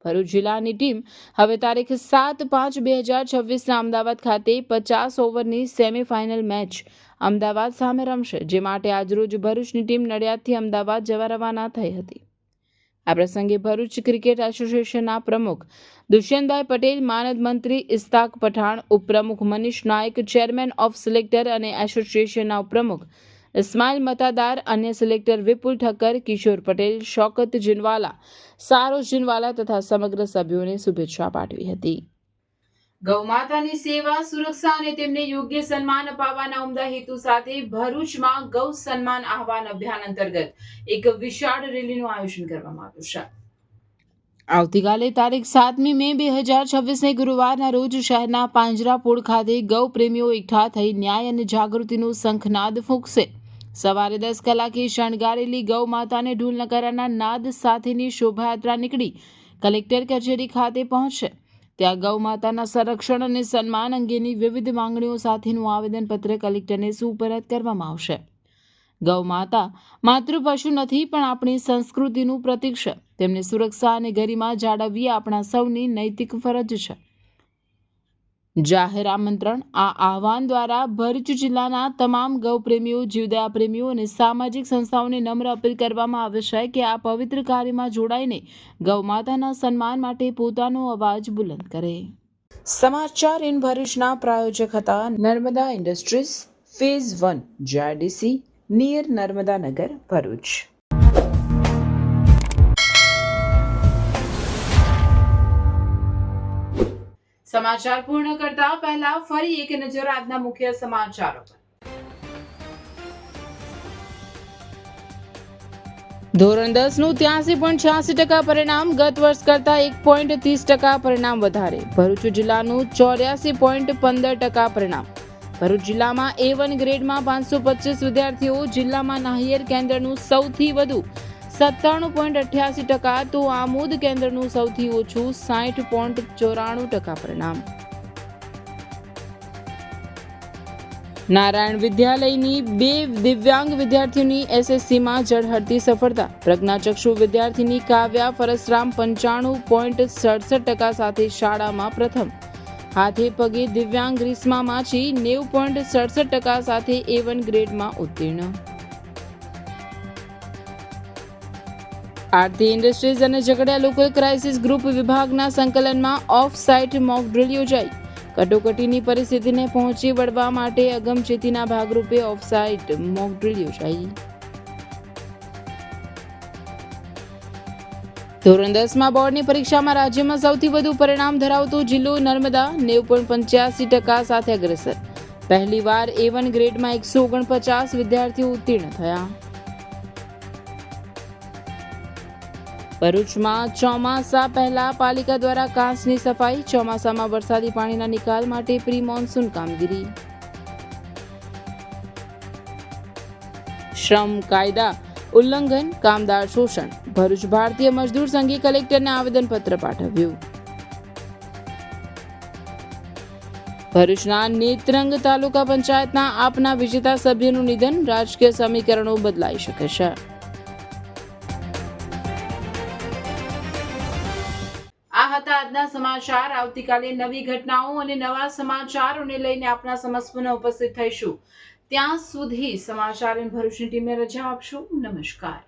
ભરૂચ જિલ્લાની ટીમ હવે તારીખ 7/5/2026ના અમદાવાદ ખાતે 50 ઓવરની સેમીફાઇનલ મેચ અમદાવાદ સામે રમશે, જે માટે આજરોજ ભરૂચની ટીમ નડિયાદથી અમદાવાદ જવા રવાના થઈ હતી. આ પ્રસંગે ભરૂચ ક્રિકેટ એસોસિએશનના પ્રમુખ દુષ્યંતભાઈ પટેલ, માનદ મંત્રી ઇસ્તાક પઠાણ, ઉપપ્રમુખ મનીષ નાયક, ચેરમેન ઓફ સિલેક્ટર અને એસોસિએશનના ઉપપ્રમુખ ઇસ્માઇલ મતાદાર, અન્ય સિલેક્ટર વિપુલ ઠક્કર, કિશોર પટેલ, શૌકત જીનવાલા, સારોજ જીનવાલા તથા સમગ્ર સભ્યોને શુભેચ્છા પાઠવી હતી. ગૌમાતાની સેવા, સુરક્ષા અને તેમને યોગ્ય સન્માન અપાવવાના ઉમદા હેતુ સાથે ભરૂચમાં ગૌ સન્માન આહવાન અભિયાન અંતર્ગત એક વિશાળ રેલીનું આયોજન કરવામાં આવ્યું છે. આવતીકાલે તારીખ 7મી મે 2026ને ગુરુવારના રોજ શહેરના પાંજરાપોળ ખાતે ગૌ પ્રેમીઓ એકઠા થઈ ન્યાય અને જાગૃતિનો શંખનાદ ફૂંકશે. સવારે 10 કલાકે શણગારેલી ગૌ માતાને ઢોલ નગારાના નાદ સાથેની શોભાયાત્રા નીકળી કલેક્ટર કચેરી ખાતે પહોંચશે. ત્યાં ગૌ માતાના સંરક્ષણ અને સન્માન અંગેની વિવિધ માંગણીઓ સાથેનું આવેદનપત્ર કલેક્ટરને સુપરત કરવામાં આવશે. ગૌ માતા માત્ર પશુ નથી, પણ આપણી સંસ્કૃતિનું પ્રતીક છે. તેમની સુરક્ષા અને ગરિમા જાળવવી આપણા સૌની નૈતિક ફરજ છે. જાહેર આમંત્રણ. આ આહવાન દ્વારા ભરૂચ જિલ્લાના તમામ ગૌપ્રેમીઓ, જીવદયા પ્રેમીઓ અને સામાજિક સંસ્થાઓને નમ્ર અપીલ કરવામાં આવે છે કે આ પવિત્ર કાર્યમાં જોડાઈને ગૌમાતાના સન્માન માટે પોતાનો અવાજ બુલંદ કરે. સમાચાર ઇન ભરૂચના પ્રાયોજક હતા Narmada industries phase 1 JIDC near Narmada Nagar Bharuch. સમાચાર પૂર્ણ કરતા પહેલા ફરી એક નજર આજના મુખ્ય સમાચારો પર. ધોરણ 10 નું 83.86% પરિણામ, ગત વર્ષ કરતા 1.30% પરિણામ વધારે. ભરૂચ જિલ્લાનું 84.15% પરિણામ. ભરૂચ જિલ્લામાં A1 ગ્રેડમાં 525 વિદ્યાર્થીઓ. જિલ્લામાં નાહિયર કેન્દ્રનું સૌથી વધુ 97.88%, તો આમોદ કેન્દ્રનું સૌથી ઓછું 60.94% પરિણામ. નારાયણ વિદ્યાલયની 2 દિવ્યાંગ વિદ્યાર્થીઓની SSCમાં ઝળહળતી સફળતા. પ્રજ્ઞાચક્ષુ વિદ્યાર્થીની કાવ્યા ફરસરામ 95.67% સાથે શાળામાં પ્રથમ. હાથે પગે દિવ્યાંગ ગ્રીસ્મા માછી 90.67% સાથે A1 ગ્રેડમાં ઉત્તીર્ણ. આરતી ઇન્ડસ્ટ્રીઝ અને ઝઘડિયા લોકલ ક્રાઇસિસ ગ્રુપ વિભાગના સંકલનમાં ઓફ સાઇટ મોક ડ્રીલ યોજાઈ. કટોકટીની પરિસ્થિતિને પહોંચી વળવા માટે અગમચેતીના ભાગરૂપે ઓફ સાઇટ મોક ડ્રીલ યોજાઈ. ધોરણ 10માં બોર્ડની પરીક્ષામાં રાજ્યમાં સૌથી વધુ પરિણામ ધરાવતો જિલ્લો નર્મદા 90.85% સાથે અગ્રેસર. પહેલીવાર A1 ગ્રેડમાં 149 વિદ્યાર્થીઓ ઉત્તીર્ણ થયા. ભરૂચમાં ચોમાસા પહેલા પાલિકા દ્વારા કાંસની સફાઈ. ચોમાસામાં વરસાદી પાણીના નિકાલ માટે પ્રી મોન્સૂન કામગીરી. શ્રમ કાયદા ઉલ્લંઘન, કામદાર શોષણ. ભરૂચ ભારતીય મજદૂર સંઘે કલેક્ટરને આવેદનપત્ર પાઠવ્યું. ભરૂચના નેત્રંગ તાલુકા પંચાયતના આપના વિજેતા સભ્યનું નિધન. રાજકીય સમીકરણો બદલાઈ શકે છે. આ હતા આજના સમાચાર. આવતીકાલે નવી ઘટનાઓ અને નવા સમાચારોને લઈને આપના સમક્ષ પુનઃ ઉપસ્થિત થઈશું. ત્યાં સુધી સમાચાર ઇન ભરૂચની ટીમને રજા આપશો. નમસ્કાર.